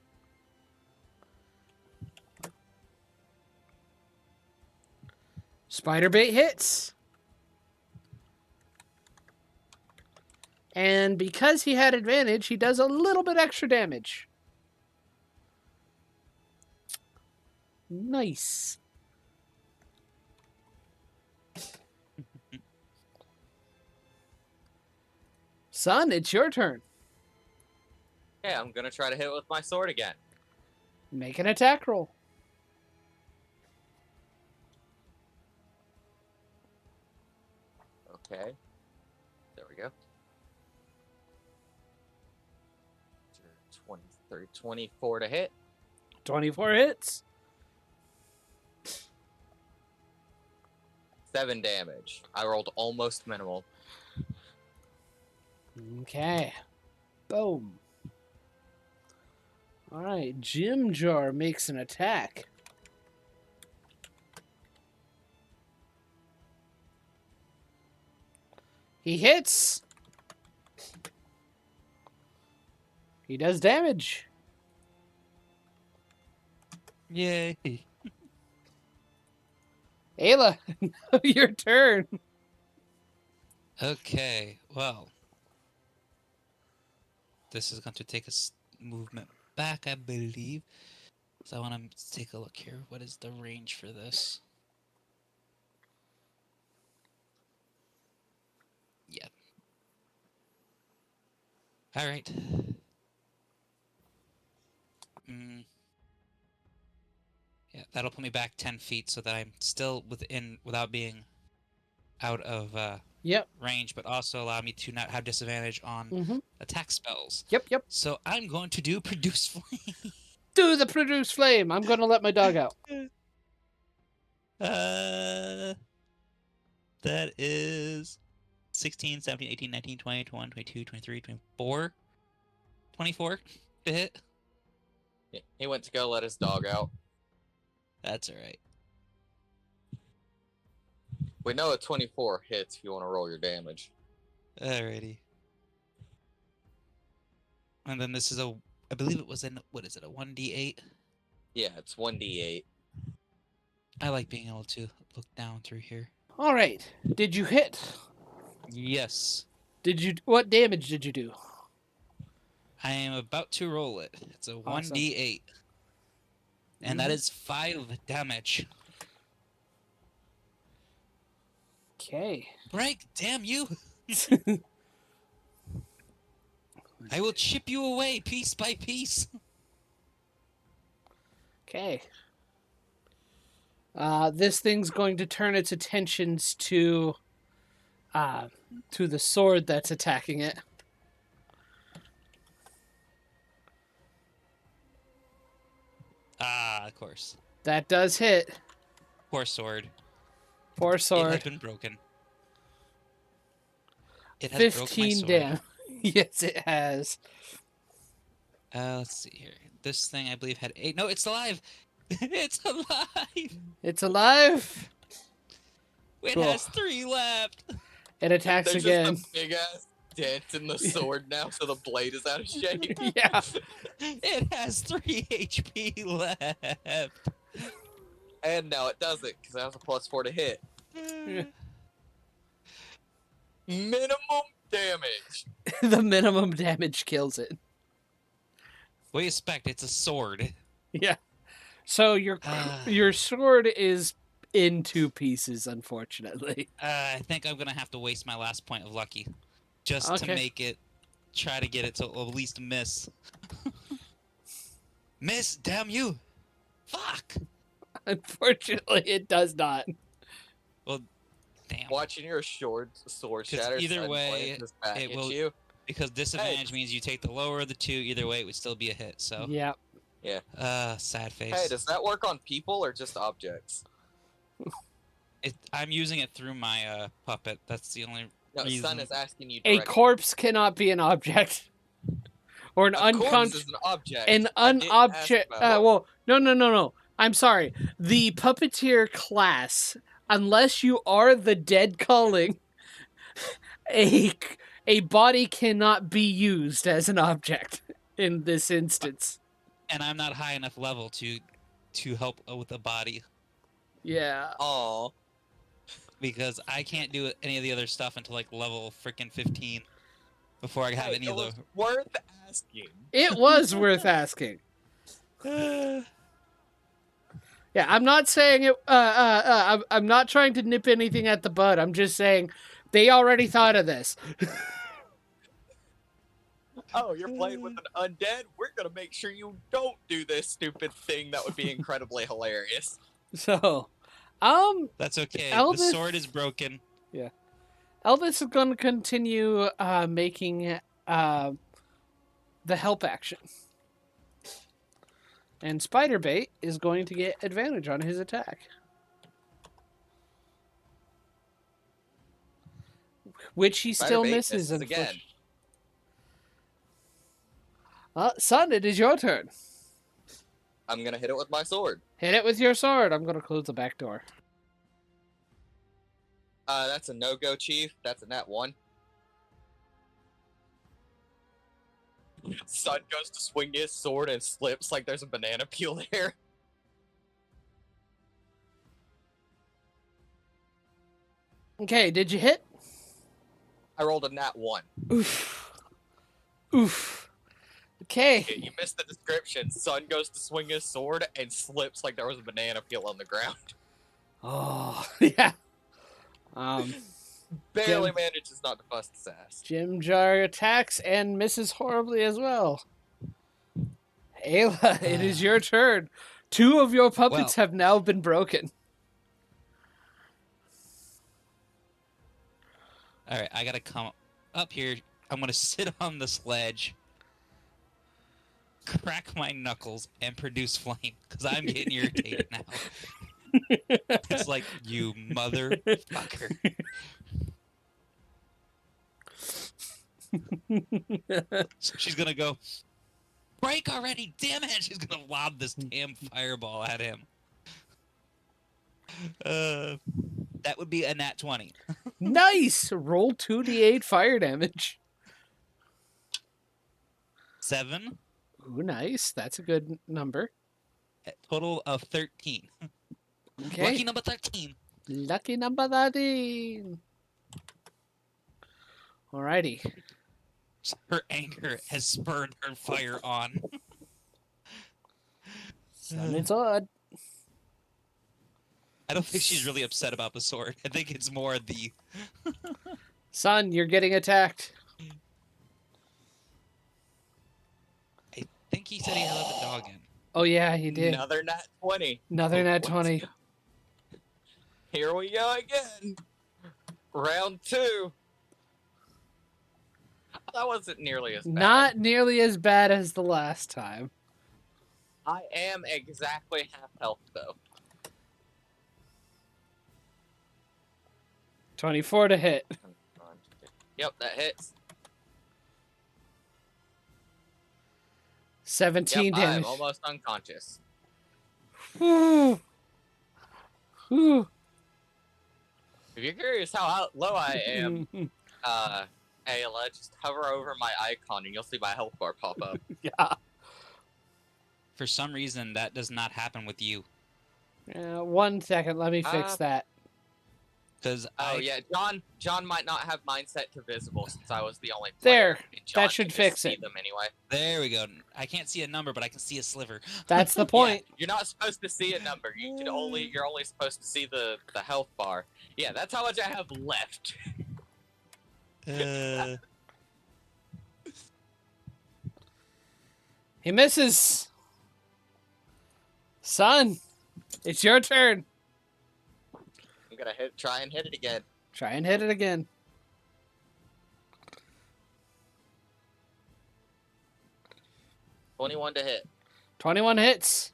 Spiderbait hits. And because he had advantage, he does a little bit extra damage. Nice. Son, it's your turn. Yeah, I'm gonna try to hit it with my sword again. Make an attack roll. Okay. There we go. 20, 30, 24 to hit. 24 hits. 7 damage. I rolled almost minimal. Okay. Boom. Alright, Jimjar makes an attack. He hits. He does damage. Yay. Ayla, your turn. Okay, well. This is going to take us movement back, I believe. So I want to take a look here. What is the range for this? Yeah. All right. Yeah, that'll put me back 10 feet so that I'm still without being out of Yep. range, but also allow me to not have disadvantage on attack spells. Yep. So I'm going to do Produce Flame. Do the produce flame. I'm going to let my dog out. That is 16, 17, 18, 19, 20, 21, 22, 23, 24. 24 to hit. He went to go let his dog out. That's alright. We know a 24 hits if you want to roll your damage. Alrighty. And then this is I believe it was what is it, a 1d8? Yeah, it's 1d8. I like being able to look down through here. All right. Did you hit? Yes. What damage did you do? I am about to roll it. It's a Awesome. 1d8. And that is 5 damage. Okay. Break, damn you! I will chip you away piece by piece. Okay. This thing's going to turn its attentions to the sword that's attacking it. Ah, of course. That does hit. Poor sword. Poor It sword. has been broken. It has broke my 15 sword. damage. Yes, it has. Let's see here. This thing, I believe, had 8. No, it's alive! It's alive! It's alive. It Cool. has 3 left! It attacks There's again. just a big ass dent in the sword now, so the blade is out of shape. Yeah. It has 3 HP left! And now it doesn't, because it has a +4 to hit. Minimum damage. The minimum damage kills it. What do you expect? It's a sword. Yeah. So your sword is in 2 pieces, unfortunately. I think I'm gonna have to waste my last point of lucky. Just to Okay. make it... Try to get it to at least miss. Miss, damn you! Fuck! Unfortunately, it does not. Well, damn. Watching your sword shatter either sudden way, glances back it at will- you. Because disadvantage means you take the lower of the 2. Either way, it would still be a hit, so... Yeah. Sad face. Hey, does that work on people or just objects? I'm using it through my puppet. That's the only No, reason. Sun is asking you A directly. corpse cannot be an object. Or an A corpse unconscious... is an object. An I didn't ask unobject... about- No. I'm sorry. The puppeteer class, unless you are the dead calling, a body cannot be used as an object in this instance. And I'm not high enough level to help with a body. Yeah. Aw. Because I can't do any of the other stuff until like level freaking 15 before I have Hey, any it of was worth asking. It was worth asking. the. Yeah, I'm not saying it. I'm not trying to nip anything at the bud. I'm just saying they already thought of this. Oh, you're playing with an undead? We're gonna make sure you don't do this stupid thing. That would be incredibly hilarious. So, That's okay. Elvis- The sword is broken. Elvis is going to continue making the help action. And Spiderbait is going to get advantage on his attack. Which he still Spiderbait misses, misses again. unfortunately. Son, it is your turn. I'm gonna hit it with my sword. Hit it with your sword. I'm going to close the back door. That's a no-go, Chief. That's a nat 1. Sun goes to swing his sword and slips like there's a banana peel there. Okay, did you hit? I rolled a nat 1. Oof. Oof. Okay. You missed the description. Son goes to swing his sword and slips like there was a banana peel on the ground. Oh, yeah. Barely Jim- manages not to bust his ass. Jim Jar attacks and misses horribly as well. Ayla, it is your turn. 2 of your puppets have now been broken. All right, I gotta come up here. I'm gonna sit on the sledge, crack my knuckles, and produce flame because I'm getting irritated now. It's like, you motherfucker. So she's gonna go, break already, damn it! She's gonna lob this damn fireball at him. That would be a nat 20. Nice! Roll 2d8 fire damage. 7. Ooh, nice. That's a good number. A total of 13. Okay. Lucky number 13. Lucky number 13. Alrighty. Her anger has spurred her fire on. Son, it's odd. I don't think she's really upset about the sword. I think it's more the... Son, you're getting attacked. I think he said he had the dog in. Oh, yeah, he did. Another nat 20. Another nat Let's 20. go. Here we go again. Round 2. That wasn't nearly as bad. Not nearly as bad as the last time. I am exactly half health, though. 24 to hit. Yep, that hits. 17 Yep, damage. I'm almost unconscious. Whew. Whew. If you're curious how low I am, Ayla, just hover over my icon and you'll see my health bar pop up. Yeah. For some reason, that does not happen with you. 1 second. Let me fix that. Because Yeah, John might not have mine set to visible since I was the only There. player. And John That should can just fix see it. them anyway. There we go. I can't see a number, but I can see a sliver. That's the point. Yeah, you're not supposed to see a number. You're only supposed to see the health bar. Yeah, that's how much I have left. He misses. Son, it's your turn. I'm gonna try and hit it again. Try and hit it again. 21 to hit. 21 hits.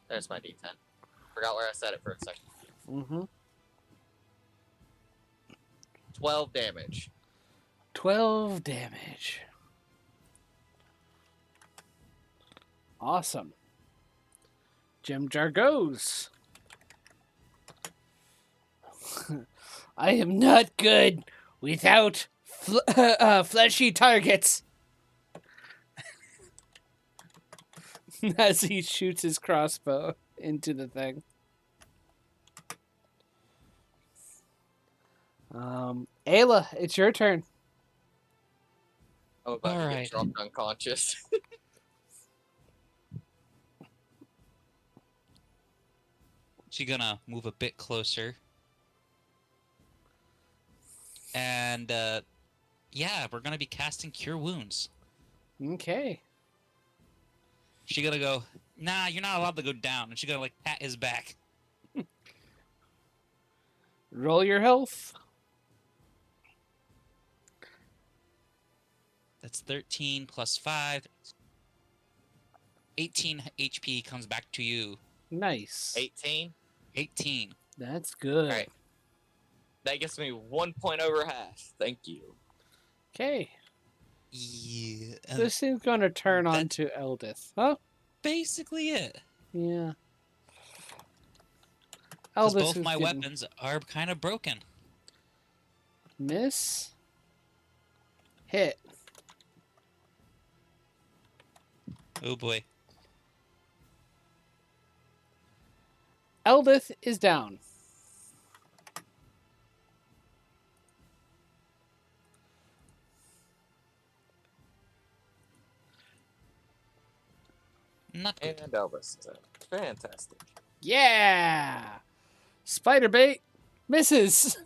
There's my D10. Forgot where I set it for a second. Mm-hmm. 12 damage. 12 damage. Awesome. Jim Jar goes. I am not good without fleshy targets. As he shoots his crossbow into the thing. Ayla, it's your turn. I'm about to Alright. get dropped unconscious. She's gonna move a bit closer. And, yeah, we're gonna be casting Cure Wounds. Okay. She's gonna go, nah, you're not allowed to go down. And she's gonna, like, pat his back. Roll your health. That's 13 plus 5. 18 HP comes back to you. Nice. 18. 18. That's good. Alright. That gets me 1 point over half. Thank you. Okay. Yeah. This thing's going to turn on to Eldith. Huh? Basically it. Yeah. Because Eldith both is my getting- weapons are kind of broken. Miss. Hit. Oh boy. Eldith is down. Not good. And Elvis is out. Fantastic. Yeah! Spider bait misses.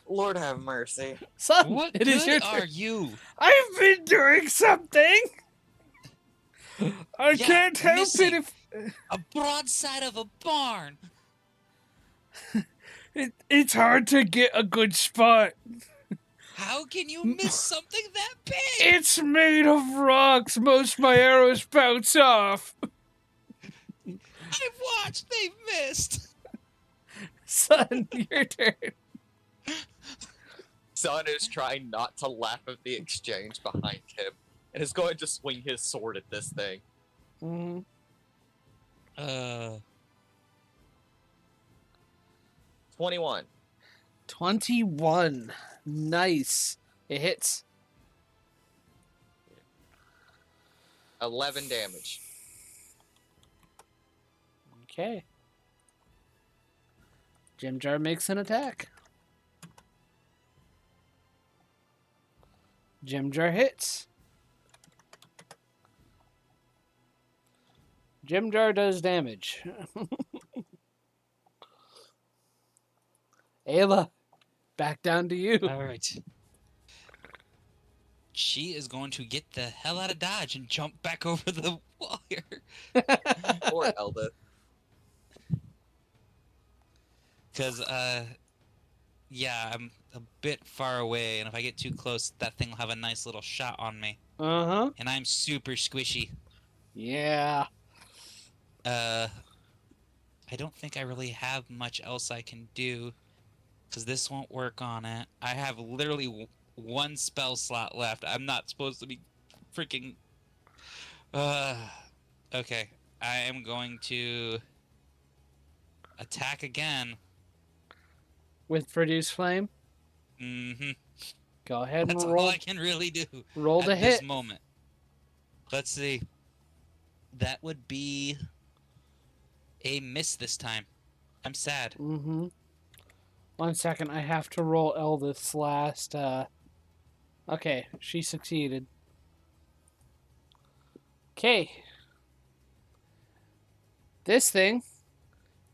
Lord have mercy. Son, What it is your good turn. are you? I've been doing something. I Yeah, can't help missing. it A broadside of a barn. if it's hard to get a good spot. How can you miss something that big? It's made of rocks. Most of my arrows bounce off. I've watched. They've missed. Son, your turn. Son is trying not to laugh at the exchange behind him and is going to swing his sword at this thing. Mm-hmm. 21. 21. Nice. It hits. 11 damage. Okay. Jim Jar makes an attack. Jim Jar hits. Jim Jar does damage. Ayla, back down to you. All right. She is going to get the hell out of Dodge and jump back over the wall here. Or Elda. Because, yeah, I'm a bit far away, and if I get too close, that thing will have a nice little shot on me. Uh-huh. And I'm super squishy. Yeah. I don't think I really have much else I can do, because this won't work on it. I have literally one spell slot left. I'm not supposed to be freaking... Okay. I am going to attack again. With Produce Flame? Mm-hmm. Go ahead and That's roll. all I can really do Roll to at this hit. moment. Let's see. That would be a miss this time. I'm sad. Mm-hmm. 1 second, I have to roll Eldith's last, Okay, she succeeded. Okay. This thing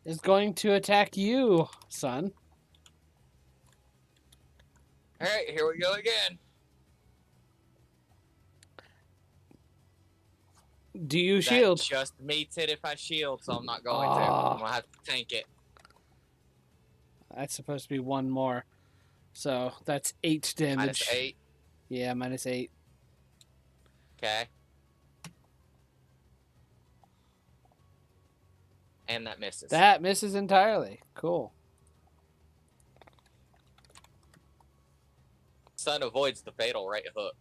is going to attack you, son. Alright, here we go again. Do you That shield? just meets it if I shield, so I'm not going to. Ah. I'm going to have to tank it. That's supposed to be one more. So that's 8 damage. -8. Yeah, -8. Okay. And that misses. That misses entirely. Cool. Son avoids the fatal right hook.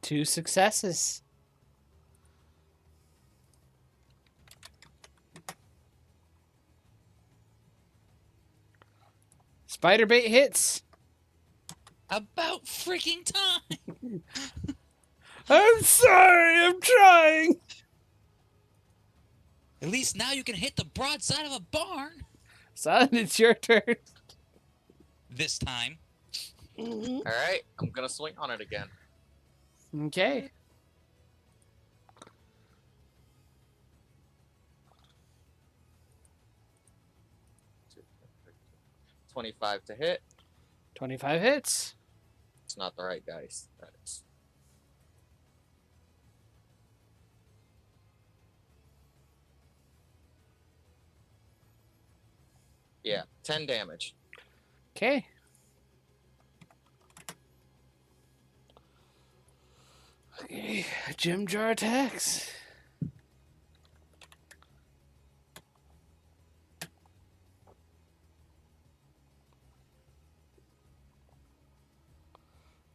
2 successes. Spider bait hits. About freaking time! I'm sorry, I'm trying. At least now you can hit the broadside of a barn. Son, it's your turn. This time. Alright, I'm going to swing on it again. Okay. $25 to hit. 25 hits. It's not the right dice. That is. Yeah, 10 damage. Okay. Okay, Jim Jar attacks.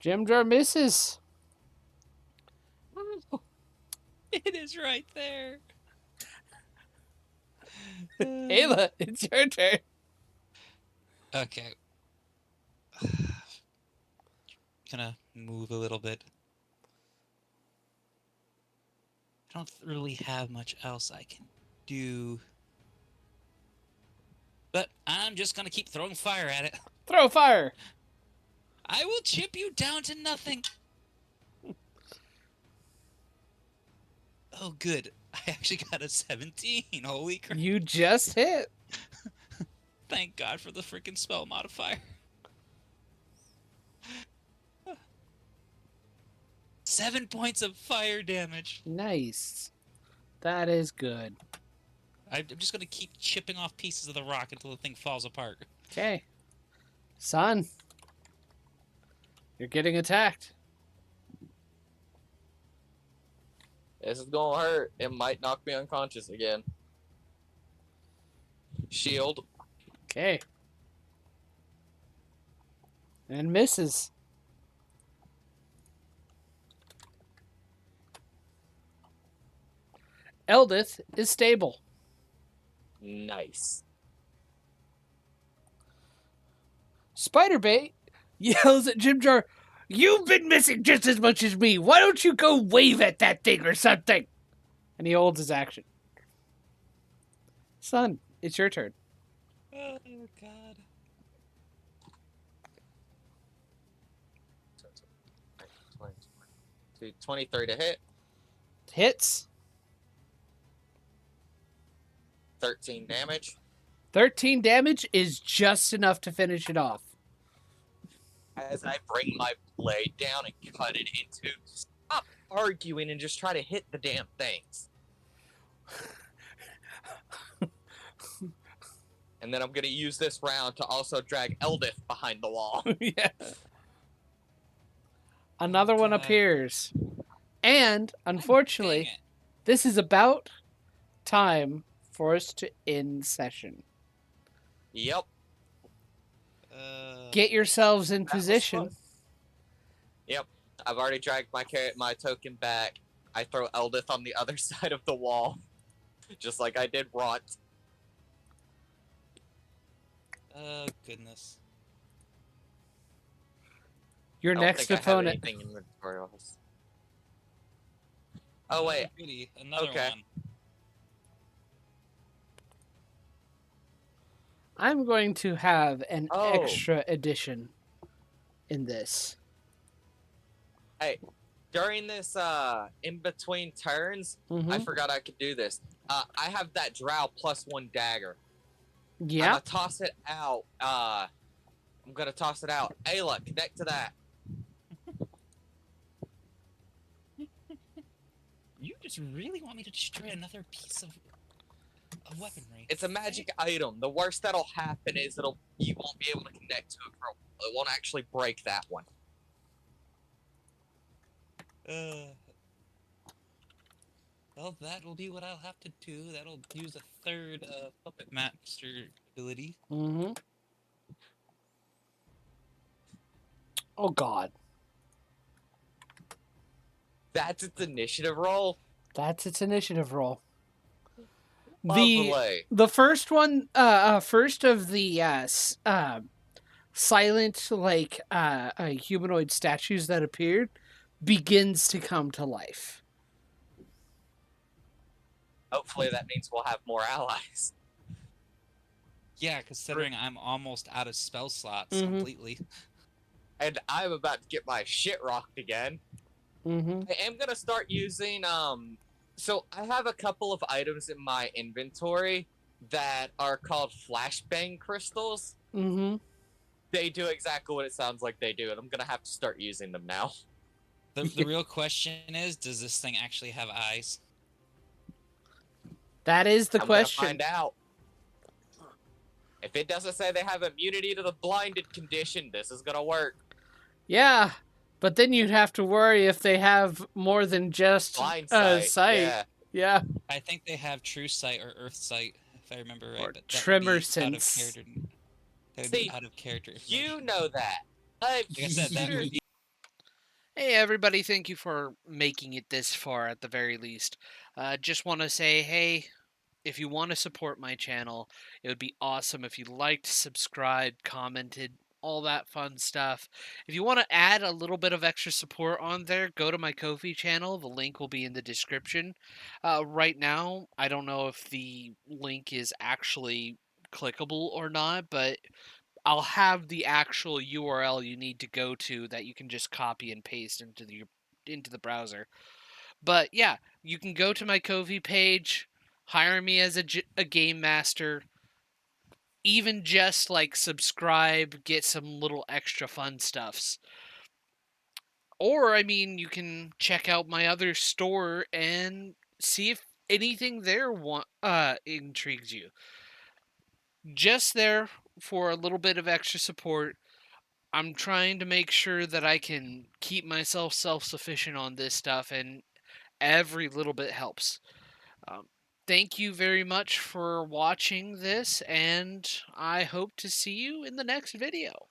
Jim Jar misses. It is right there. Ayla, it's your turn. Okay. Gonna move a little bit. I don't really have much else I can do. But I'm just gonna keep throwing fire at it. Throw fire. I will chip you down to nothing. Oh, good. I actually got a 17. Holy crap. You just hit. Thank God for the freaking spell modifier. 7 points of fire damage. Nice. That is good. I'm just gonna keep chipping off pieces of the rock until the thing falls apart. Okay. Son. You're getting attacked. This is gonna hurt. It might knock me unconscious again. Shield. Okay. And misses. Eldith is stable. Nice. Spiderbait yells at Jimjar, "You've been missing just as much as me. Why don't you go wave at that thing or something?" And he holds his action. Son, it's your turn. Oh, God. 23 to hit. Hits. 13 damage. 13 damage is just enough to finish it off. As I bring my blade down and cut it into. Stop arguing and just try to hit the damn things. And then I'm gonna use this round to also drag Eldith behind the wall. Yeah. Another one appears. And, unfortunately, Dang it. this is about time for us to end session. Yep. Get yourselves in That was position. fun. Yep. I've already dragged my token back. I throw Eldith on the other side of the wall. Just like I did Rot. Oh, goodness. Your I don't next think I have opponent. anything in inventory office. Oh wait. Goody. Another Okay. one. I'm going to have an Oh. extra edition in this. During this in between turns, Mm-hmm. I forgot I could do this. I have that drow +1 dagger. I'm Yeah. gonna toss it out. Ayla, connect to that. You just really want me to destroy another piece of weaponry. It's a magic item. The worst that'll happen is you won't be able to connect to it. It won't actually break that one. Well, that will be what I'll have to do. That'll use a third puppet master ability. Mm-hmm. Oh, God. That's its initiative roll. That's its initiative roll. Lovely. The first one, first of the silent, humanoid statues that appeared begins to come to life. Hopefully that means we'll have more allies. Yeah, considering I'm almost out of spell slots Mhm. completely. And I'm about to get my shit rocked again. Mm-hmm. I am gonna start using so I have a couple of items in my inventory that are called flashbang crystals. Mm-hmm. They do exactly what it sounds like they do, and I'm gonna have to start using them now. The real question is, does this thing actually have eyes? That is the I'm question. gonna find out. If it doesn't say they have immunity to the blinded condition, this is gonna work. Yeah, but then you'd have to worry if they have more than just Blind sight. sight. Yeah. Yeah. I think they have true sight or earth sight, if I remember right. Or But that tremor would be sense. Out of character. That would See, be out of character. You information. know that. Like I said, that would be. Hey everybody, thank you for making it this far at the very least. Just want to say, hey, if you want to support my channel, it would be awesome if you liked, subscribed, commented, all that fun stuff. If you want to add a little bit of extra support on there, go to my Ko-fi channel. The link will be in the description. Right now, I don't know if the link is actually clickable or not, but I'll have the actual URL you need to go to that you can just copy and paste into the browser. But yeah, you can go to my Ko-fi page, hire me as a game master, even just like subscribe, get some little extra fun stuffs. Or, I mean, you can check out my other store and see if anything there intrigues you. Just there for a little bit of extra support. I'm trying to make sure that I can keep myself self-sufficient on this stuff, and every little bit helps. Um, Thank you very much for watching this, and I hope to see you in the next video.